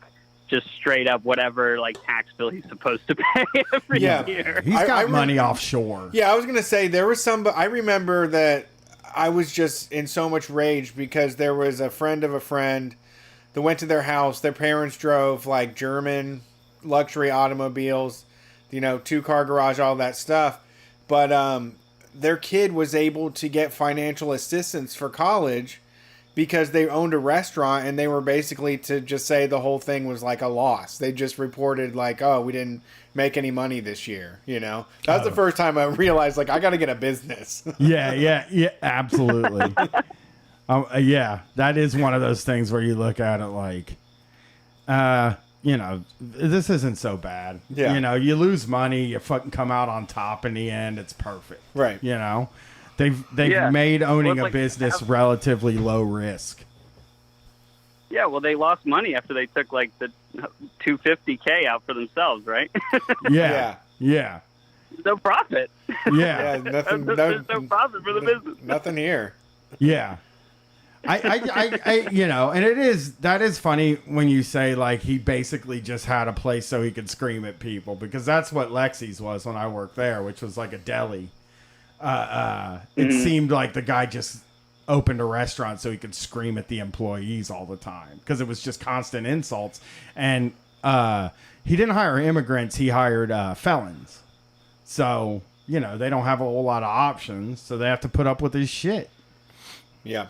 just straight up whatever like tax bill he's supposed to pay every year. He's got money offshore. Yeah, I was gonna say there was some. I remember that I was just in so much rage because there was a friend of a friend that went to their house. Their parents drove like German luxury automobiles, 2-car garage, all that stuff. But their kid was able to get financial assistance for college because they owned a restaurant, and they were basically to just say the whole thing was like a loss. They just reported like, oh, we didn't make any money this year. That was the first time I realized like I got to get a business. Yeah, absolutely. Yeah, that is one of those things where you look at it like, this isn't so bad. Yeah. You lose money, you fucking come out on top in the end. It's perfect. Right. They've made owning a business relatively low risk. Yeah, well, they lost money after they took like the $250K out for themselves, right? Yeah. No profit. Yeah. Nothing. There's no profit for the business. Nothing here. Yeah. And that is funny when you say like he basically just had a place so he could scream at people, because that's what Lexi's was when I worked there, which was like a deli. It seemed like the guy just opened a restaurant so he could scream at the employees all the time because it was just constant insults. And he didn't hire immigrants, he hired felons. So, they don't have a whole lot of options, so they have to put up with his shit. Yeah.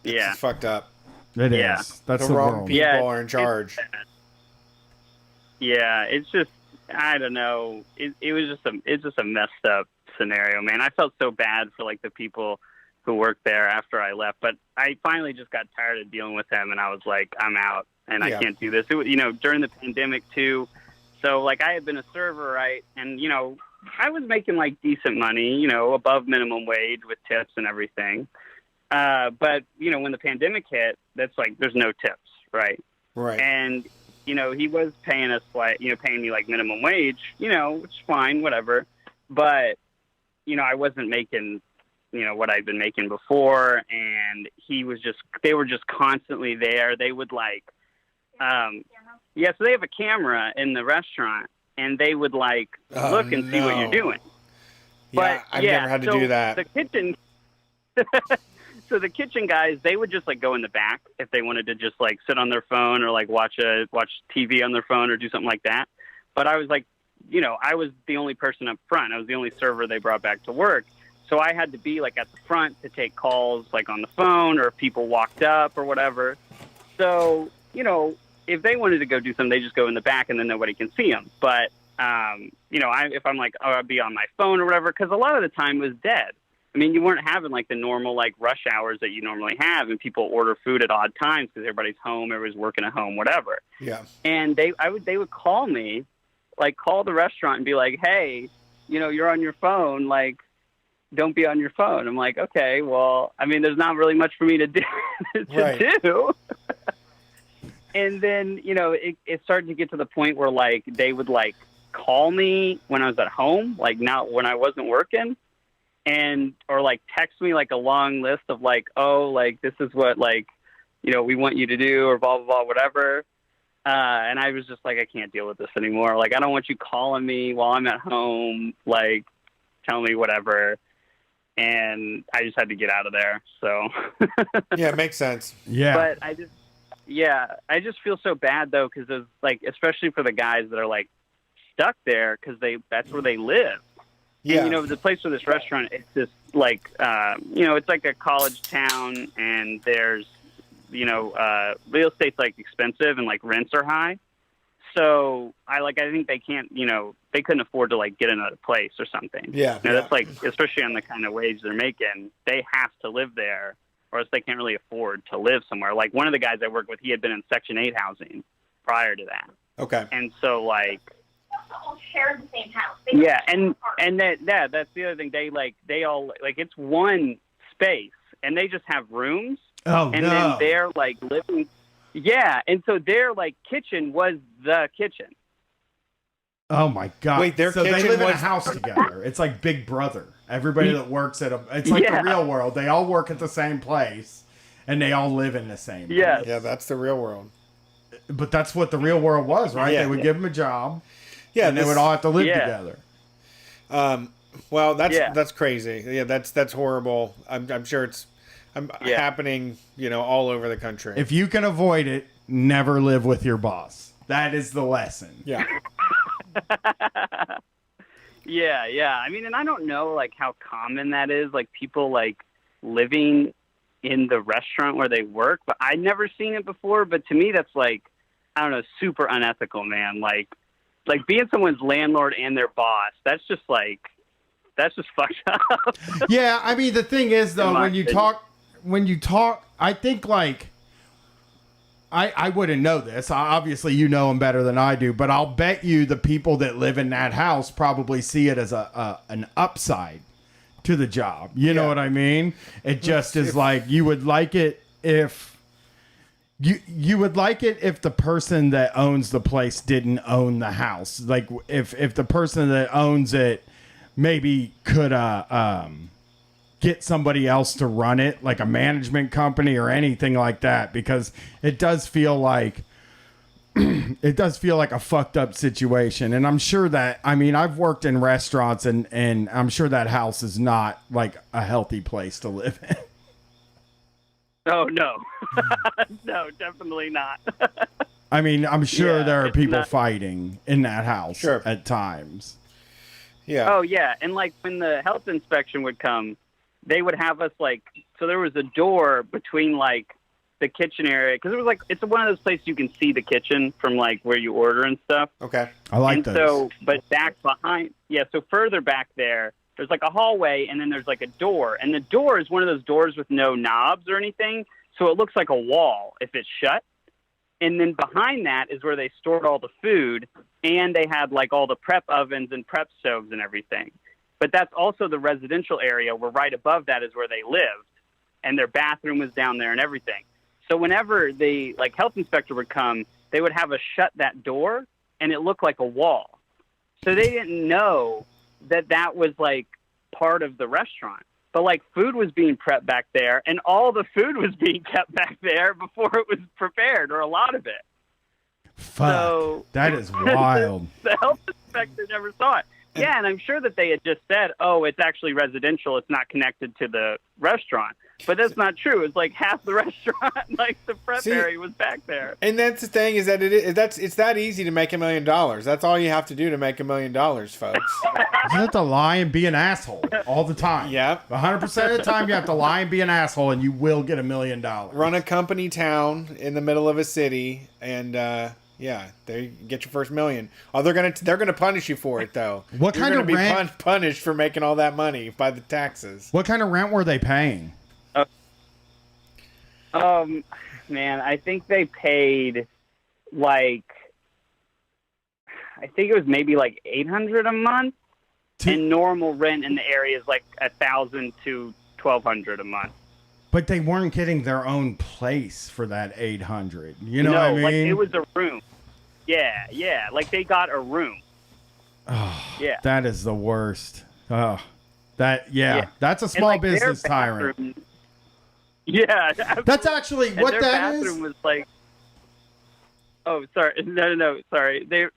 Yeah. It's fucked up. It is. That's the wrong world. people are in charge. Yeah, it's just, I don't know. It's just a messed up scenario, man. I felt so bad for like the people who worked there after I left, but I finally just got tired of dealing with them, and I was like, I'm out, and I can't do this. It was, during the pandemic too. So like I had been a server, right? And I was making like decent money, above minimum wage with tips and everything. But when the pandemic hit, that's like, there's no tips, right? Right. And, he was paying us like, paying me like minimum wage, which is fine, whatever. But, I wasn't making, what I'd been making before. And they were just constantly there. They would like, so they have a camera in the restaurant, and they would like look and see what you're doing. Yeah, But, I've never had to do that. The kitchen... So the kitchen guys, they would just like go in the back if they wanted to just like sit on their phone or like watch TV on their phone or do something like that. But I was like, I was the only person up front. I was the only server they brought back to work. So I had to be like at the front to take calls like on the phone, or if people walked up or whatever. So, if they wanted to go do something, they just go in the back and then nobody can see them. But, if I'm like, I'd be on my phone or whatever, because a lot of the time it was dead. I mean, you weren't having like the normal like rush hours that you normally have, and people order food at odd times because everybody's home, everybody's working at home, whatever. Yeah. And they would call me, like call the restaurant and be like, hey, you're on your phone, like don't be on your phone. I'm like, okay, well, I mean, there's not really much for me to do. Do. And then it started to get to the point where like they would like call me when I was at home, like not when I wasn't working. Or like text me like a long list of like, oh, like this is what like, we want you to do, or blah, blah, blah, whatever. And I was just like, I can't deal with this anymore. Like, I don't want you calling me while I'm at home, like telling me whatever. And I just had to get out of there. So yeah, it makes sense. Yeah. But I just feel so bad though. 'Cause there's like, especially for the guys that are like stuck there, 'cause that's where they live. Yeah. And, the place for this restaurant, it's just like, it's like a college town, and there's, real estate's like expensive and like rents are high. So I think they can't, they couldn't afford to like get another place or something. Yeah. That's like, especially on the kind of wage they're making, they have to live there, or else they can't really afford to live somewhere. Like one of the guys I worked with, he had been in Section 8 housing prior to that. Okay. And so like, all share the same house. Yeah, and that's the other thing. They all it's one space, and they just have rooms. Oh, and no. then they're living. Yeah, and so their kitchen was the kitchen. Oh my God! Wait, their so they kitchen live in a was- house together. It's like Big Brother. Everybody that works at it's like Yeah. the real world. They all work at the same place, and they all live in the same. Yes. place. Yeah, that's the real world. But that's what the real world was, right? Yeah. They would give them a job. Yeah, and they would all have to live together. Well, that's crazy. Yeah, that's horrible. I'm sure it's happening, all over the country. If you can avoid it, never live with your boss. That is the lesson. Yeah. Yeah. I mean, and I don't know how common that is, people living in the restaurant where they work, but I'd never seen it before. But to me, that's I don't know, super unethical, man. Like being someone's landlord and their boss. That's just fucked up. Yeah, I mean the thing is though, when you talk, I think I wouldn't know this. Obviously, you know them better than I do, but I'll bet you the people that live in that house probably see it as an upside to the job. You know what I mean? It just is you would like it if you would like it if the person that owns the place didn't own the house. Like if the person that owns it maybe could get somebody else to run it, like a management company or anything like that, because it does feel like a fucked up situation. And I'm sure that, I mean, I've worked in restaurants and I'm sure that house is not a healthy place to live in. Oh, no. No, definitely not. I mean, I'm sure there are it's people not- fighting in that house at times. Yeah. Oh, yeah. And when the health inspection would come, they would have us so there was a door between the kitchen area, because it was it's one of those places you can see the kitchen from where you order and stuff. Okay. I like and those. So, but back behind, so further back there's a hallway, and then there's a door, and the door is one of those doors with no knobs or anything, so it looks like a wall if it's shut. And then behind that is where they stored all the food, and they had all the prep ovens and prep stoves and everything. But that's also the residential area where right above that is where they lived, and their bathroom was down there and everything. So whenever the health inspector would come, they would have us shut that door, and it looked like a wall. So they didn't know that was part of the restaurant. But food was being prepped back there, and all the food was being kept back there before it was prepared, or a lot of it. Fuck. So That is wild. the health inspector never saw it. Yeah, and I'm sure that they had just said, oh, it's actually residential. It's not connected to the restaurant. But that's not true. It's half the restaurant, the prep area was back there. And that's the thing is that it's that easy to make $1 million. That's all you have to do to make $1 million, folks. You have to lie and be an asshole all the time. Yep. 100% of the time you have to lie and be an asshole, and you will get $1 million. Run a company town in the middle of a city, and there you get your first $1 million. Oh, they're gonna punish you for it though. What You're kind gonna of be rent? punished for making all that money by the taxes. What kind of rent were they paying? Man, I think they paid I think it was maybe $800 a month, and normal rent in the area is $1,000 to $1,200 a month. But they weren't getting their own place for that 800. You know what I mean? It was a room. Yeah. They got a room. Oh, yeah. That is the worst. Oh, that's a And, small their business tyrant. bathroom- Yeah. That's actually And what their that is. bathroom was oh, sorry. No, sorry. They're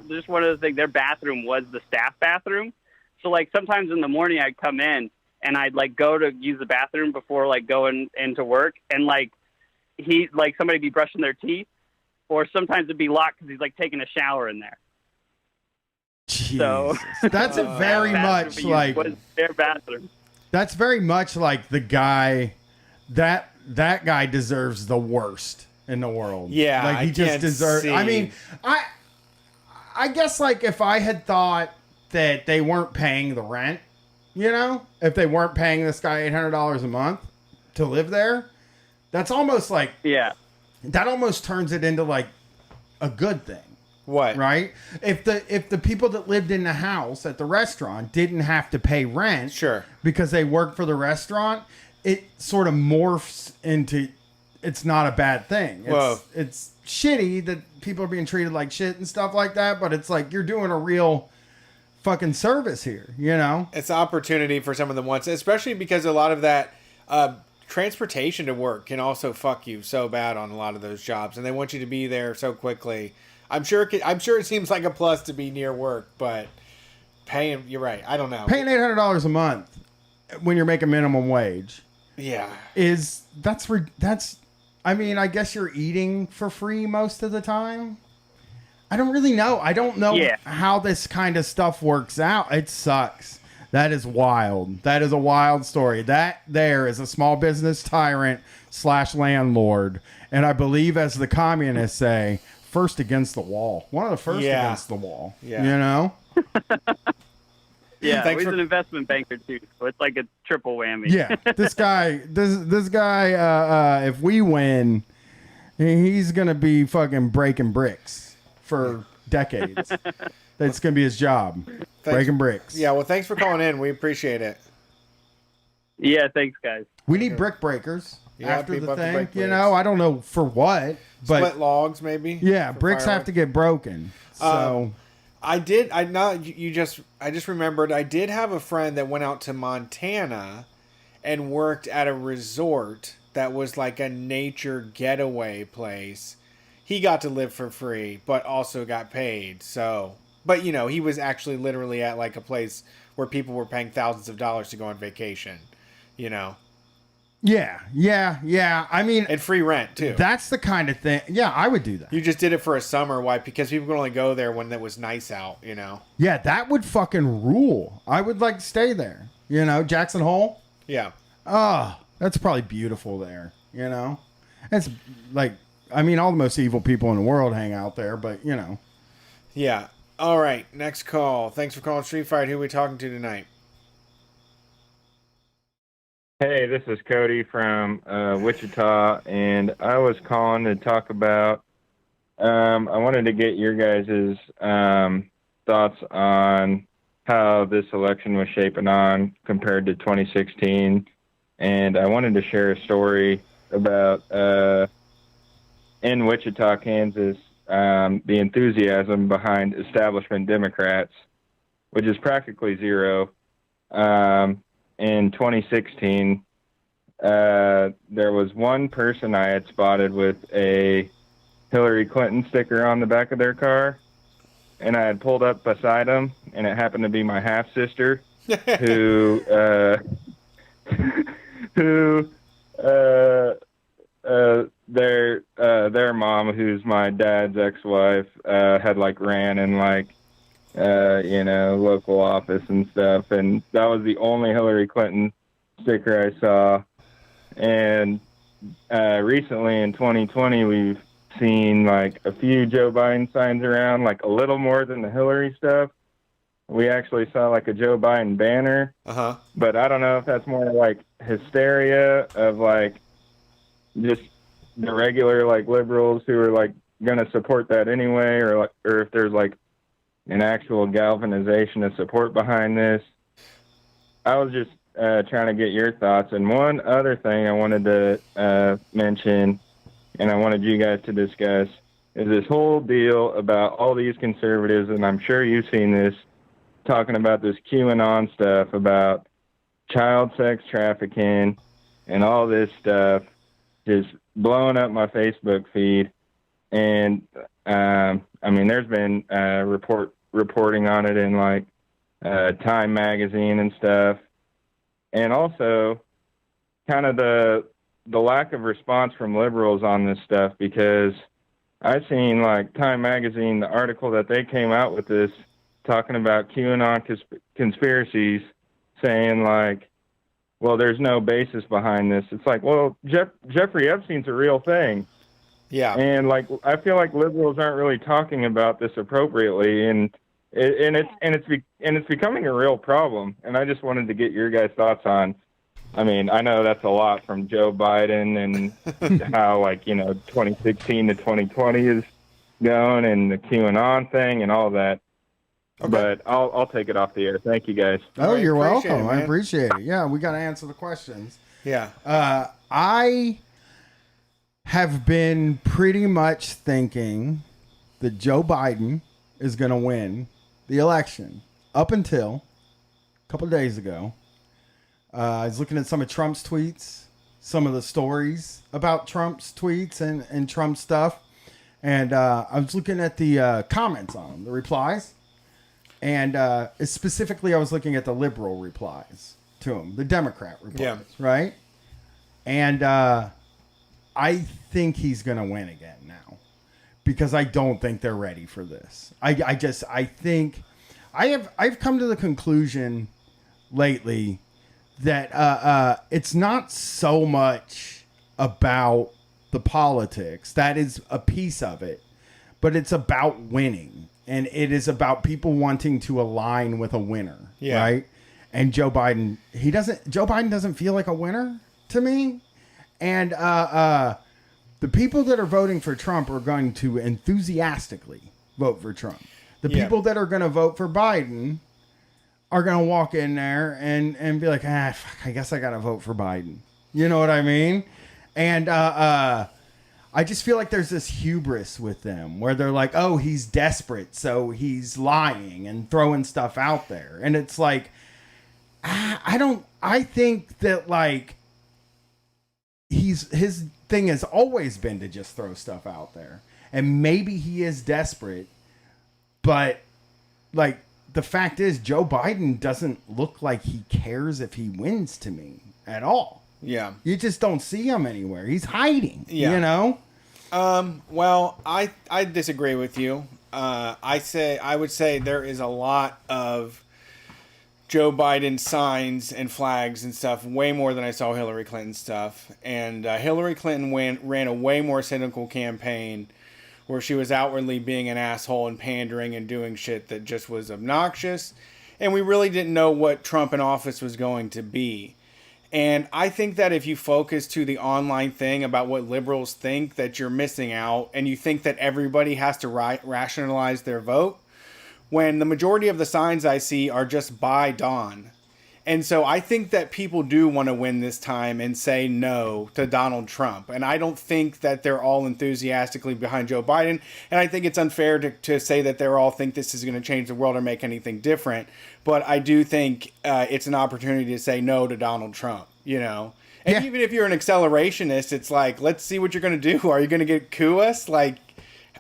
just one of those things. Their bathroom was the staff bathroom. So sometimes in the morning I'd come in and I'd go to use the bathroom before going into work, and somebody be brushing their teeth, or sometimes it'd be locked because he's taking a shower in there. Jesus. So That's very much was their bathroom. That's very much like the guy that guy deserves the worst in the world. Yeah, he I just can't deserves. see. I mean, I guess if I had thought that they weren't paying the rent, if they weren't paying this guy $800 a month to live there, that's almost that almost turns it into a good thing. What? Right? If the people that lived in the house at the restaurant didn't have to pay rent, sure, because they worked for the restaurant, it sort of morphs into it's not a bad thing. It's shitty that people are being treated like shit and stuff like that, but it's like you're doing a real fucking service here, you know? It's an opportunity for some of them once, especially because a lot of that transportation to work can also fuck you so bad on a lot of those jobs, and they want you to be there so quickly. I'm sure it seems like a plus to be near work, but paying, you're right, I don't know. Paying $800 a month when you're making minimum wage. Yeah. I mean, I guess you're eating for free most of the time. I don't really know. I don't know how this kind of stuff works out. It sucks. That is wild. That is a wild story. That there is a small business tyrant / landlord. And I believe, as the communists say, first against the wall. One of the first against the wall. Yeah. You know? Yeah, he's an investment banker too, so it's like a triple whammy. Yeah, this guy, if we win, he's gonna be fucking breaking bricks for decades. That's gonna be his job, breaking bricks. Yeah, well, thanks for calling in. We appreciate it. Yeah, thanks, guys. We need brick breakers after people the have to thing. break You know, I don't know for what, but split logs maybe. Yeah, for bricks have fireworks. to get broken. So. I just remembered I did have a friend that went out to Montana and worked at a resort that was like a nature getaway place. He got to live for free, but also got paid. So, but you know, he was actually literally at like a place where people were paying thousands of dollars to go on vacation, you know? Yeah. I mean, and free rent too. That's the kind of thing. Yeah, I would do that. You just did it for a summer. Why? Because people could only go there when it was nice out, you know? Yeah, that would fucking rule. I would like stay there. You know, Jackson Hole? Yeah. Oh, that's probably beautiful there. You know? It's like, I mean, all the most evil people in the world hang out there, but you know. Yeah. All right. Next call. Thanks for calling Street Fight. Who are we talking to tonight? Hey, this is Cody from Wichita, and I was calling to talk about, I wanted to get your guys' thoughts on how this election was shaping on compared to 2016, and I wanted to share a story about, in Wichita, Kansas, the enthusiasm behind establishment Democrats, which is practically zero. In 2016, there was one person I had spotted with a Hillary Clinton sticker on the back of their car, and I had pulled up beside him, and it happened to be my half sister, who their mom, who's my dad's ex-wife, had like ran in like local office and stuff. And that was the only Hillary Clinton sticker I saw. And recently in 2020, we've seen like a few Joe Biden signs around, like a little more than the Hillary stuff. We actually saw like a Joe Biden banner. Uh-huh. But I don't know if that's more like hysteria of like just the regular like liberals who are like going to support that anyway, or if there's like an actual galvanization of support behind this. I was just trying to get your thoughts. And one other thing I wanted to mention, and I wanted you guys to discuss, is this whole deal about all these conservatives, and I'm sure you've seen this, talking about this QAnon stuff about child sex trafficking and all this stuff, just blowing up my Facebook feed. And I mean, there's been reporting on it in like Time magazine and stuff, and also kind of the lack of response from liberals on this stuff, because I've seen like Time magazine, the article that they came out with this, talking about QAnon conspiracies, saying like, well, there's no basis behind this. It's like, well, Jeffrey Epstein's a real thing. Yeah. And like, I feel like liberals aren't really talking about this appropriately, and it's becoming a real problem. And I just wanted to get your guys' thoughts on. I mean, I know that's a lot from Joe Biden and how 2016 to 2020 is going and the QAnon thing and all that. Okay. But I'll take it off the air. Thank you, guys. Oh, you're appreciate welcome. it, I man. appreciate it. Yeah, we got to answer the questions. Yeah. I have been pretty much thinking that Joe Biden is going to win the election up until a couple of days ago. I was looking at some of Trump's tweets, some of the stories about Trump's tweets and Trump stuff. And I was looking at the comments on them, the replies. And specifically, I was looking at the liberal replies to him, the Democrat replies, right? And I think he's going to win again now because I don't think they're ready for this. I think I've come to the conclusion lately that it's not so much about the politics. That is a piece of it, but it's about winning. And it is about people wanting to align with a winner, right? And Joe Biden doesn't feel like a winner to me. And the people that are voting for Trump are going to enthusiastically vote for Trump. The people that are going to vote for Biden are going to walk in there and be like, fuck, I guess I got to vote for Biden. You know what I mean? And I just feel like there's this hubris with them where they're like, oh, he's desperate, so he's lying and throwing stuff out there. And it's like, I think that like his thing has always been to just throw stuff out there. And maybe he is desperate, but like the fact is Joe Biden doesn't look like he cares if he wins to me at all. Yeah. You just don't see him anywhere. He's hiding, Yeah. you know? Well, I disagree with you. I would say there is a lot of Joe Biden signs and flags and stuff, way more than I saw Hillary Clinton stuff. And Hillary Clinton ran a way more cynical campaign where she was outwardly being an asshole and pandering and doing shit that just was obnoxious. And we really didn't know what Trump in office was going to be. And I think that if you focus to the online thing about what liberals think, that you're missing out, and you think that everybody has to rationalize their vote, when the majority of the signs I see are just buy Don. And so I think that people do want to win this time and say no to Donald Trump. And I don't think that they're all enthusiastically behind Joe Biden. And I think it's unfair to say that they all think this is going to change the world or make anything different. But I do think it's an opportunity to say no to Donald Trump, you know? And even if you're an accelerationist, it's like, let's see what you're going to do. Are you going to coup us? Like,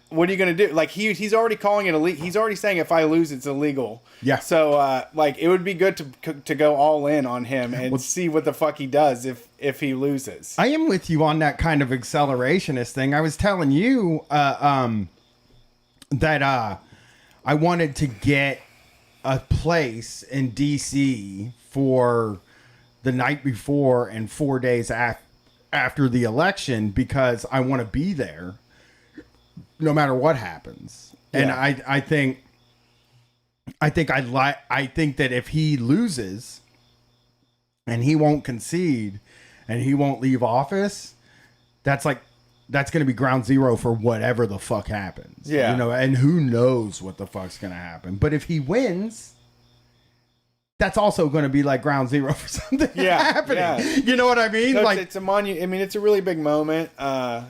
what are you going to do? Like, he's already calling it illegal. He's already saying if I lose, it's illegal. Yeah. So, like, it would be good to go all in on him and see what the fuck he does if he loses. I am with you on that kind of accelerationist thing. I was telling you that I wanted to get a place in D.C. for the night before and 4 days after the election because I want to be there no matter what happens. Yeah. And I think that if he loses and he won't concede and he won't leave office, that's going to be ground zero for whatever the fuck happens. Yeah. You know, and who knows what the fuck's going to happen. But if he wins, that's also going to be like ground zero for something happening. Yeah. You know what I mean? So like it's a monument. I mean, it's a really big moment.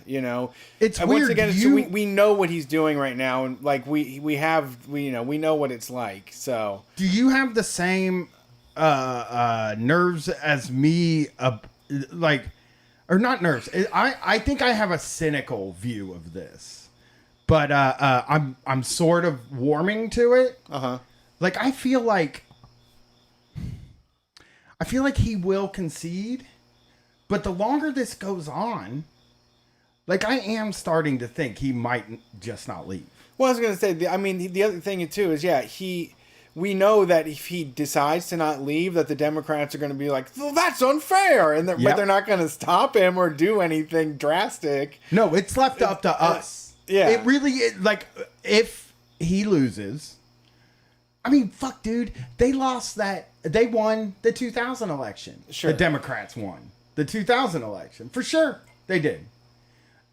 You know, it's and weird. Once again, we know what he's doing right now, and like we know what it's like. So, do you have the same nerves as me? Or not nerves. I think I have a cynical view of this, but I'm sort of warming to it. Like I feel like he will concede, but the longer this goes on, like I am starting to think he might just not leave. Well, I was gonna say, the other thing too is, we know that if he decides to not leave, that the Democrats are going to be like, well, that's unfair, but they're not going to stop him or do anything drastic. No, it's left up to us. Yeah, it really is. Like if he loses, I mean, fuck, dude, they won the 2000 election. Sure, the Democrats won the 2000 election for sure. They did.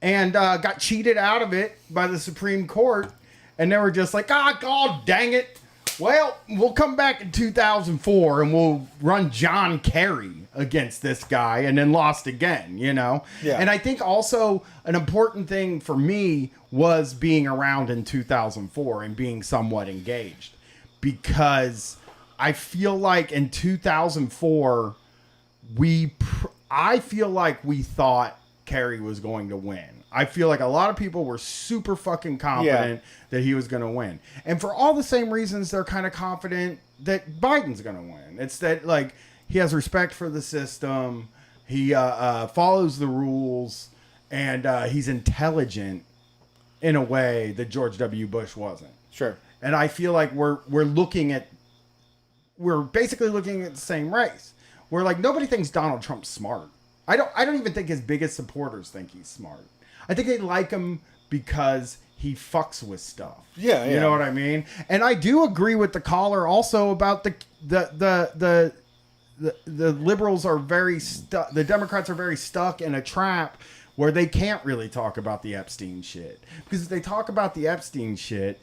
and got cheated out of it by the Supreme Court. And they were just like, God dang it. Well, we'll come back in 2004 and we'll run John Kerry against this guy, and then lost again, you know? Yeah. And I think also an important thing for me was being around in 2004 and being somewhat engaged, because I feel like in 2004, I feel like we thought Kerry was going to win. I feel like a lot of people were super fucking confident that he was going to win. And for all the same reasons, they're kind of confident that Biden's going to win. It's that, like, he has respect for the system. He follows the rules, and he's intelligent in a way that George W. Bush wasn't. Sure. And I feel like we're basically looking at the same race. We're like, nobody thinks Donald Trump's smart. I don't even think his biggest supporters think he's smart. I think they like him because he fucks with stuff. Yeah, You know what I mean? And I do agree with the caller also about the liberals are very stuck. The Democrats are very stuck in a trap where they can't really talk about the Epstein shit. Because if they talk about the Epstein shit,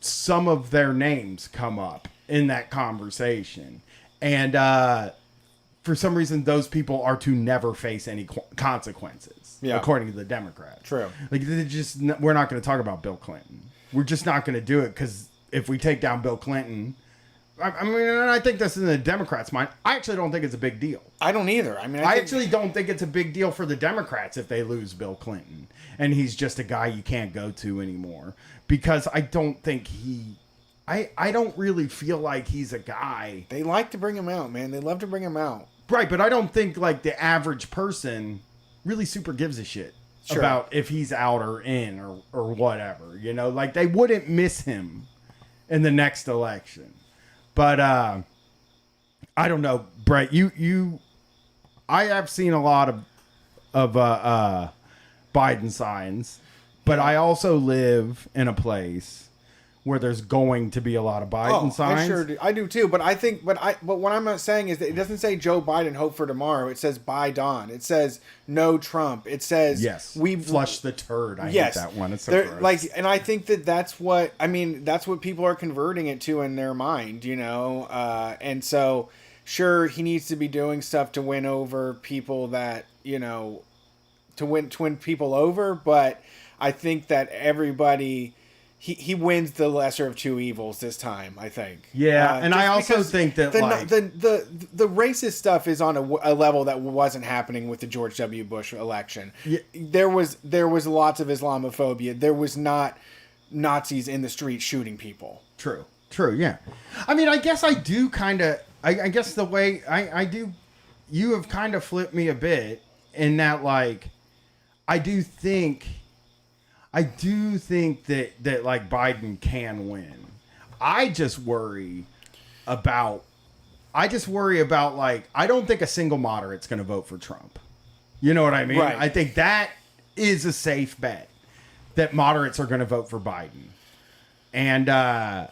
some of their names come up in that conversation. And for some reason, those people are to never face any consequences, according to the Democrats. True. Like, we're not going to talk about Bill Clinton. We're just not going to do it, because if we take down Bill Clinton, I mean, and I think this is in the Democrats' mind. I actually don't think it's a big deal. I don't either. I mean, I actually don't think it's a big deal for the Democrats if they lose Bill Clinton and he's just a guy you can't go to anymore, because I don't think I don't really feel like he's a guy. They like to bring him out, man. They love to bring him out. Right, but I don't think, like, the average person really super gives a shit about if he's out or in or whatever. You know, like, they wouldn't miss him in the next election. But I don't know, Brett. I have seen a lot of Biden signs, but I also live in a place where there's going to be a lot of Biden signs. I sure do. I do too. But I think, but what I'm not saying is that it doesn't say Joe Biden hope for tomorrow. It says buy Dawn. It says no Trump. It says we flush the turd. I hate that one. It's so gross. Like, and I think that's what people are converting it to in their mind, you know. And so, sure, he needs to be doing stuff to win over people that, you know, to win people over. But I think that everybody. He wins the lesser of two evils this time, I think. Yeah, and I also think that the racist stuff is on a level that wasn't happening with the George W. Bush election. Yeah. There was lots of Islamophobia. There was not Nazis in the street shooting people. True, yeah. I mean, I guess I do kind of... I guess the way I do... You have kind of flipped me a bit in that, like, I do think that like Biden can win. I just worry about like, I don't think a single moderate's going to vote for Trump. You know what I mean? Right. I think that is a safe bet that moderates are going to vote for Biden. And I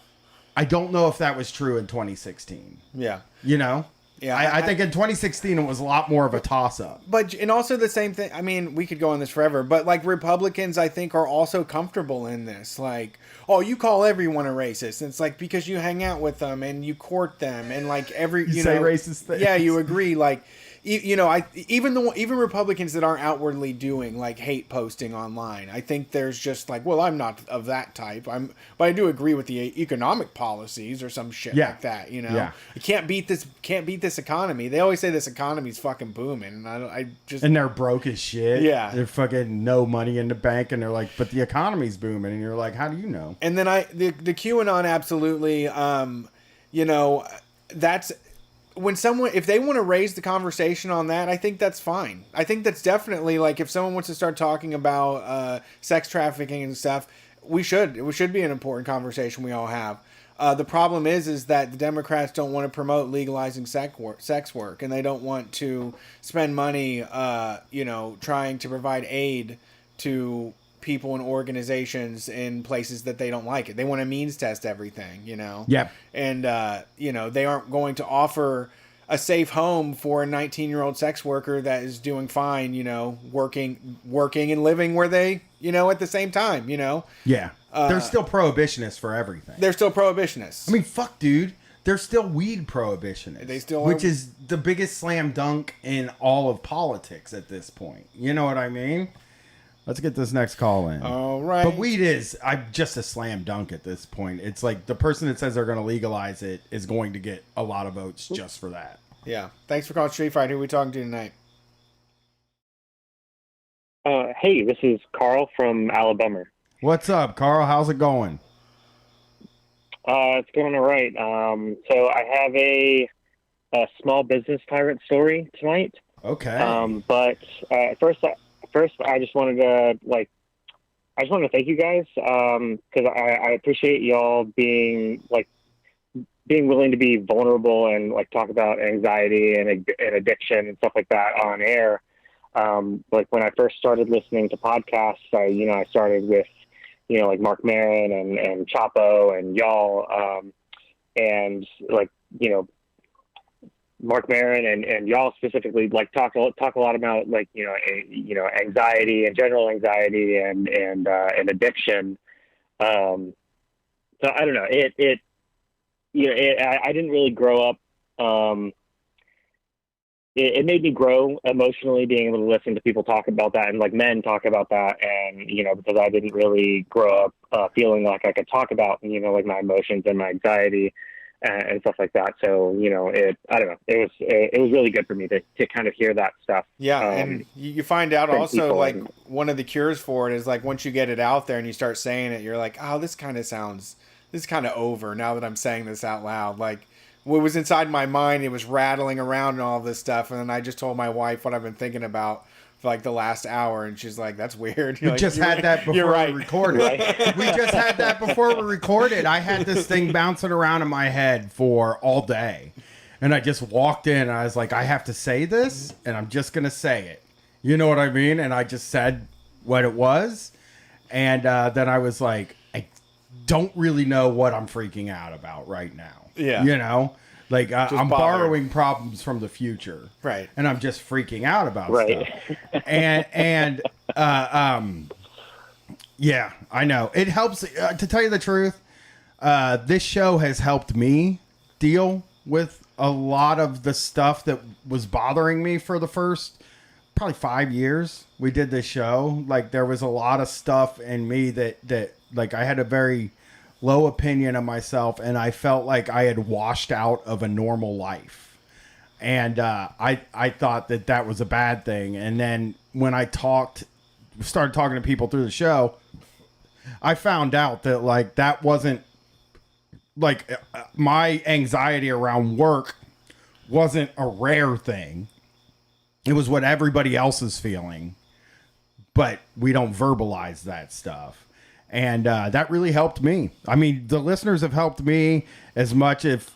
don't know if that was true in 2016. Yeah. You know? Yeah, I think in 2016 it was a lot more of a toss-up. But, and also the same thing, I mean, we could go on this forever, but like Republicans, I think, are also comfortable in this. Like, oh, you call everyone a racist. And it's like, because you hang out with them and you court them and like you say know, racist things. Yeah, you agree. Like, you know, even Republicans that aren't outwardly doing like hate posting online, I think there's just like, well, I'm not of that type. But I do agree with the economic policies or some shit like that. You know, you can't beat this economy. They always say this economy's fucking booming, and and they're broke as shit. Yeah, they're fucking no money in the bank, and they're like, but the economy's booming, and you're like, how do you know? And then the QAnon absolutely, you know, that's. If they want to raise the conversation on that, I think that's fine. I think that's definitely, like, if someone wants to start talking about sex trafficking and stuff, it should be an important conversation we all have. The problem is that the Democrats don't want to promote legalizing sex work, and they don't want to spend money, you know, trying to provide aid to people and organizations in places that they don't like it. They want to means test everything, you know? Yeah. And, you know, they aren't going to offer a safe home for a 19-year-old sex worker that is doing fine, working and living where they, at the same time, Yeah. They're still prohibitionists for everything. They're still prohibitionists. I mean, fuck, dude. They're still weed prohibitionists. They still which are. is the biggest slam dunk in all of politics at this point. You know what I mean? Let's get this next call in. All right. But weed is just a slam dunk at this point. It's like the person that says they're going to legalize it is going to get a lot of votes just for that. Yeah. Thanks for calling Street Fight. Who are we talking to tonight? Hey, this is Carl from Alabama. What's up, Carl? How's it going? It's going all right. So I have a small business tyrant story tonight. Okay. But first, I just wanted to thank you guys because I appreciate y'all being willing to be vulnerable and talk about anxiety and addiction and stuff like that on air. When I first started listening to podcasts, I started with Mark Maron and Chapo and y'all, and Mark Maron and y'all specifically talk a lot about anxiety and general anxiety and addiction. So I don't know. I didn't really grow up. It made me grow emotionally, being able to listen to people talk about that and men talk about that. And, because I didn't really grow up feeling like I could talk about, my emotions and my anxiety and stuff like that. So, I don't know. It was really good for me to kind of hear that stuff. Yeah. And you find out also one of the cures for it is once you get it out there and you start saying it, you're like, oh, this kind of over now that I'm saying this out loud. What was inside my mind, it was rattling around and all this stuff. And then I just told my wife what I've been thinking about for the last hour. And she's like, that's weird. We just had that before we recorded. We just had that before we recorded. I had this thing bouncing around in my head for all day. And I just walked in and I was like, I have to say this and I'm just going to say it. You know what I mean? And I just said what it was. And then I was like, I don't really know what I'm freaking out about right now. Yeah. I'm borrowing problems from the future. Right. And I'm just freaking out about stuff. And yeah, I know. It helps, to tell you the truth, this show has helped me deal with a lot of the stuff that was bothering me for the first probably 5 years. We did this show. There was a lot of stuff in me that I had a very low opinion of myself, and I felt like I had washed out of a normal life. And I thought that was a bad thing. And then when I started talking to people through the show, I found out that that wasn't my anxiety around work wasn't a rare thing. It was what everybody else is feeling, but we don't verbalize that stuff. And that really helped me. I mean, the listeners have helped me as much, if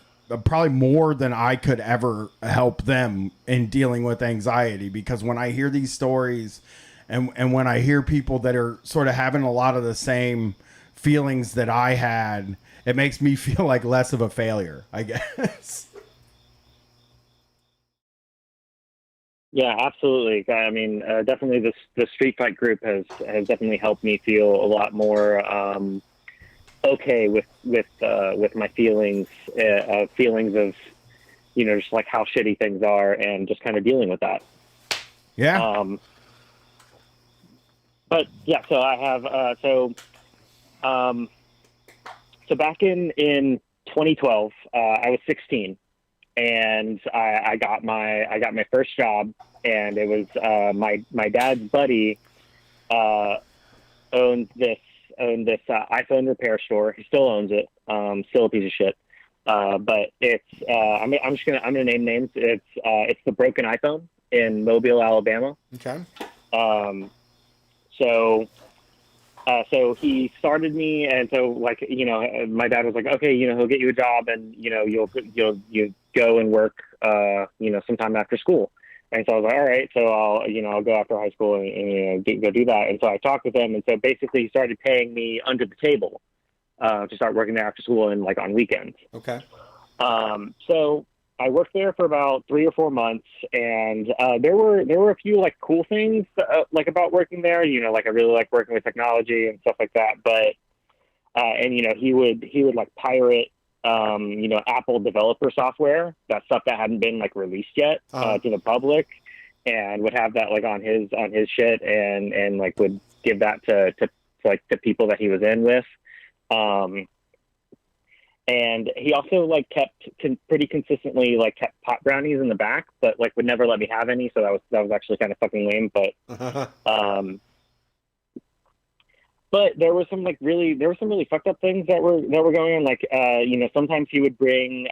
probably more than I could ever help them in dealing with anxiety. Because when I hear these stories and when I hear people that are sort of having a lot of the same feelings that I had, it makes me feel like less of a failure, I guess. Yeah, absolutely. I mean, definitely the Street Fight group has definitely helped me feel a lot more okay with my feelings of just how shitty things are and just kind of dealing with that. Yeah. But yeah, so I have so back in 2012, I was 16. And I got my first job, and it was my dad's buddy owned this iPhone repair store. He still owns it. Still a piece of shit. But it's I'm gonna name names. It's the Broken iPhone in Mobile, Alabama. Okay. So he started me, and so my dad was like, okay, he'll get you a job, and you'll go and work, sometime after school. And so I was like, all right, so I'll go after high school and go do that. And so I talked with him, and so basically he started paying me under the table to start working there after school and on weekends. Okay. So I worked there for about 3 or 4 months, and there were a few like cool things like about working there. You know, like I really like working with technology and stuff like that. But and you know, he would like pirate you know, Apple developer software, that stuff that hadn't been like released yet to the public, and would have that like on his shit, and like would give that to like the people that he was in with. And he also like kept pretty consistently like kept pot brownies in the back, but like would never let me have any. So that was actually kind of fucking lame. But there were some really fucked up things that were going on. Like you know, sometimes he would bring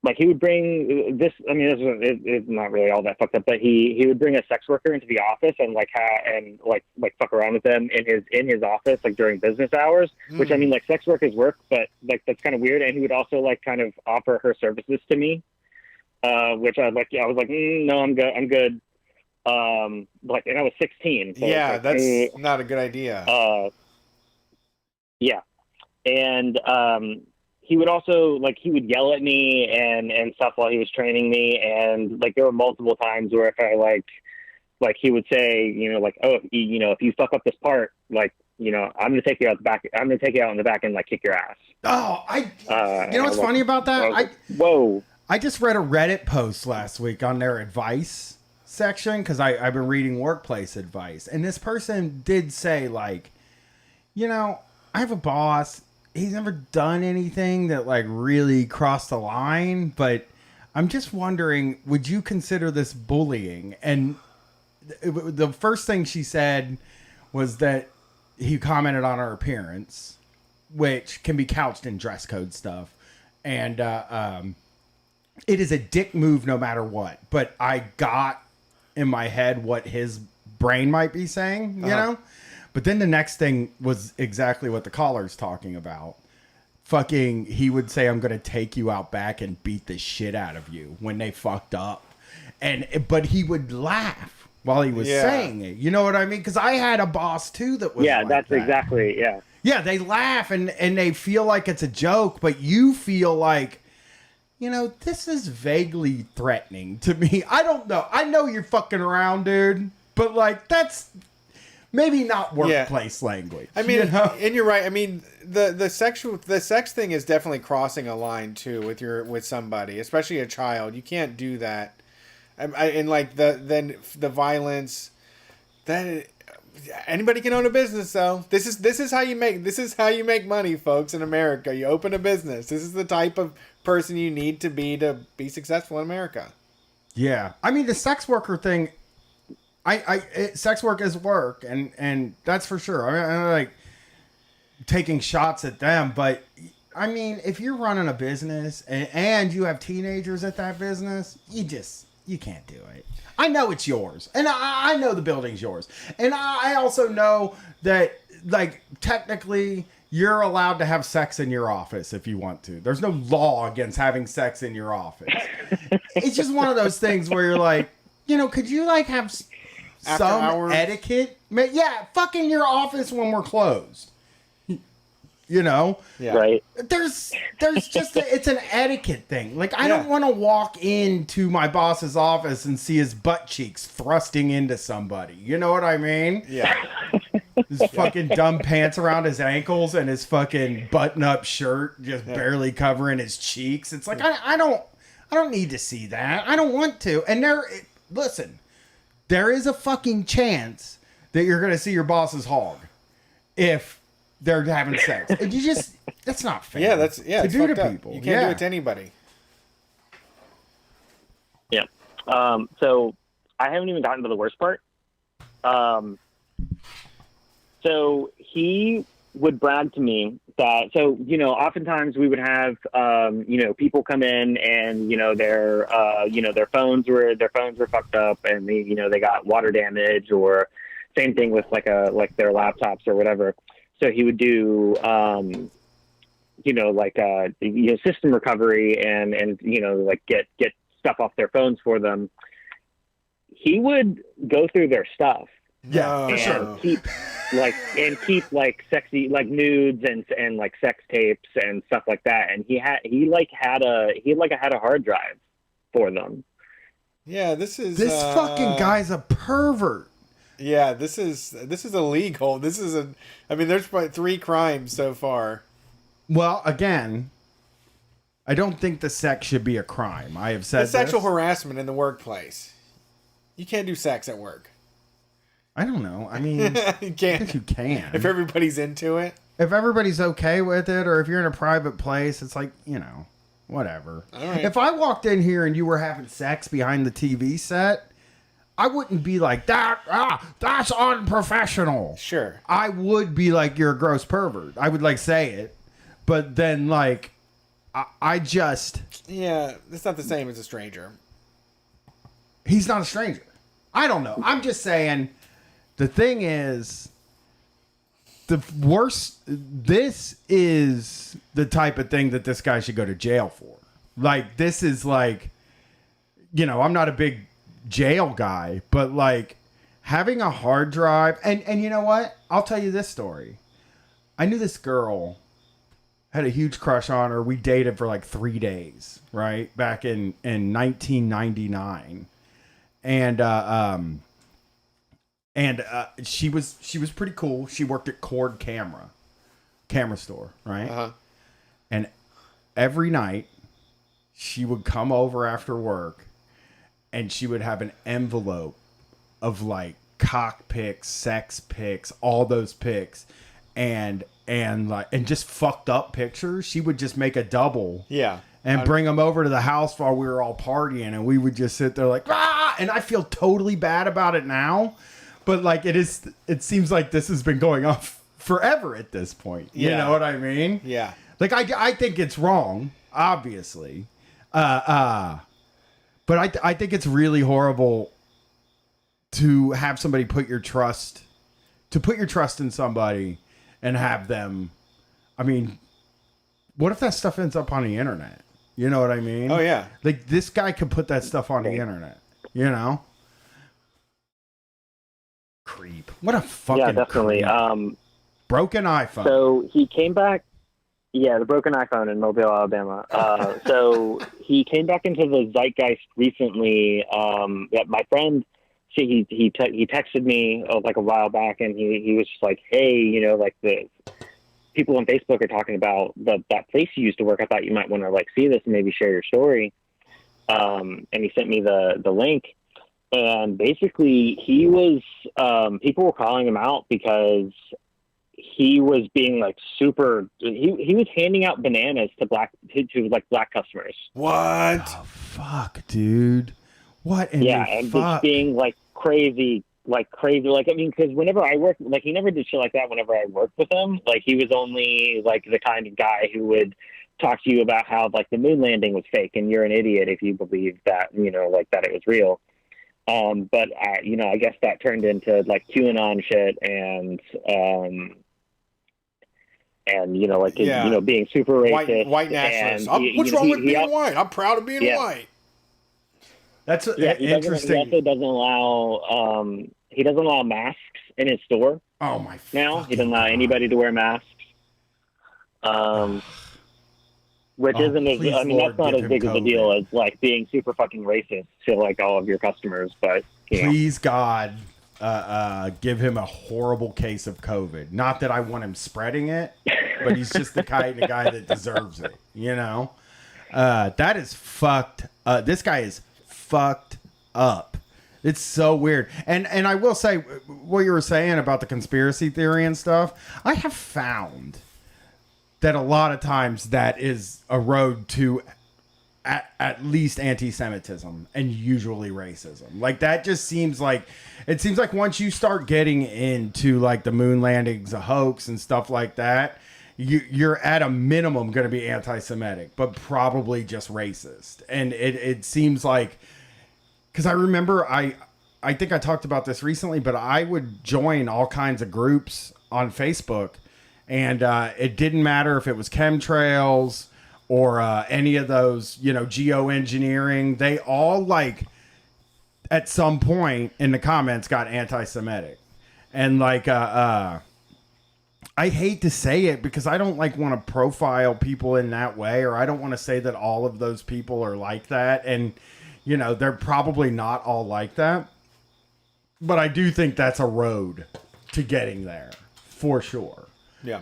this. I mean, it's not really all that fucked up, but he would bring a sex worker into the office and like fuck around with them in his office like during business hours. Which, I mean, like, sex workers work, but like that's kind of weird. And he would also like kind of offer her services to me, which I was like, no, I'm good. Like, and I was 16. So yeah, like, that's not a good idea. Yeah, and he would also like he would yell at me and stuff while he was training me, and like there were multiple times where if I like he would say, you know, like, oh, you know, if you fuck up this part, like, you know, I'm gonna take you out the back. I'm gonna take you out in the back and like kick your ass. Oh, you know what's funny about that? Whoa! I just read a Reddit post last week on their advice section, because I've been reading workplace advice, and this person did say, like, you know, I have a boss. He's never done anything that like really crossed the line, but I'm just wondering, would you consider this bullying? And the first thing she said was that he commented on her appearance, which can be couched in dress code stuff, and it is a dick move no matter what. But I got in my head what his brain might be saying, you know? But then the next thing was exactly what the caller's talking about. Fucking, he would say, I'm going to take you out back and beat the shit out of you when they fucked up. But he would laugh while he was saying it. You know what I mean? Because I had a boss too that was like that's that. exactly, yeah. Yeah, they laugh and they feel like it's a joke, but you feel like, you know, this is vaguely threatening to me. I don't know. I know you're fucking around, dude, but like, that's maybe not workplace language. I mean, you know? And you're right. I mean, the sex thing is definitely crossing a line too with somebody, especially a child. You can't do that. And like the violence, that anybody can own a business though. This is how you make money, folks, in America. You open a business. This is the type of person you need to be successful in America. Yeah. I mean, the sex worker thing, sex work is work, and that's for sure. I'm like taking shots at them, but I mean, if you're running a business and you have teenagers at that business, you can't do it. I know it's yours, and I know the building's yours, and I also know that, like, technically you're allowed to have sex in your office if you want to. There's no law against having sex in your office. It's just one of those things where you're like, you know, could you like have After some hours? etiquette? Yeah, fuck in your office when we're closed. You know? Yeah. Right. There's just it's an etiquette thing. Like, I don't want to walk into my boss's office and see his butt cheeks thrusting into somebody. You know what I mean? Yeah. His fucking dumb pants around his ankles and his fucking button-up shirt just barely covering his cheeks. It's like, I don't need to see that. I don't want to. And listen, there is a fucking chance that you're going to see your boss's hog if they're having sex. And that's not fair. Yeah, it's do fucked to up. people. You can't do it to anybody. Yeah. So I haven't even gotten to the worst part. So he would brag to me that, so, you know, oftentimes we would have, you know, people come in and, you know, their phones were fucked up, and they got water damage, or same thing with like their laptops or whatever. So he would do, system recovery and you know, like get stuff off their phones for them. He would go through their stuff Yeah, for and sure. keep like sexy like nudes and like sex tapes and stuff like that. And he had a hard drive for them. Yeah, this fucking guy's a pervert. Yeah, this is illegal. There's probably 3 crimes so far. Well, again, I don't think the sex should be a crime. I have said It's sexual this. harassment in the workplace. You can't do sex at work. I don't know. I mean, you can't. I guess you can. If everybody's into it. If everybody's okay with it, or if you're in a private place, it's like, whatever. All right. If I walked in here and you were having sex behind the TV set, I wouldn't be like, that's unprofessional. Sure. I would be like, you're a gross pervert. I would like say it. But then like, I just... Yeah, it's not the same as a stranger. He's not a stranger. I don't know. I'm just saying, the thing is, the worst, this is the type of thing that this guy should go to jail for. Like, this is like, I'm not a big jail guy, but like having a hard drive, and you know what? I'll tell you this story. I knew this girl, had a huge crush on her. We dated for like 3 days, right? Back in 1999. And she was pretty cool. She worked at Cord camera store, right? Uh-huh. And every night she would come over after work and she would have an envelope of like cock pics, sex pics, all those pics, and just fucked up pictures. She would just make a double. Yeah. And bring them over to the house while we were all partying, and we would just sit there like, ah! And I feel totally bad about it now, but like it seems like this has been going on forever at this point. You know what I mean? Yeah. Like I think it's wrong, obviously, but I think it's really horrible to have somebody put your trust in somebody and have them. I mean, what if that stuff ends up on the internet? You know what I mean? Oh, yeah. Like, this guy could put that stuff on the internet, Creep. What a fucking Yeah, definitely. creep. Broken iPhone. So he came back. Yeah, the broken iPhone in Mobile, Alabama. So he came back into the zeitgeist recently. My friend, he texted me like a while back, and he was just like, hey, like the people on Facebook are talking about that place you used to work. I thought you might want to like see this and maybe share your story. And he sent me the link, and basically he was, people were calling him out because he was being like super, he was handing out bananas to black customers. What? Oh, fuck, dude. What? And just being like crazy. Like, I mean, because whenever I worked, like, he never did shit like that whenever I worked with him. Like, he was only, like, the kind of guy who would talk to you about how, like, the moon landing was fake and you're an idiot if you believe that, like, that it was real. But, I guess that turned into, like, QAnon shit and being super racist. White nationalist. What's wrong with being white? I'm proud of being white. That's interesting. He also doesn't allow he doesn't allow masks in his store. Oh my! Now he doesn't allow anybody to wear masks. Which isn't as that's not as big of a deal as like being super fucking racist to like all of your customers. But please God, give him a horrible case of COVID. Not that I want him spreading it, but he's just the kind of guy that deserves it. That is fucked. This guy is fucked up. It's so weird. And I will say what you were saying about the conspiracy theory and stuff. I have found that a lot of times that is a road to at least anti-Semitism and usually racism. Like that just seems like once you start getting into like the moon landings, a hoax and stuff like that, you're at a minimum going to be anti-Semitic, but probably just racist. And it seems like, because I remember I think I talked about this recently, but I would join all kinds of groups on Facebook, and it didn't matter if it was chemtrails or any of those, geoengineering. They all like at some point in the comments got anti-Semitic. And like, I hate to say it because I don't like want to profile people in that way, or I don't want to say that all of those people are like that. And, you know, they're probably not all like that. But I do think that's a road to getting there for sure. Yeah.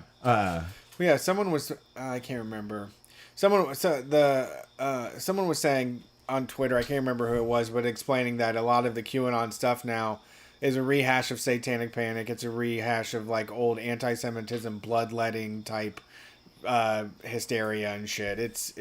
Yeah. Someone was, I can't remember. Someone was saying on Twitter, I can't remember who it was, but explaining that a lot of the QAnon stuff now is a rehash of satanic panic. It's a rehash of like old anti-Semitism, bloodletting type hysteria and shit. It's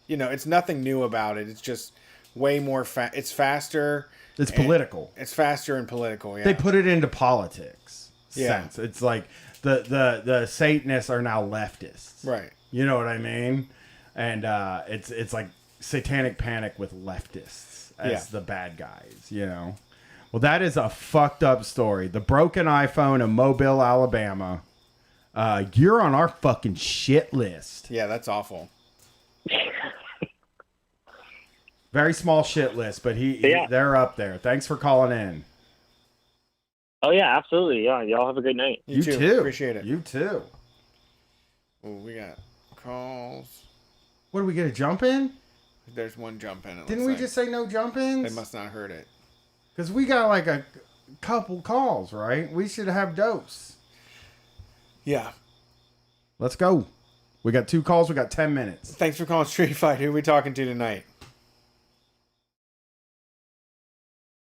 you know, it's nothing new about it. It's just way more it's faster. It's political. It's faster and political. Yeah. They put it into politics. Sense. It's like the Satanists are now leftists. Right. You know what I mean? And it's like satanic panic with leftists as the bad guys, you know? Well, that is a fucked up story. The broken iPhone in Mobile, Alabama. You're on our fucking shit list. Yeah, that's awful. Very small shit list, but they're up there. Thanks for calling in. Oh, yeah, absolutely. Yeah, y'all have a great night. You too. Appreciate it. You too. Oh, we got calls. What, do we get a jump in? There's one jump in. Didn't we just say no jump ins? They must not have heard it. Because we got like a couple calls, right? We should have dose. Yeah. Let's go. We got 2 calls. We got 10 minutes. Thanks for calling Street Fight. Who are we talking to tonight?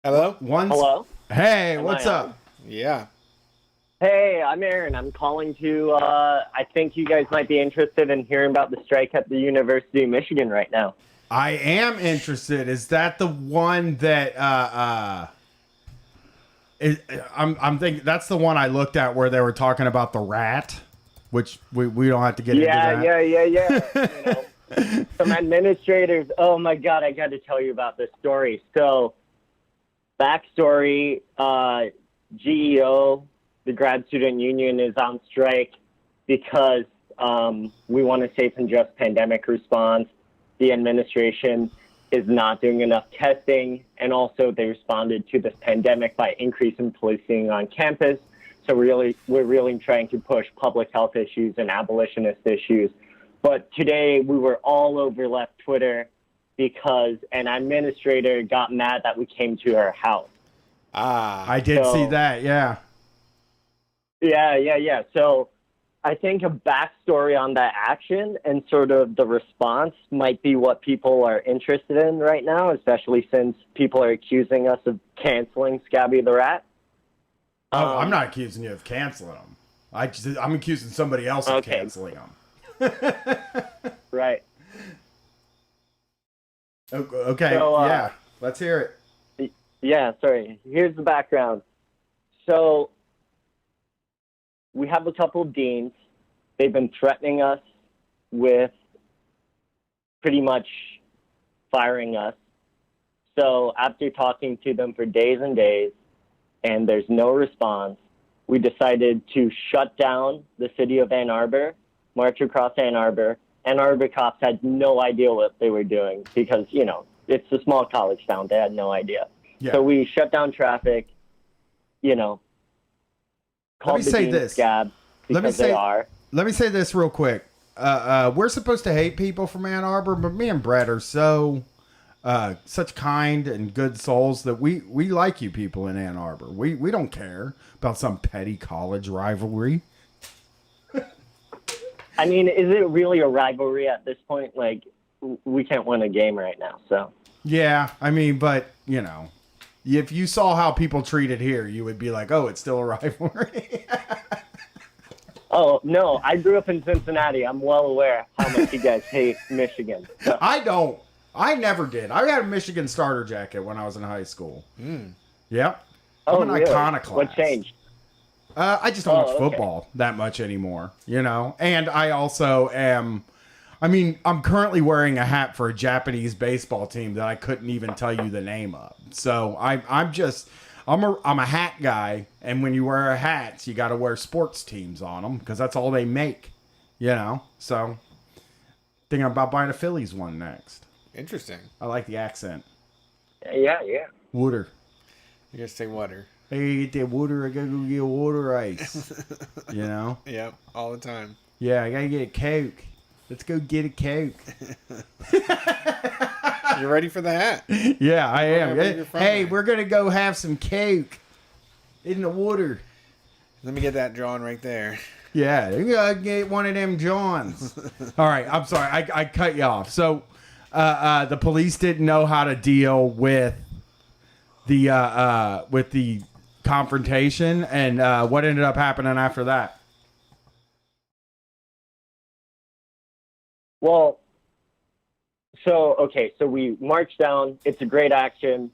Hello? Hello? Hey, Am what's I up? on? Yeah. Hey, I'm Aaron. I'm calling to, I think you guys might be interested in hearing about the strike at the University of Michigan right now. I am interested. Is that the one that, I'm thinking that's the one I looked at where they were talking about the rat, which we don't have to get into that. Yeah. You know, some administrators, oh my God, I got to tell you about this story. So, backstory, GEO, the grad student union, is on strike because we want a safe and just pandemic response. The administration is not doing enough testing, and also they responded to this pandemic by increasing policing on campus. So we're really trying to push public health issues and abolitionist issues. But today we were all over left Twitter because an administrator got mad that we came to her house. I did see that, yeah. Yeah. So I think a backstory on that action and sort of the response might be what people are interested in right now, especially since people are accusing us of canceling Scabby the Rat. Oh, I'm not accusing you of canceling them. I'm accusing somebody else of canceling them. Right. Okay, So, yeah. Let's hear it. Yeah, sorry. Here's the background. So we have a couple of deans. They've been threatening us with pretty much firing us. So after talking to them for days and days, and there's no response, we decided to shut down the city of Ann Arbor, march across Ann Arbor. Ann Arbor cops had no idea what they were doing because, you know, it's a small college town. They had no idea. Yeah. So we shut down traffic, you know, called the deans scab because they are. Let me say this real quick. We're supposed to hate people from Ann Arbor, but me and Brett are such kind and good souls that we like you people in Ann Arbor. We don't care about some petty college rivalry. I mean, is it really a rivalry at this point? Like, we can't win a game right now, so. Yeah, I mean, but, you know, if you saw how people treated here, you would be like, oh, it's still a rivalry. Oh, no, I grew up in Cincinnati. I'm well aware how much you guys hate Michigan. So. I don't. I never did. I had a Michigan starter jacket when I was in high school. Yep. I'm an iconoclast. What changed? I just don't watch football that much anymore, you know? And I also am, I mean, I'm currently wearing a hat for a Japanese baseball team that I couldn't even tell you the name of. So I'm a hat guy. And when you wear hats, you got to wear sports teams on them because that's all they make, you know? So thinking about buying a Phillies one next. Interesting. I like the accent. Yeah. Water. You gotta say water. Hey, get that water. I gotta go get water ice. You know? Yep, all the time. Yeah, I gotta get a Coke. Let's go get a Coke. You ready for the hat? Yeah, I am. Wherever you're from Hey, there. we're gonna go have some Coke in the water. Let me get that drawn right there. Yeah, you gotta get one of them Johns. All right, I'm sorry, I cut you off. So, the police didn't know how to deal with the confrontation, and what ended up happening after that? Well, so we march down. It's a great action.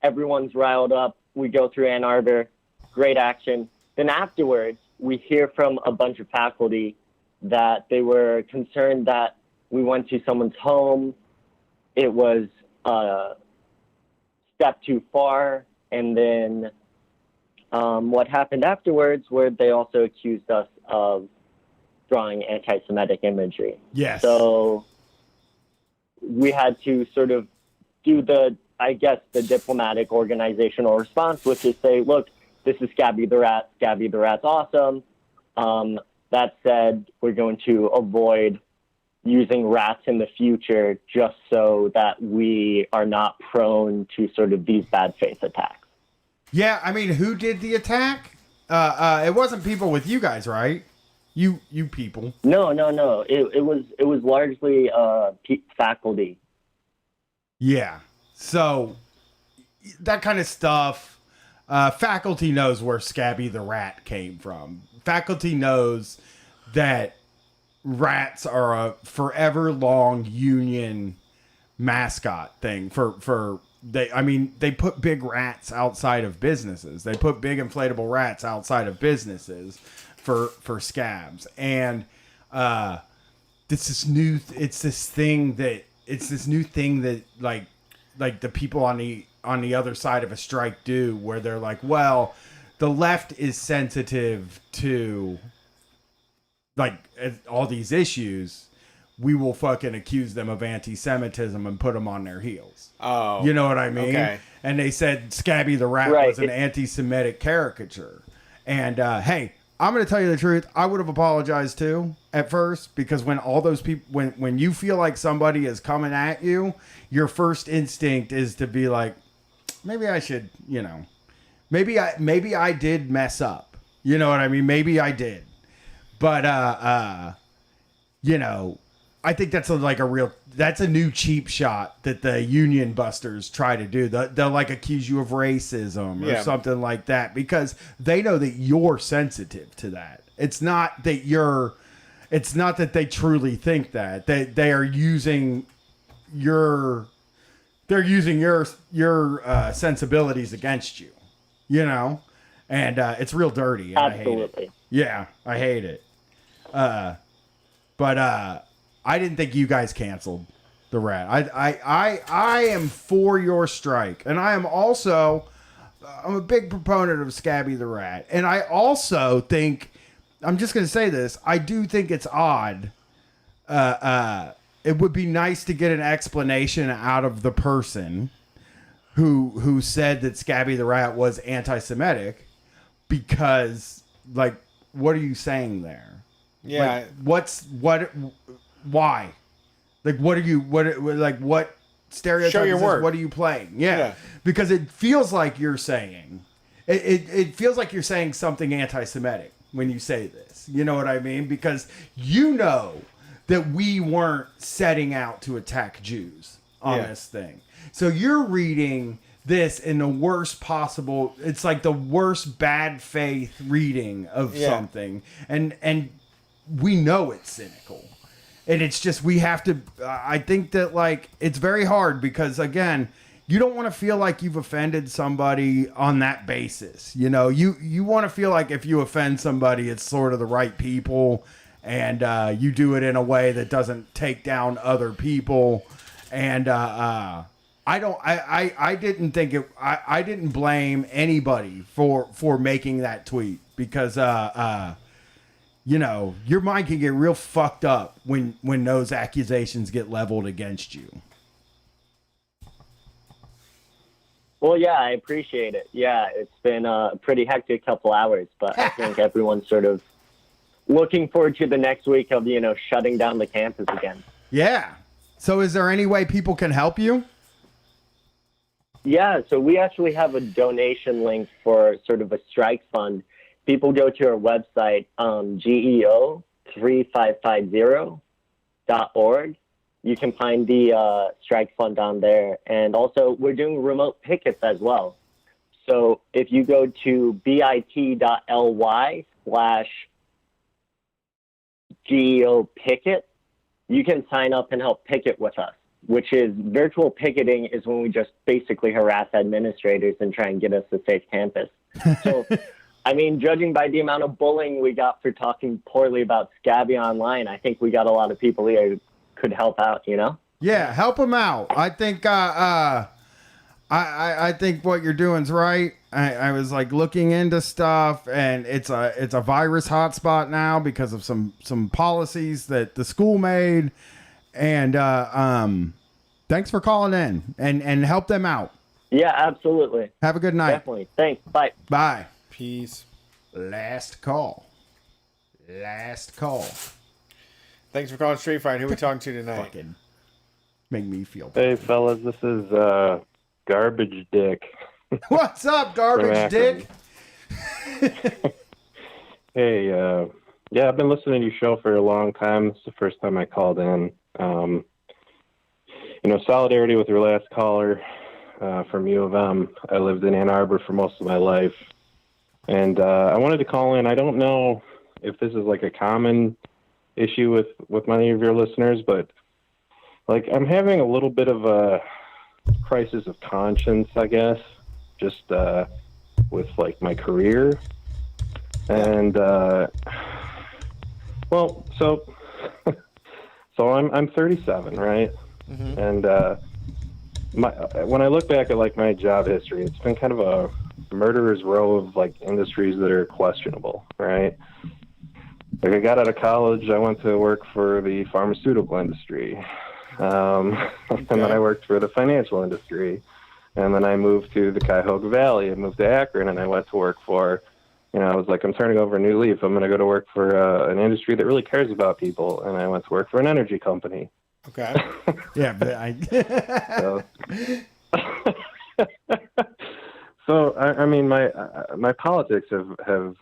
Everyone's riled up. We go through Ann Arbor. Great action. Then afterwards, we hear from a bunch of faculty that they were concerned that we went to someone's home. It was a step too far. And then what happened afterwards were they also accused us of drawing anti-Semitic imagery. Yes. So we had to sort of do the diplomatic organizational response, which is say, look, this is Scabby the Rat. Scabby the Rat's awesome. That said, we're going to avoid using rats in the future just so that we are not prone to sort of these bad faith attacks. Yeah, I mean, who did the attack? It wasn't people with you guys, right? You people. No. It was largely faculty. Yeah. So that kind of stuff. Faculty knows where Scabby the Rat came from. Faculty knows that rats are a forever long union mascot thing they put big rats outside of businesses. They put big inflatable rats outside of businesses for scabs. And it's this new thing that like the people on the other side of a strike do, where they're like, well, the left is sensitive to like all these issues. We will fucking accuse them of anti-Semitism and put them on their heels. Oh, you know what I mean? Okay. And they said Scabby the Rat was an anti-Semitic caricature. And hey, I'm going to tell you the truth. I would have apologized too at first, because when all those people, when you feel like somebody is coming at you, your first instinct is to be like, maybe I should, maybe I did mess up. You know what I mean? Maybe I did. But, I think that's that's a new cheap shot that the union busters try to do. They'll like accuse you of racism or something like that, because they know that you're sensitive to that. It's not that they truly think that. They are using your sensibilities against you, and it's real dirty. And Absolutely. I hate it. Yeah, I hate it. But I didn't think you guys canceled the Rat. I am for your strike, and I'm a big proponent of Scabby the Rat, and I also think, I'm just going to say this, I do think it's odd. It would be nice to get an explanation out of the person who said that Scabby the Rat was anti-Semitic, because like, what are you saying there? Yeah. Like, why? Like, what stereotypes? Show your work. What are you playing? Yeah. Because it feels like you're saying, it feels like you're saying something anti-Semitic when you say this. You know what I mean? Because you know that we weren't setting out to attack Jews on this thing. So you're reading this in the worst possible, it's like the worst bad faith reading of something. And we know it's cynical. And it's just, we have to, I think that like, it's very hard because again, you don't want to feel like you've offended somebody on that basis. You want to feel like if you offend somebody, it's sort of the right people, and you do it in a way that doesn't take down other people. And I didn't blame anybody for making that tweet, because your mind can get real fucked up when those accusations get leveled against you. Well, yeah, I appreciate it. Yeah, it's been a pretty hectic couple hours, but I think everyone's sort of looking forward to the next week of, shutting down the campus again. Yeah. So is there any way people can help you? Yeah, so we actually have a donation link for sort of a strike fund. People go to our website, GEO3550.org. You can find the strike fund on there. And also, we're doing remote pickets as well. So if you go to bit.ly/GEO picket, you can sign up and help picket with us, which is virtual picketing is when we just basically harass administrators and try and get us a safe campus. So, I mean, judging by the amount of bullying we got for talking poorly about Scabby online, I think we got a lot of people here who could help out, Yeah, help them out. I think I think what you're doing is right. I was like looking into stuff, and it's a virus hotspot now because of some policies that the school made. And thanks for calling in and help them out. Yeah, absolutely. Have a good night. Definitely. Thanks. Bye. Bye. Peace. Last call. Last call. Thanks for calling Street Fight. Who are we talking to tonight? Fucking make me feel bad. Hey, fellas, this is Garbage Dick. What's up, Garbage Dick? Hey, yeah, I've been listening to your show for a long time. It's the first time I called in. Solidarity with your last caller from U of M. I lived in Ann Arbor for most of my life. And I wanted to call in. I don't know if this is like a common issue with many of your listeners, but like I'm having a little bit of a crisis of conscience, I guess, just with like my career. And so I'm 37, right? Mm-hmm. And when I look back at like my job history, it's been kind of a murderer's row of like industries that are questionable, right? Like I got out of college, I went to work for the pharmaceutical industry, and then I worked for the financial industry, and then I moved to the Cuyahoga Valley. I moved to Akron, and I went to work for, I was like, I'm turning over a new leaf. I'm going to go to work for an industry that really cares about people, and I went to work for an energy company. Okay. Yeah, but So I mean, my politics have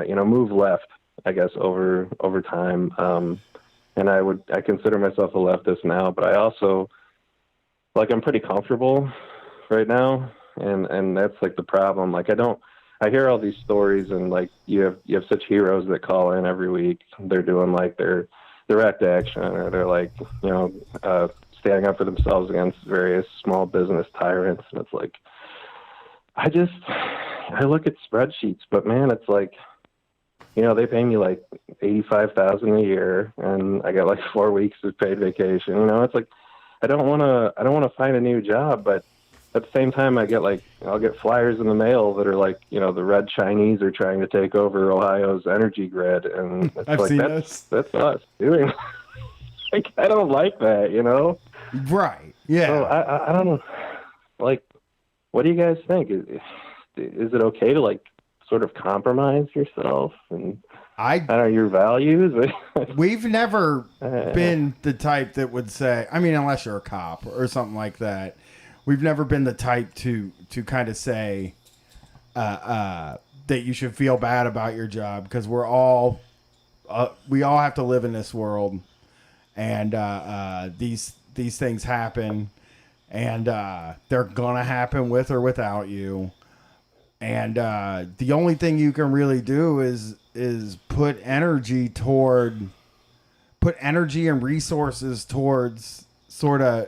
moved left, I guess, over time. And I consider myself a leftist now, but I also, like, I'm pretty comfortable right now, and that's like the problem. Like I hear all these stories, and like you have such heroes that call in every week. They're doing like their direct action, or they're like standing up for themselves against various small business tyrants, and it's like I look at spreadsheets, but man, it's like, they pay me like $85,000 a year, and I got like 4 weeks of paid vacation. It's like I don't want to find a new job, but at the same time, I'll get flyers in the mail that are like, the red Chinese are trying to take over Ohio's energy grid, and it's that's us doing. Like I don't like that, Right? Yeah. So I don't know. Like, what do you guys think? Is it okay to like sort of compromise yourself and I don't know, your values? We've never been the type that would say, I mean, unless you're a cop or something like that, we've never been the type to kind of say that you should feel bad about your job, because we all have to live in this world, and these things happen, and they're gonna happen with or without you. And the only thing you can really do is put energy and resources towards sort of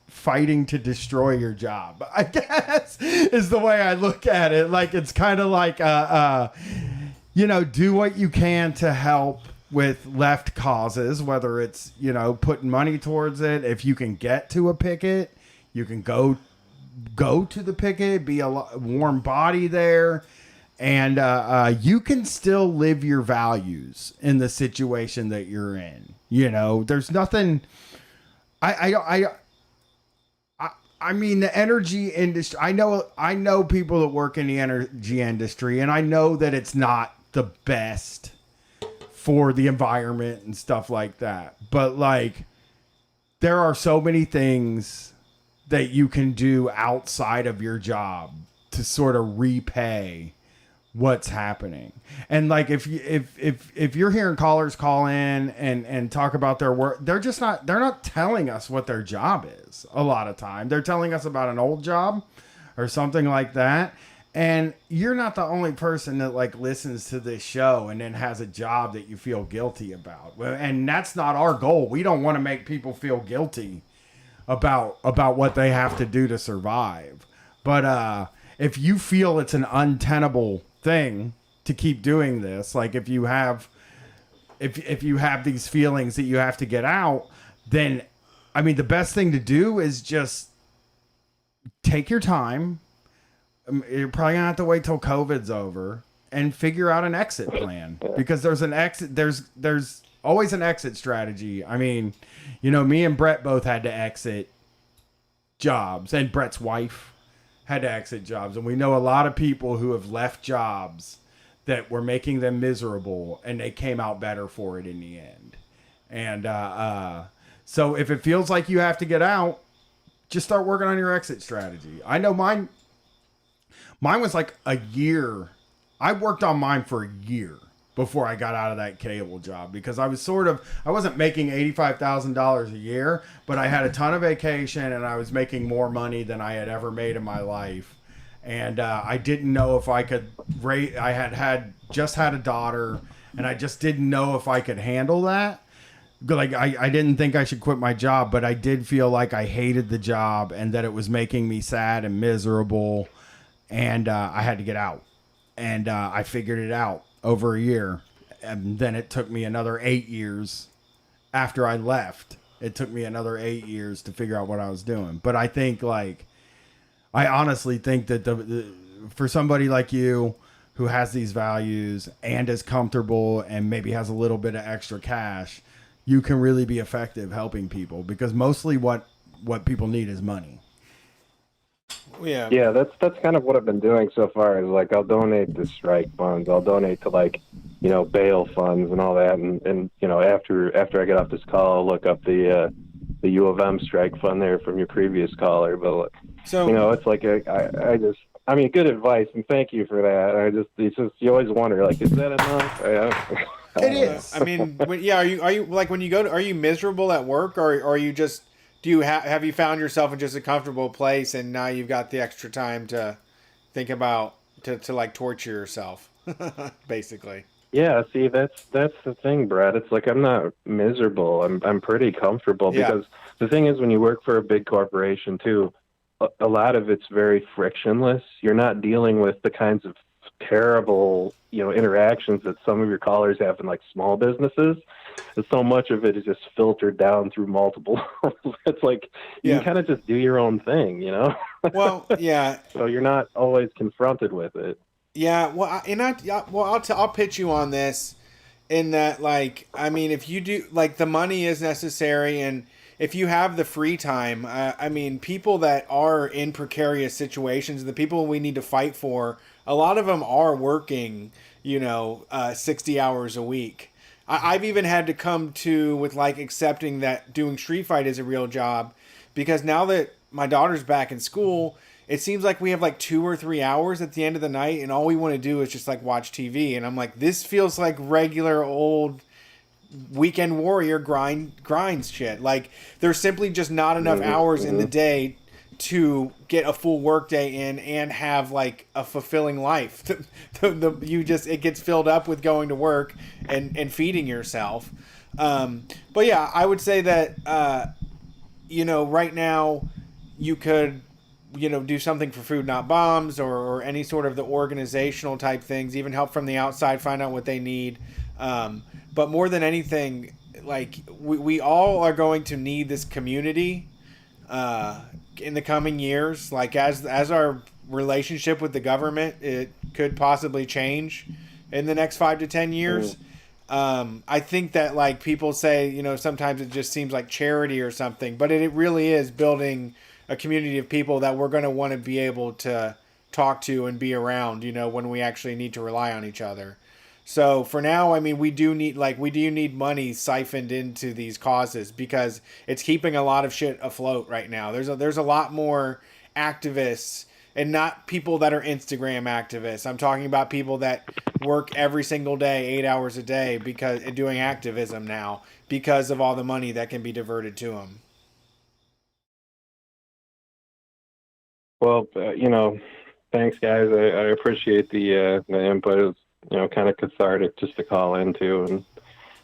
fighting to destroy your job, I guess, is the way I look at it. Like, it's kind of like, do what you can to help with left causes, whether it's, putting money towards it. If you can get to a picket, you can go to the picket, be a warm body there, and you can still live your values in the situation that you're in. There's nothing. I I mean, the energy industry, I know people that work in the energy industry, and I know that it's not the best for the environment and stuff like that. But like, there are so many things that you can do outside of your job to sort of repay what's happening. And like, if you're hearing callers call in and talk about their work, they're not telling us what their job is. A lot of time they're telling us about an old job or something like that. And you're not the only person that like listens to this show and then has a job that you feel guilty about. And that's not our goal. We don't want to make people feel guilty about what they have to do to survive. But if you feel it's an untenable thing to keep doing this, like if you have these feelings that you have to get out, then I mean the best thing to do is just take your time. You're probably gonna have to wait till COVID's over and figure out an exit plan, because there's an exit. There's always an exit strategy. I mean, you know, me and Brett both had to exit jobs, and Brett's wife had to exit jobs, and we know a lot of people who have left jobs that were making them miserable, and they came out better for it in the end. And so if it feels like you have to get out, just start working on your exit strategy. I know mine was like a year. I worked on mine for a year before I got out of that cable job, because I wasn't making $85,000 a year, but I had a ton of vacation and I was making more money than I had ever made in my life. And I didn't know if I could I just had a daughter, and I just didn't know if I could handle that. Like I didn't think I should quit my job, but I did feel like I hated the job and that it was making me sad and miserable. And I had to get out, and I figured it out over a year. And then it took me another 8 years after I left. It took me another 8 years to figure out what I was doing. But I think I honestly think that for somebody like you who has these values and is comfortable and maybe has a little bit of extra cash, you can really be effective helping people, because mostly what people need is money. Yeah, that's kind of what I've been doing so far. Is like I'll donate to strike funds. I'll donate to bail funds and all that. And after I get off this call, I'll look up the U of M strike fund there from your previous caller. But it's like I mean, good advice, and thank you for that. It's just you always wonder, like, is that enough? It is. I mean, are you like, when you go are you miserable at work, or are you just, have you found yourself in just a comfortable place and now you've got the extra time to think about to like torture yourself, basically? Yeah, see, that's the thing, Brad. It's like I'm not miserable. I'm pretty comfortable, because the thing is, when you work for a big corporation too, a lot of it's very frictionless. You're not dealing with the kinds of terrible, interactions that some of your callers have in like small businesses. And so much of it is just filtered down through multiple. It's like you can kind of just do your own thing, Well, yeah. So you're not always confronted with it. Yeah, well, I'll pitch you on this, in that, like, I mean, if you do, like, the money is necessary, and if you have the free time, I mean, people that are in precarious situations, the people we need to fight for, a lot of them are working, 60 hours a week. I've even had to come to with like accepting that doing street fight is a real job, because now that my daughter's back in school, it seems like we have like 2 or 3 hours at the end of the night, and all we want to do is just like watch TV. And I'm like, this feels like regular old weekend warrior grinds shit. Like, there's simply just not enough hours in the day to get a full work day in and have like a fulfilling life. It gets filled up with going to work and feeding yourself. But yeah, I would say that right now you could do something for Food Not Bombs, or any sort of the organizational type things, even help from the outside, find out what they need. But more than anything, like, we all are going to need this community in the coming years. Like, as our relationship with the government, it could possibly change in the next 5 to 10 years. I think that, like, people say, sometimes it just seems like charity or something, but it really is building a community of people that we're going to want to be able to talk to and be around, you know, when we actually need to rely on each other. So for now, I mean, we do need money siphoned into these causes because it's keeping a lot of shit afloat right now. There's a lot more activists, and not people that are Instagram activists. I'm talking about people that work every single day, 8 hours a day, because doing activism now because of all the money that can be diverted to them. Well, you know, thanks, guys. I appreciate the input. It was, you know, kind of cathartic just to call into and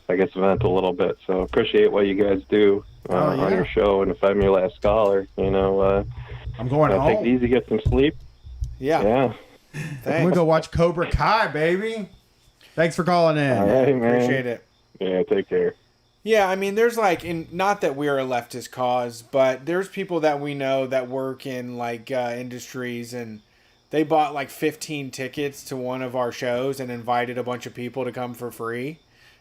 I guess vent a little bit. So appreciate what you guys do on your show. And if I'm your last caller, you know, I'm going home. Take it easy, get some sleep. Yeah. I'm gonna go watch Cobra Kai, baby. Thanks for calling in. All right, man. Appreciate it. Yeah, take care. Yeah, I mean, there's like, not that we're a leftist cause, but there's people that we know that work in like industries, and they bought like 15 tickets to one of our shows and invited a bunch of people to come for free.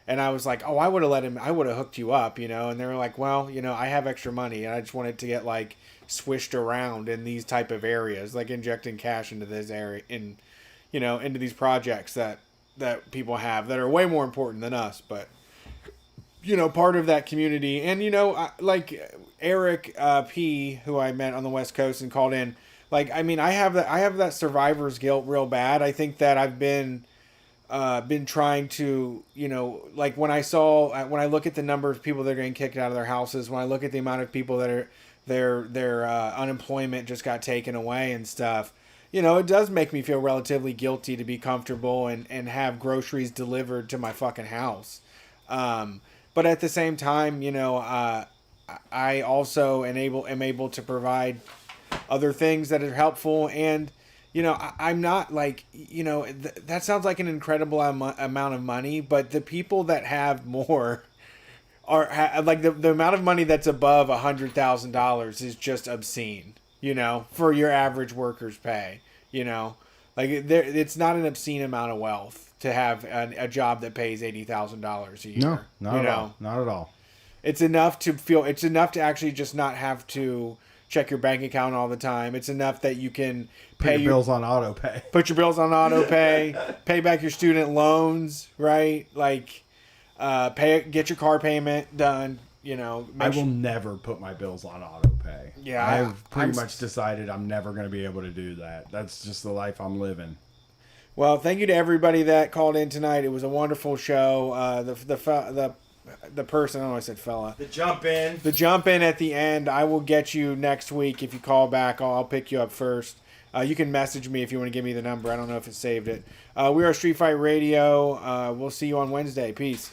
And I was like, oh, I would have hooked you up, you know? And they were like, well, you know, I have extra money and I just wanted to get like swished around in these type of areas, like injecting cash into this area, into these projects that people have that are way more important than us, but you know, part of that community. And, you know, like Eric P., who I met on the West Coast and called in, like, I mean, I have that survivor's guilt real bad. I think that I've been trying to, you know, like when I look at the number of people that are getting kicked out of their houses, when I look at the amount of people that are, their unemployment just got taken away and stuff, you know, it does make me feel relatively guilty to be comfortable and have groceries delivered to my fucking house. But at the same time, you know, I also am able to provide other things that are helpful. And, you know, I'm not like, you know, that sounds like an incredible amount of money, but the people that have more are like the amount of money that's above $100,000 is just obscene, you know, for your average worker's pay, you know, like it's not an obscene amount of wealth to have a job that pays $80,000 a year. No, not at all. Not at all. It's enough to actually just not have to check your bank account all the time. It's enough that you can pay your bills on auto pay. Put your bills on auto pay, pay back your student loans, right? Like, get your car payment done. You know, I will never put my bills on auto pay. Yeah, I've pretty much decided I'm never going to be able to do that. That's just the life I'm living. Well, thank you to everybody that called in tonight. It was a wonderful show. The person, I don't know, I said fella. The jump in at the end. I will get you next week if you call back. I'll pick you up first. You can message me if you want to give me the number. I don't know if it saved it. We are Street Fight Radio. We'll see you on Wednesday. Peace.